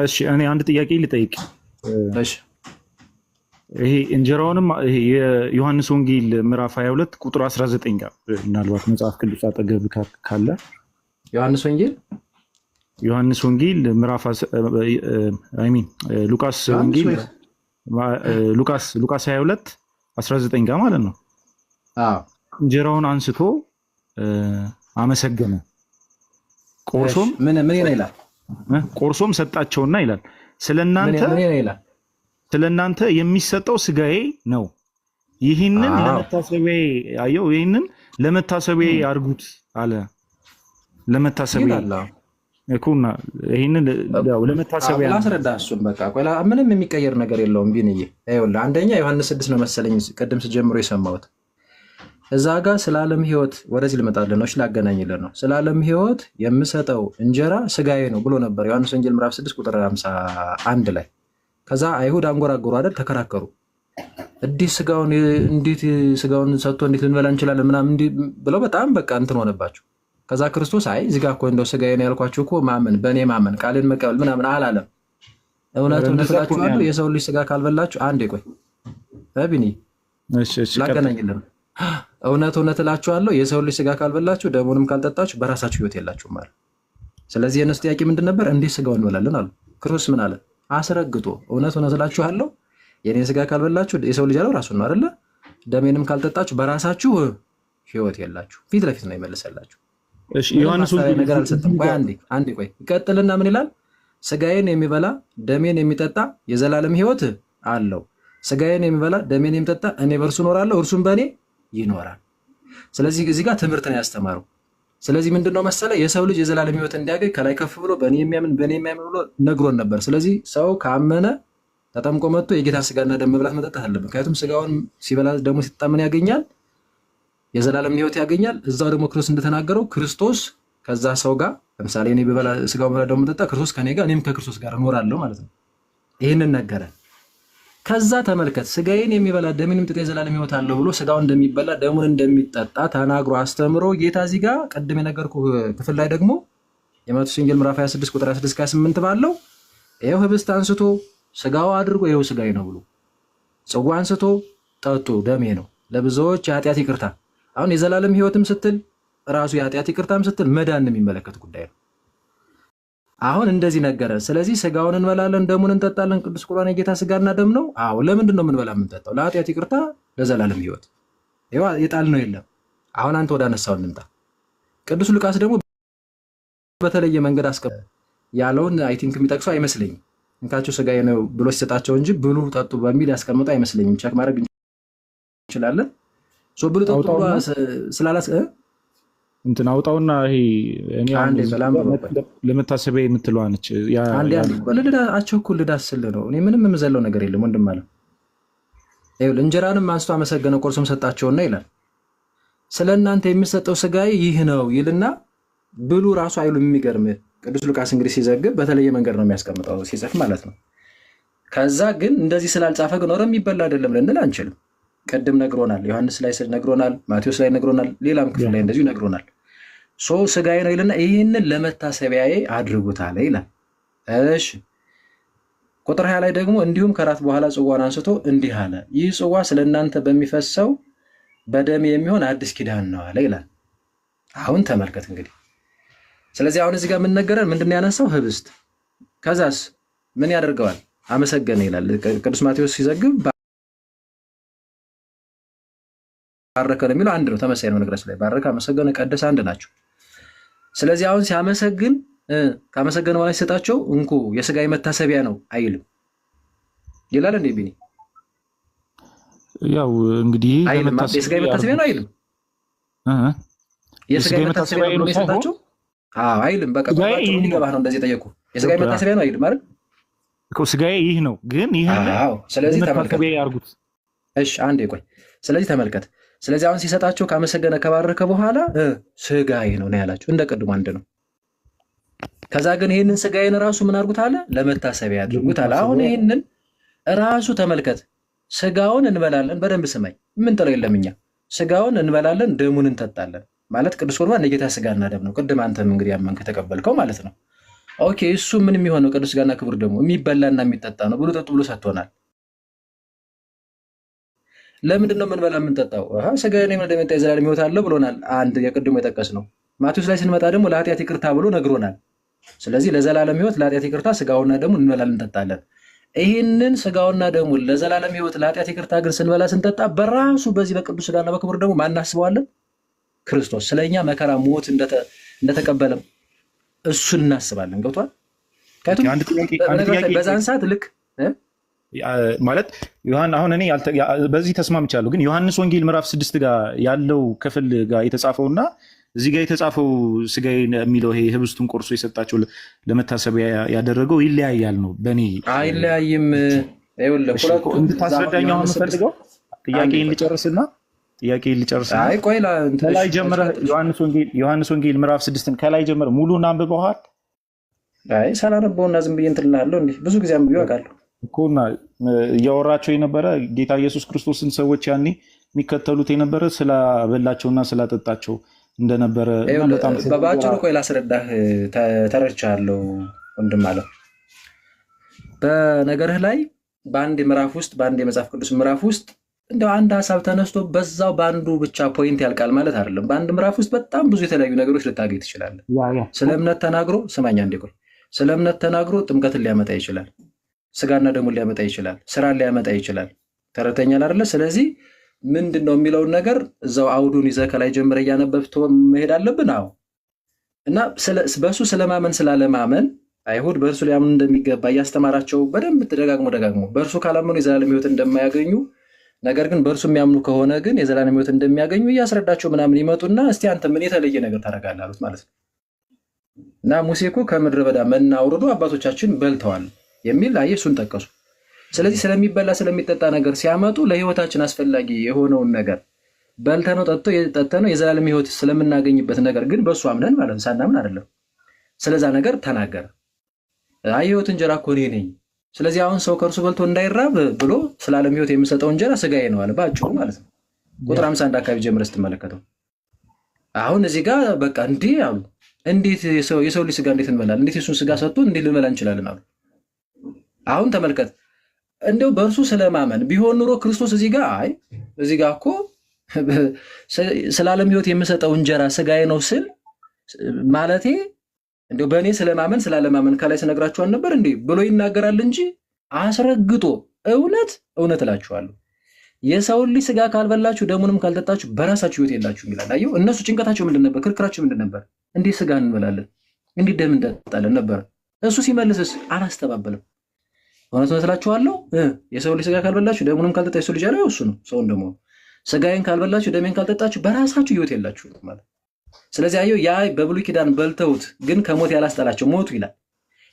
እሺ እኔ አንድ ጥያቄ ልጠይቅ። እሺ ይሄ እንጀራውንም ይሄ የዮሐንስ ወንጌል ምዕራፍ 22 ቁጥር 19 ጋር ምናልባት መጽሐፍ ቅዱስ አጠገብ ካለ ዮሐንስ ወንጌል ምዕራፍ ሉቃስ ወንጌል ሉቃስ 22 19 ጋር ማለት ነው። እንጀራውን አንስቶ አመሰገነ፣ ቆርሶም ምን ይላል? ቆርሶም ሰጣቸውና ይላል ስለናንተ የሚሰጠው ስጋዬ ነው፣ ይህንን ለመታሰቢያዬ አየው፣ ይህንን ለመታሰቢያዬ አድርጉት አለ። ለመታሰቢያ እኮና ይህንን ለመታሰቢያ ላስረዳ። እሱን በቃ ቆይ፣ ምንም የሚቀየር ነገር የለውም። ቢንዬ ይኸውልህ፣ አንደኛ ዮሐንስ 6 ነው መሰለኝ ቅድም ስጀምሮ የሰማሁት እዛ ጋር ስለ ዓለም ሕይወት ወደዚህ ልመጣልን ነው። ላገናኝልን ነው። ስለ ዓለም ሕይወት የምሰጠው እንጀራ ስጋዬ ነው ብሎ ነበር ዮሐንስ ወንጌል ምዕራፍ 6 ቁጥር 51 ላይ። ከዛ አይሁድ አንጎራጎሩ አይደል? ተከራከሩ። እንዴት ስጋውን ሰጥቶ እንዴት ልንበላ እንችላለን ምናምን ብለው በጣም በቃ እንትን ሆነባቸው። ከዛ ክርስቶስ አይ እዚህ ጋር እኮ እንደው ስጋዬ ነው ያልኳችሁ እኮ ማመን በእኔ ማመን ቃልን መቀበል ምናምን አላለም። እውነት እላችኋለሁ የሰው ልጅ ስጋ ካልበላችሁ አንዴ ቆይ ቢኒ ላገናኝልን። እውነት እላችኋለሁ የሰው ልጅ ስጋ ካልበላችሁ ደሙንም ካልጠጣችሁ በራሳችሁ ህይወት የላችሁም ማለት። ስለዚህ የእነሱ ጥያቄ ምንድን ነበር? እንዴት ስጋውን እንበላለን አሉ። ክርስቶስ ምን አለ? አስረግጦ እውነት እላችኋለሁ የኔ ስጋ ካልበላችሁ የሰው ልጅ ያለው ራሱን ነው አይደለ? ደሜንም ካልጠጣችሁ በራሳችሁ ህይወት የላችሁ። ፊት ለፊት ነው የመለሰላችሁ። እሺ ዮሐንስ ነገር አልሰጠም። ቆይ አንዴ ቆይ ይቀጥልና ምን ይላል? ስጋዬን የሚበላ ደሜን የሚጠጣ የዘላለም ህይወት አለው። ስጋዬን የሚበላ ደሜን የሚጠጣ እኔ በእርሱ እኖራለሁ እርሱም በእኔ ይኖራል። ስለዚህ እዚህ ጋር ትምህርት ነው ያስተማረው። ስለዚህ ምንድነው መሰለ የሰው ልጅ የዘላለም ህይወት እንዲያገኝ ከላይ ከፍ ብሎ በእኔ የሚያምን ብሎ ነግሮን ነበር። ስለዚህ ሰው ካመነ ተጠምቆ መጥቶ የጌታ ስጋና ደም መብላት መጠጣት አለበት። ምክንያቱም ስጋውን ሲበላ ደግሞ ሲጠጣ ያገኛል? የዘላለም ህይወት ያገኛል። እዛው ደግሞ ክርስቶስ እንደተናገረው ክርስቶስ ከዛ ሰው ጋር ለምሳሌ እኔ በበላ ስጋው በላ ደግሞ መጠጣ ክርስቶስ ከኔ ጋር እኔም ከክርስቶስ ጋር እኖራለሁ ማለት ነው። ይህንን ነገረ። ከዛ ተመልከት ስጋዬን የሚበላ ደሜን የሚጠጣ የዘላለም ህይወት አለው ብሎ ስጋው እንደሚበላ ደሙን እንደሚጠጣ ተናግሮ አስተምሮ ጌታ እዚህ ጋር ቅድም የነገርኩ ክፍል ላይ ደግሞ የማቴዎስ ወንጌል ምዕራፍ 26 ቁጥር 26-28 ባለው ይኸው ህብስት አንስቶ ስጋው አድርጎ ይኸው ስጋዬ ነው ብሎ ጽዋ አንስቶ ጠጡ ደሜ ነው ለብዙዎች የኃጢአት ይቅርታ። አሁን የዘላለም ህይወትም ስትል ራሱ የኃጢአት ይቅርታም ስትል መዳን የሚመለከት ጉዳይ ነው። አሁን እንደዚህ ነገረን። ስለዚህ ስጋውን እንበላለን ደሙን እንጠጣለን። ቅዱስ ቁርባን የጌታ ስጋና ደም ነው። አዎ ለምንድን ነው የምንበላ የምንጠጣው? ለኃጢአት ይቅርታ፣ ለዘላለም ህይወት። ይኸው የጣል ነው የለም። አሁን አንተ ወደ አነሳው እንምጣ። ቅዱስ ሉቃስ ደግሞ በተለየ መንገድ ያለውን አይ ቲንክ የሚጠቅሰው አይመስለኝም። እንካችሁ ስጋዬ ነው ብሎ ሲሰጣቸው እንጂ ብሉ ጠጡ በሚል ያስቀምጠው አይመስለኝም። ቸክ ማድረግ እንችላለን። ብሉ ጠጡ ስላላስ እንትን አውጣውና ይሄ እኔ ለመታሰቢያ የምትለዋ ነች። አቸኩል ልዳስል ነው። እኔ ምንም የምዘለው ነገር የለም ወንድም አለ። እንጀራንም አንስቶ አመሰገነ ቆርሶም ሰጣቸውና ይላል ስለ እናንተ የሚሰጠው ስጋዬ ይህ ነው ይልና ብሉ ራሱ አይሉ። የሚገርም ቅዱስ ሉቃስ እንግዲህ ሲዘግብ በተለየ መንገድ ነው የሚያስቀምጠው ሲጽፍ ማለት ነው። ከዛ ግን እንደዚህ ስላልጻፈ ግን ኖረ የሚበላ አይደለም ልንል አንችልም። ቅድም ነግሮናል። ዮሐንስ ላይ ነግሮናል። ማቴዎስ ላይ ነግሮናል። ሌላም ክፍል ላይ እንደዚሁ ነግሮናል። ስጋዬ ነው ይልና ይህንን ለመታሰቢያዬ አድርጉት አለ ይላል። እሺ ቁጥር 20 ላይ ደግሞ እንዲሁም ከራት በኋላ ጽዋን አንስቶ እንዲህ አለ፣ ይህ ጽዋ ስለ እናንተ በሚፈሰው በደሜ የሚሆን አዲስ ኪዳን ነው አለ ይላል። አሁን ተመልከት እንግዲህ። ስለዚህ አሁን እዚህ ጋር የምንነገረን ምንድን ነው ያነሳው? ህብስት። ከዛስ ምን ያደርገዋል? አመሰገነ ይላል ቅዱስ ማቴዎስ ሲዘግብ። ባረከ ነው የሚለው አንድ ነው፣ ተመሳሳይ ነው። ነገራችን ላይ ባረከ፣ አመሰገነ፣ ቀደሰ አንድ ናቸው። ስለዚህ አሁን ሲያመሰግን ካመሰገነ በኋላ ሲሰጣቸው እንኩ የስጋዬ መታሰቢያ ነው አይልም ይላል እንዴ ቢኒ? ያው እንግዲህ የስጋዬ መታሰቢያ ነው አይልም። የስጋዬ መታሰቢያ ነው የሚሰጣቸው አይልም። በቃ ይገባህ ነው እንደዚህ ጠየቁ። የስጋዬ መታሰቢያ ነው አይልም ማለት እኮ ስጋዬ ይህ ነው ግን ይህ ስለዚህ ተመልከት ያርጉት። እሺ አንዴ ቆይ። ስለዚህ ተመልከት። ስለዚህ አሁን ሲሰጣቸው ካመሰገነ ከባረከ በኋላ ስጋዬ ነው ያላቸው፣ እንደ ቅድሙ አንድ ነው። ከዛ ግን ይህንን ስጋዬን ራሱ ምን አድርጉት አለ? ለመታሰቢያ ያድርጉት አለ። አሁን ይህንን ራሱ ተመልከት። ስጋውን እንበላለን፣ በደንብ ስማኝ፣ ምን ጥለው የለም እኛ ስጋውን እንበላለን፣ ደሙን እንጠጣለን ማለት ቅዱስ ቁርባን የጌታ ስጋና ደም ነው። ቅድም አንተም እንግዲህ ያመንክ ተቀበልከው ማለት ነው። ኦኬ፣ እሱ ምን የሚሆነው ቅዱስ ስጋና ክቡር ደሙ የሚበላና የሚጠጣ ነው ብሎ ጠጡ ብሎ ሰጥቶናል። ለምንድን ነው የምንበላ የምንጠጣው? ስጋዬን የምንጠጣ የዘላለም ሕይወት አለው ብሎናል። አንድ የቅድሙ የጠቀስ ነው። ማቴዎስ ላይ ስንመጣ ደግሞ ለኃጢአት ይቅርታ ብሎ ነግሮናል። ስለዚህ ለዘላለም ሕይወት ለኃጢአት ይቅርታ ስጋውና ደሙን እንበላለን እንጠጣለን። ይህንን ስጋውና ደሙን ለዘላለም ሕይወት ለኃጢአት ይቅርታ ግን ስንበላ ስንጠጣ በራሱ በዚህ በቅዱስ ስጋና በክቡር ደሙ ማናስበዋለን? ክርስቶስ ስለኛ መከራ ሞት እንደተቀበለም እሱን እናስባለን። ገብቷል? በዛን ሰዓት ልክ ማለት አሁን እኔ በዚህ ተስማምቻለሁ። ግን ዮሐንስ ወንጌል ምዕራፍ 6 ጋር ያለው ክፍል ጋር የተጻፈውና እዚህ ጋር የተጻፈው ስጋዬ የሚለው ይሄ ህብስቱን ቆርሶ የሰጣቸው ለመታሰቢያ ያደረገው ይለያያል ነው። በእኔ አይለያይም። እንድታስረዳኝ አሁን የምፈልገው ጥያቄን ልጨርስና ከላይ ጀምረህ ዮሐንስ ወንጌል ምዕራፍ 6ን ከላይ ጀምረህ ሙሉን አንብበዋል? ሳላነበውና ዝም ብዬ እንትን እልሃለሁ። እንዲህ ብዙ ጊዜ አንብቤ አውቃለሁ እኮና እያወራቸው የነበረ ጌታ ኢየሱስ ክርስቶስን ሰዎች ያኔ የሚከተሉት የነበረ ስላበላቸውና ስላጠጣቸው እንደነበረ በአጭሩ ቆይ ላስረዳህ። ተረድቻለሁ ወንድም አለው። በነገርህ ላይ በአንድ ምዕራፍ ውስጥ በአንድ የመጽሐፍ ቅዱስ ምዕራፍ ውስጥ እንደው አንድ ሀሳብ ተነስቶ በዛው በአንዱ ብቻ ፖይንት ያልቃል ማለት አይደለም። በአንድ ምዕራፍ ውስጥ በጣም ብዙ የተለያዩ ነገሮች ልታገኝ ትችላለህ። ስለ እምነት ተናግሮ ስማኛ እንዴ ቆይ ስለ እምነት ተናግሮ ጥምቀትን ሊያመጣ ይችላል፣ ስጋና ደሙን ሊያመጣ ይችላል፣ ስራን ሊያመጣ ይችላል። ተረተኛል አይደለ? ስለዚህ ምንድን ነው የሚለውን ነገር እዛው አውዱን ይዘህ ከላይ ጀምረ እያነበብት መሄድ አለብን። አዎ። እና በእሱ ስለማመን ስላለማመን አይሁድ በእርሱ ሊያምኑ እንደሚገባ እያስተማራቸው በደንብ ደጋግሞ በእርሱ ካላመኑ የዘላለም ሕይወት እንደማያገኙ ነገር ግን በእርሱ የሚያምኑ ከሆነ ግን የዘላለም ሕይወት እንደሚያገኙ እያስረዳቸው ምናምን ይመጡና እስቲ አንተ ምን የተለየ ነገር ታደርጋለህ አሉት ማለት ነው። እና ሙሴ እኮ ከምድረ በዳ መና አውርዶ አባቶቻችን በልተዋል የሚል አየህ፣ እሱን ጠቀሱ። ስለዚህ ስለሚበላ ስለሚጠጣ ነገር ሲያመጡ ለህይወታችን አስፈላጊ የሆነውን ነገር በልተነው ጠጥተነው የዘላለም ሕይወት ስለምናገኝበት ነገር ግን በእሱ አምነን ማለት ነው፣ ሳናምን አይደለም። ስለዛ ነገር ተናገረ። የሕይወት እንጀራ እኮ እኔ ነኝ፣ ስለዚህ አሁን ሰው ከእርሱ በልቶ እንዳይራብ ብሎ ስለ ዓለም ሕይወት የምሰጠው እንጀራ ስጋዬ ነው አለ፣ በአጭሩ ማለት ነው። ቁጥር 51 አካባቢ ጀምረ ስትመለከተው አሁን እዚህ ጋር በቃ እንዲህ አሉ። እንዴት የሰው ልጅ ስጋ እንዴት እንበላለን? እንዴት የሱን ስጋ ሰጥቶን እንዴት ልንበላ እንችላለን አሉ። አሁን ተመልከት፣ እንደው በእርሱ ስለማመን ቢሆን ኑሮ ክርስቶስ እዚህ ጋር እኮ ስለ ዓለም ሕይወት የምሰጠው እንጀራ ስጋዬ ነው ስል ማለቴ እንደው በእኔ ስለማመን ስላለማመን ከላይ ስነግራችኋል ነበር እንዴ ብሎ ይናገራል እንጂ አስረግጦ እውነት እላችኋለሁ የሰውን ልጅ ስጋ ካልበላችሁ ደሙንም ካልጠጣችሁ በራሳችሁ ሕይወት የላችሁም ይላል። አየሁ፣ እነሱ ጭንቀታቸው ምንድን ነበር? ክርክራቸው ምንድን ነበር? እንዴት ስጋ እንበላለን? እንዴት ደም እንጠጣለን ነበር። እሱ ሲመልስስ አላስተባበለም። እውነት እላችኋለሁ የሰው ልጅ ስጋ ካልበላችሁ ደሙንም ካልጠጣችሁ የሰው ልጅ ያለው እሱ ነው። ሰው እንደሞ ስጋዬን ካልበላችሁ ደሜን ካልጠጣችሁ በራሳችሁ ሕይወት የላችሁ ማለት። ስለዚህ አየሁ፣ ያ በብሉይ ኪዳን በልተውት ግን ከሞት ያላስጠላቸው ሞቱ ይላል።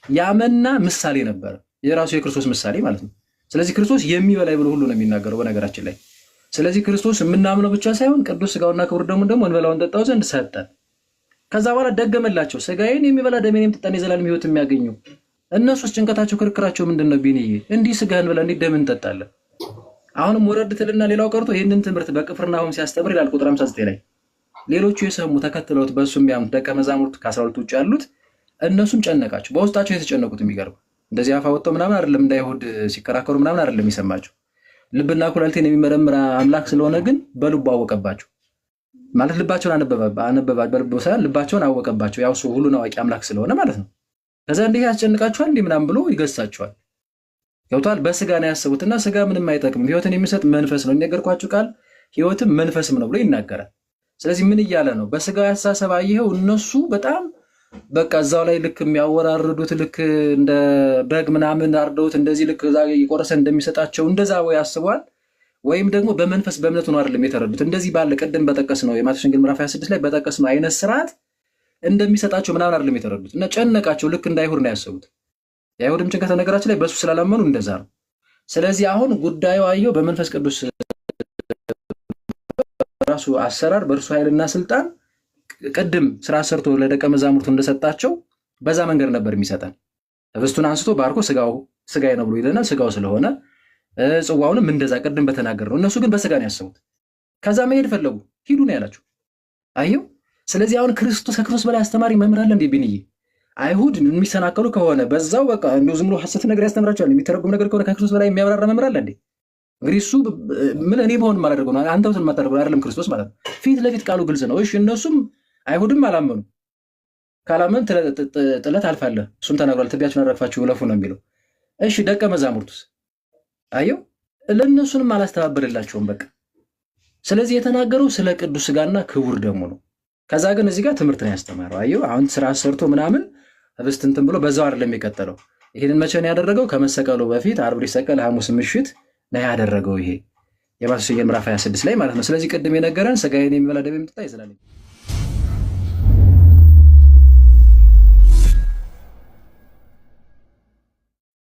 ያመና ምሳሌ ነበረ፣ የራሱ የክርስቶስ ምሳሌ ማለት ነው። ስለዚህ ክርስቶስ የሚበላይ ብሎ ሁሉ ነው የሚናገረው በነገራችን ላይ። ስለዚህ ክርስቶስ የምናምነው ብቻ ሳይሆን ቅዱስ ስጋውና ክቡር ደሙን ደግሞ እንበላው እንጠጣው ዘንድ ሰጠን። ከዛ በኋላ ደገመላቸው፣ ስጋዬን የሚበላ ደሜን የሚጠጣ የዘላለም ሕይወት የሚያገኘው። እነሱስ ጭንቀታቸው ክርክራቸው ምንድን ነው? ቢንዬ እንዲህ ስጋህን ብላ እንዲህ ደም እንጠጣለን። አሁንም ወረድ ትልና ሌላው ቀርቶ ይህንን ትምህርት በቅፍርናሆም ሲያስተምር ይላል ቁጥር 59 ላይ ሌሎቹ የሰሙ ተከትለውት በእሱ የሚያምኑት ደቀ መዛሙርት ከ12 ውጭ ያሉት እነሱም ጨነቃቸው። በውስጣቸው የተጨነቁት የሚገርም እንደዚህ አፋ ወጥተው ምናምን አይደለም፣ እንዳይሁድ ሲከራከሩ ምናምን አይደለም የሚሰማቸው። ልብና ኩላሊቴን የሚመረምር አምላክ ስለሆነ ግን በልቡ አወቀባቸው ማለት ልባቸውን አነበባ በልቡ ሳይሆን ልባቸውን አወቀባቸው። ያው እሱ ሁሉን አዋቂ አምላክ ስለሆነ ማለት ነው። ከዛ እንዲህ ያስጨንቃችኋል እንዲህ ምናምን ብሎ ይገሳቸዋል። ገብቷል። በስጋ ነው ያሰቡትና ስጋ ምንም አይጠቅምም፣ ህይወትን የሚሰጥ መንፈስ ነው የነገርኳችሁ ቃል ህይወትም መንፈስም ነው ብሎ ይናገራል። ስለዚህ ምን እያለ ነው? በስጋዊ አስተሳሰብ አየኸው እነሱ በጣም በቃ እዛው ላይ ልክ የሚያወራርዱት ልክ እንደ በግ ምናምን አርደውት እንደዚህ ልክ እዛ የቆረሰ እንደሚሰጣቸው እንደዛ ወይ አስበዋል። ወይም ደግሞ በመንፈስ በእምነቱ ነው አይደለም የተረዱት። እንደዚህ ባለ ቅድም በጠቀስ ነው የማቴዎስ ወንጌል ምዕራፍ 26 ላይ በጠቀስ ነው አይነት ስርዓት እንደሚሰጣቸው ምናምን አይደለም የተረዱት እና ጨነቃቸው። ልክ እንደ አይሁድ ነው ያሰቡት። የአይሁድም ጭንቀት ነገራችን ላይ በእሱ ስላላመኑ እንደዛ ነው። ስለዚህ አሁን ጉዳዩ አየው በመንፈስ ቅዱስ ራሱ አሰራር በእርሱ ኃይልና ስልጣን ቅድም ስራ ሰርቶ ለደቀ መዛሙርቱ እንደሰጣቸው በዛ መንገድ ነበር የሚሰጠን። ህብስቱን አንስቶ ባርኮ ስጋዬ ነው ብሎ ይለናል። ስጋው ስለሆነ ጽዋውንም እንደዛ ቅድም በተናገር ነው። እነሱ ግን በስጋ ነው ያሰቡት። ከዛ መሄድ ፈለጉ። ሂዱ ነው ያላቸው። አየው። ስለዚህ አሁን ከክርስቶስ በላይ አስተማሪ መምህር አለ እንዴ? ቢንዬ አይሁድ የሚሰናከሉ ከሆነ በዛው በቃ እንደው ዝም ብሎ ሐሰት ነገር ያስተምራቸዋል። የሚተረጉም ነገር ከሆነ ከክርስቶስ በላይ የሚያብራራ መምህር አለ እንዴ? እንግዲህ እሱ ምን እኔ በሆን ማላደርገው ነው አንተ እንትን ማታደርገው አይደለም ክርስቶስ ማለት ነው። ፊት ለፊት ቃሉ ግልጽ ነው። እሺ እነሱም አይሁድም አላመኑ። ካላመን ጥለት አልፋለህ እሱም ተናግሯል። ትቢያችሁን አረግፋችሁ ለፉ ነው የሚለው። እሺ ደቀ መዛሙርቱስ አየው ለእነሱንም አላስተባበረላቸውም በቃ። ስለዚህ የተናገረው ስለ ቅዱስ ስጋና ክቡር ደሙ ነው። ከዛ ግን እዚህ ጋር ትምህርት ነው ያስተማረው። አየው አሁን ስራ ሰርቶ ምናምን ህብስት እንትን ብሎ በዛው አይደለም የቀጠለው። ይሄንን መቼ ነው ያደረገው? ከመሰቀሉ በፊት ዓርብ ሊሰቀል ሐሙስ ምሽት ነው ያደረገው። ይሄ የማቴዎስ ወንጌል ምዕራፍ 26 ላይ ማለት ነው። ስለዚህ ቅድም የነገረን ስጋዬን የሚበላ ደሜን የሚጠጣ ይዘላል።